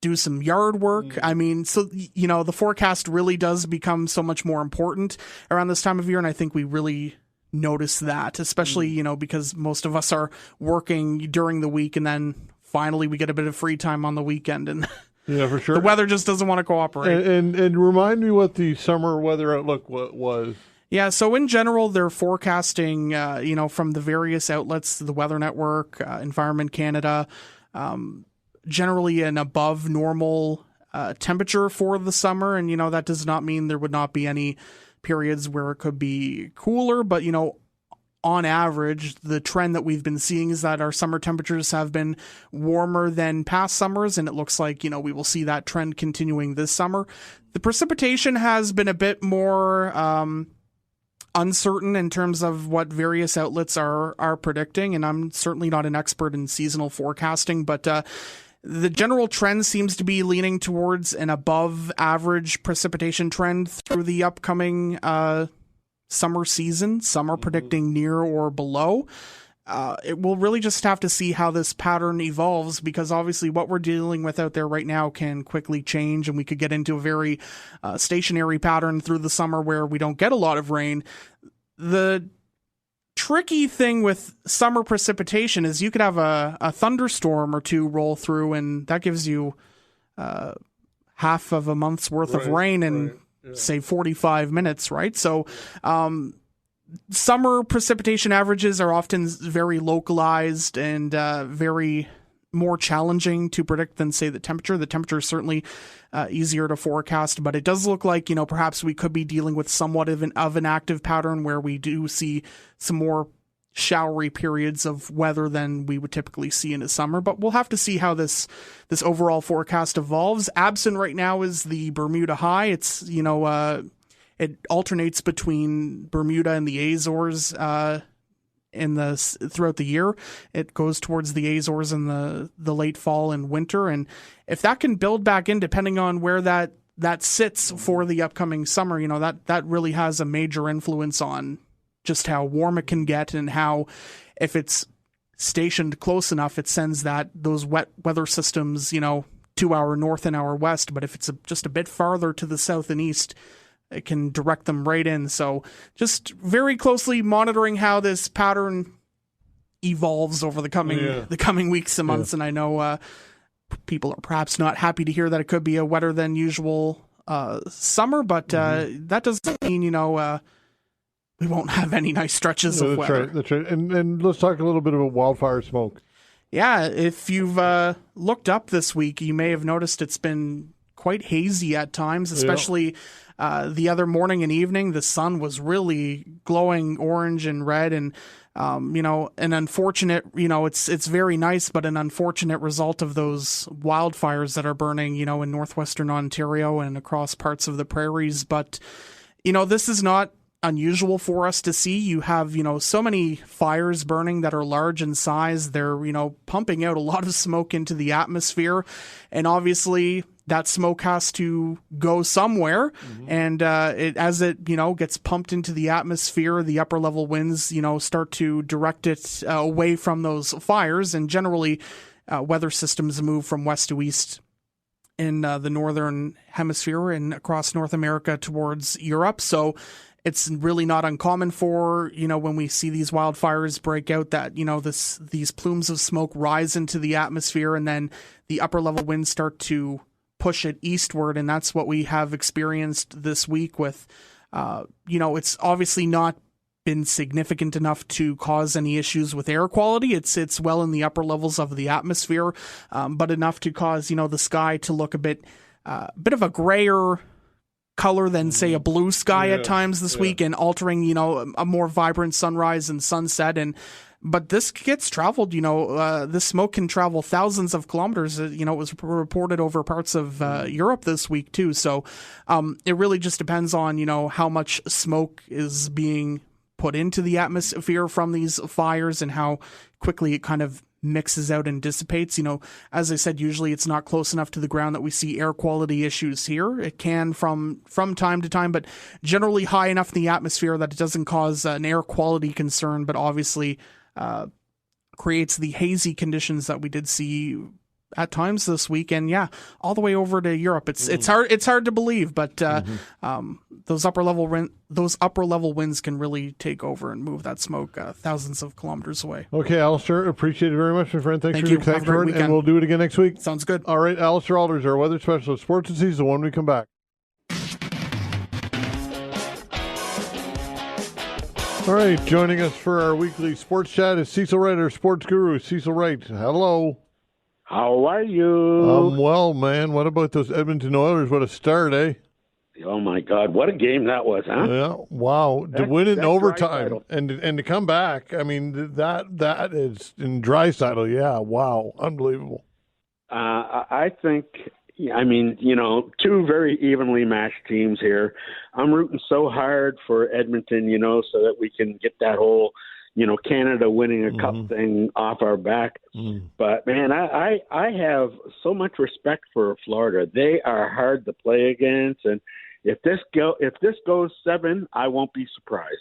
do some yard work. I mean, so, the forecast really does become so much more important around this time of year. And I think we really notice that, especially, because most of us are working during the week and then finally we get a bit of free time on the weekend and yeah, for sure. The weather just doesn't want to cooperate. And remind me what the summer weather outlook was. Yeah, so in general, they're forecasting, from the various outlets, the Weather Network, Environment Canada, generally an above normal temperature for the summer. And, that does not mean there would not be any periods where it could be cooler. But, on average, the trend that we've been seeing is that our summer temperatures have been warmer than past summers. And it looks like, we will see that trend continuing this summer. The precipitation has been a bit more uncertain in terms of what various outlets are predicting. And I'm certainly not an expert in seasonal forecasting, but the general trend seems to be leaning towards an above average precipitation trend through the upcoming summer season. Some are predicting near or below. It will really just have to see how this pattern evolves, because obviously what we're dealing with out there right now can quickly change, and we could get into a very stationary pattern through the summer where we don't get a lot of rain. The tricky thing with summer precipitation is you could have a thunderstorm or two roll through, and that gives you half of a month's worth of rain in, say, 45 minutes, right? So summer precipitation averages are often very localized and very more challenging to predict than, say, the temperature. The temperature is certainly easier to forecast, but it does look like, perhaps we could be dealing with somewhat of an active pattern where we do see some more showery periods of weather than we would typically see in a summer. But we'll have to see how this overall forecast evolves. Absent right now is the Bermuda high. It's, it alternates between Bermuda and the Azores throughout the year. It goes towards the Azores in the late fall and winter, and if that can build back in, depending on where that sits for the upcoming summer, that really has a major influence on just how warm it can get, and how, if it's stationed close enough, it sends those wet weather systems 2 hour north and hour west. But if it's just a bit farther to the south and east, it can direct them right in. So just very closely monitoring how this pattern evolves over the coming weeks and months. And I know people are perhaps not happy to hear that it could be a wetter than usual summer, but that doesn't mean, we won't have any nice stretches of weather. That's right. And let's talk a little bit about wildfire smoke. Yeah, if you've looked up this week, you may have noticed it's been quite hazy at times, especially the other morning and evening. The sun was really glowing orange and red, and an unfortunate, it's very nice, but an unfortunate result of those wildfires that are burning, in northwestern Ontario and across parts of the prairies. But, this is not unusual for us to see. You have, so many fires burning that are large in size. They're, pumping out a lot of smoke into the atmosphere. And obviously, that smoke has to go somewhere, and as it gets pumped into the atmosphere, the upper level winds start to direct it away from those fires, and generally weather systems move from west to east in the northern hemisphere and across North America towards Europe. So it's really not uncommon for, when we see these wildfires break out that, these plumes of smoke rise into the atmosphere, and then the upper level winds start to push it eastward. And that's what we have experienced this week with, it's obviously not been significant enough to cause any issues with air quality. It's well in the upper levels of the atmosphere, but enough to cause, the sky to look a bit of a grayer color than, say, a blue sky at times this week, and altering, a more vibrant sunrise and sunset. But this gets traveled, this smoke can travel thousands of kilometers. It was reported over parts of Europe this week too. So it really just depends on, how much smoke is being put into the atmosphere from these fires and how quickly it kind of mixes out and dissipates. As I said, usually it's not close enough to the ground that we see air quality issues here. It can from time to time, but generally high enough in the atmosphere that it doesn't cause an air quality concern, but obviously creates the hazy conditions that we did see at times this week, and all the way over to Europe. It's hard to believe, but those upper level winds can really take over and move that smoke thousands of kilometers away. Okay, Allister, appreciate it very much, my friend. Thank you. Thanks for it, and we'll do it again next week. Sounds good. All right, Allister Aalders, our weather specialist, sports and season when we come back. All right, joining us for our weekly sports chat is Cecil Wright, our sports guru. Cecil Wright, hello. How are you? I'm well, man. What about those Edmonton Oilers? What a start, eh? Oh, my God. What a game that was, huh? Yeah, wow. To win it in overtime and to come back, I mean, that is in Draisaitl, yeah, wow. Unbelievable. I think, two very evenly matched teams here. I'm rooting so hard for Edmonton, so that we can get that whole Canada winning a cup thing off our back. But man, I have so much respect for Florida. They are hard to play against, and if this goes 7, I won't be surprised.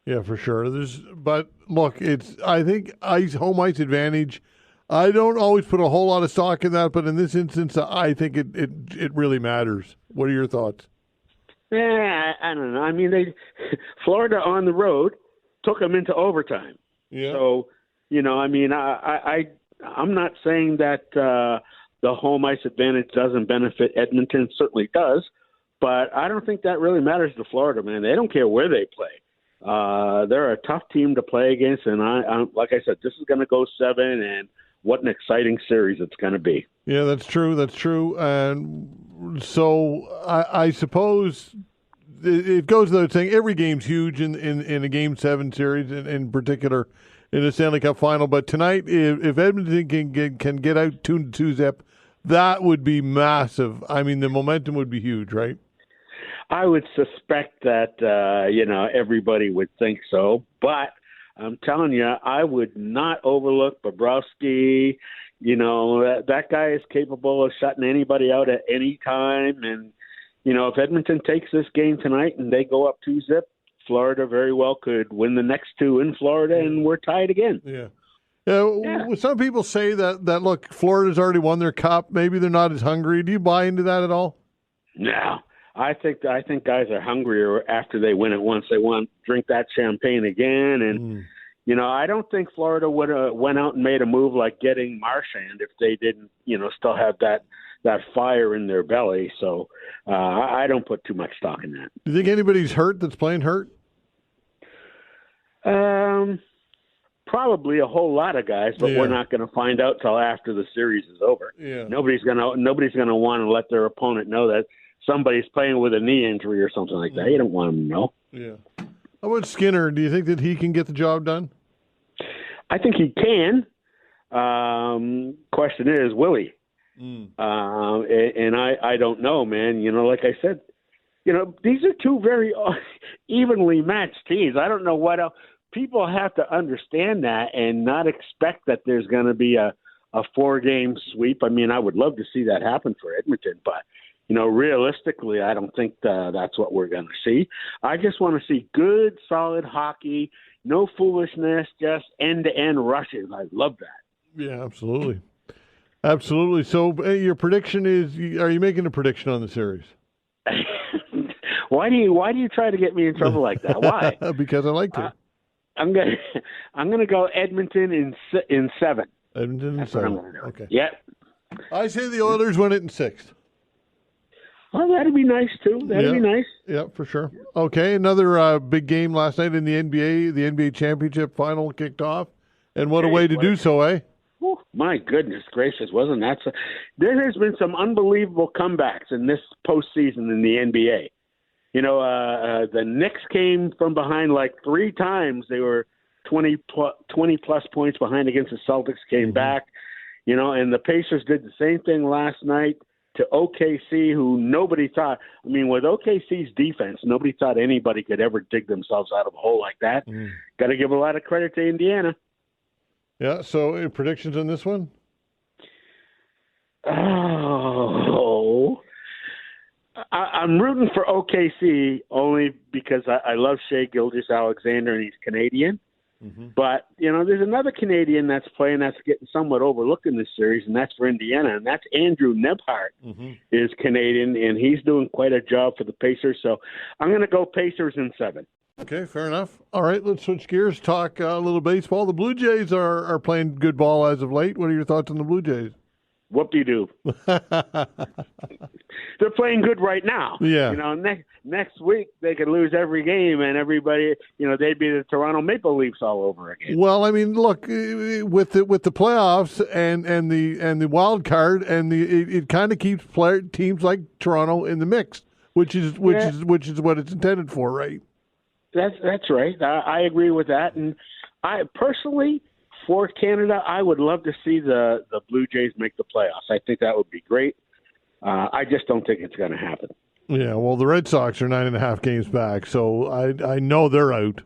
Yeah, for sure. But look, I think home ice advantage. I don't always put a whole lot of stock in that, but in this instance, I think it really matters. What are your thoughts? Yeah, I don't know. I mean, Florida on the road took them into overtime. Yeah. So, I'm not saying that the home ice advantage doesn't benefit Edmonton. It certainly does, but I don't think that really matters to Florida, man. They don't care where they play. They're a tough team to play against, and I like I said, this is going to go 7, and what an exciting series it's going to be. Yeah, that's true. That's true. And so I suppose it goes without saying every game's huge in a Game 7 series, in particular in the Stanley Cup Final. But tonight, if Edmonton can get out 2-2 zip, that would be massive. I mean, the momentum would be huge, right? I would suspect that everybody would think so, but I'm telling you, I would not overlook Bobrovsky. That guy is capable of shutting anybody out at any time, and if Edmonton takes this game tonight and they go up 2-0, Florida very well could win the next 2 in Florida, and we're tied again. Yeah. Yeah. Some people say that look, Florida's already won their cup. Maybe they're not as hungry. Do you buy into that at all? No. I think guys are hungrier after they win it once. They want to drink that champagne again. And, I don't think Florida would have went out and made a move like getting Marchand if they didn't, still have that fire in their belly. So I don't put too much stock in that. Do you think anybody's hurt that's playing hurt? Probably a whole lot of guys, but we're not going to find out till after the series is over. Yeah. Nobody's going to want to let their opponent know that somebody's playing with a knee injury or something like that. You don't want them to know. Yeah. How about Skinner? Do you think that he can get the job done? I think he can. Question is, will he? And I don't know, man. Like I said, these are two very evenly matched teams. I don't know what else. People have to understand that and not expect that there's going to be a a 4-game sweep. I mean, I would love to see that happen for Edmonton, but realistically, I don't think that's what we're going to see. I just want to see good, solid hockey, no foolishness, just end-to-end rushes. I love that. Yeah, absolutely. Absolutely. So your prediction is, are you making a prediction on the series? Why do you try to get me in trouble like that? Why? Because I like to. I'm gonna go Edmonton in 7. Edmonton in 7. Okay. Yeah. I say the Oilers win it in 6. Well, that'd be nice too. That'd be nice. Yeah, for sure. Okay, another big game last night in the NBA. The NBA championship final kicked off, and what a way to do so, eh? Oh, my goodness gracious, wasn't that so? There has been some unbelievable comebacks in this postseason in the NBA. The Knicks came from behind like 3 times. They were 20 plus points behind against the Celtics, came back, and the Pacers did the same thing last night to OKC, who nobody thought, with OKC's defense, nobody thought anybody could ever dig themselves out of a hole like that. Got to give a lot of credit to Indiana. Yeah, so predictions on this one? Oh, I'm rooting for OKC only because I love Shai Gilgeous-Alexander and he's Canadian. But, there's another Canadian that's playing that's getting somewhat overlooked in this series, and that's for Indiana, and that's Andrew Nebhart is Canadian, and he's doing quite a job for the Pacers. So I'm going to go Pacers in 7. Okay, fair enough. All right, let's switch gears, talk a little baseball. The Blue Jays are playing good ball as of late. What are your thoughts on the Blue Jays? Whoop-de-doo. They're playing good right now. Yeah. Next week they could lose every game and everybody, they'd be the Toronto Maple Leafs all over again. Well, look, with the playoffs and the wild card and it kind of keeps teams like Toronto in the mix, which is what it's intended for, right? That's right. I agree with that, and I personally, for Canada, I would love to see the Blue Jays make the playoffs. I think that would be great. I just don't think it's going to happen. Yeah, well, the Red Sox are 9.5 games back, so I know they're out.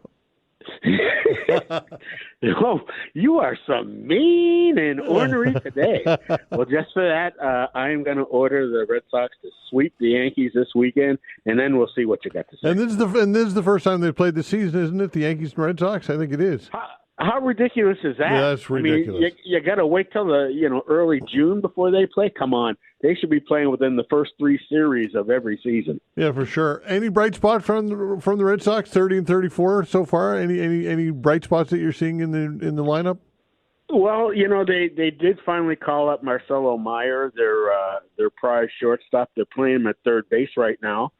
Oh, you are so mean and ornery today. Well, just for that, I am going to order the Red Sox to sweep the Yankees this weekend, and then we'll see what you got to say. And this is the first time they've played this season, isn't it? The Yankees and Red Sox? I think it is. How ridiculous is that? Yeah, that's ridiculous. You got to wait till the early June before they play. Come on, they should be playing within the first 3 series of every season. Yeah, for sure. Any bright spot from the Red Sox? 30 and 34 so far. Any bright spots that you're seeing in the lineup? Well, they did finally call up Marcelo Meyer, their prize shortstop. They're playing him at third base right now.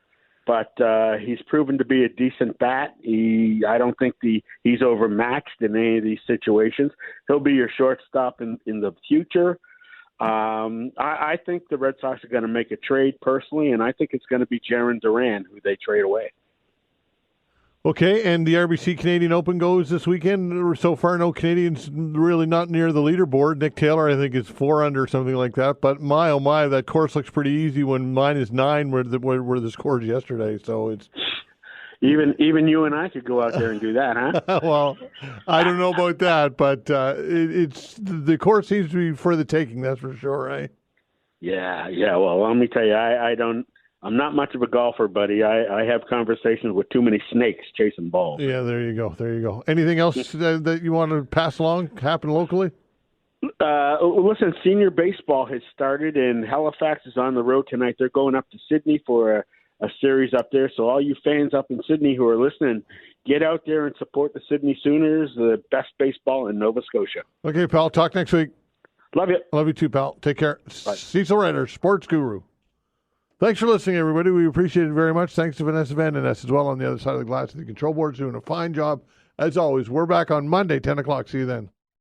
But he's proven to be a decent bat. I don't think he's overmatched in any of these situations. He'll be your shortstop in the future. I think the Red Sox are going to make a trade personally, and I think it's going to be Jarren Duran who they trade away. Okay, and the RBC Canadian Open goes this weekend. So far, no Canadians really not near the leaderboard. Nick Taylor, I think, is 4 under, something like that. But my, oh my, that course looks pretty easy when mine is 9 where the scores yesterday. So it's... Even you and I could go out there and do that, huh? Well, I don't know about that, but it's the course seems to be for the taking, that's for sure, right? Yeah. Well, let me tell you, I'm not much of a golfer, buddy. I have conversations with too many snakes chasing balls. Yeah, there you go. Anything else that you want to pass along, happen locally? Listen, senior baseball has started, and Halifax is on the road tonight. They're going up to Sydney for a series up there. So all you fans up in Sydney who are listening, get out there and support the Sydney Sooners, the best baseball in Nova Scotia. Okay, pal. Talk next week. Love you. Love you too, pal. Take care. Bye. Cecil Wright, our sports guru. Thanks for listening, everybody. We appreciate it very much. Thanks to Vanessa Van Ness as well on the other side of the glass of the control board, doing a fine job. As always, we're back on Monday, 10 o'clock. See you then.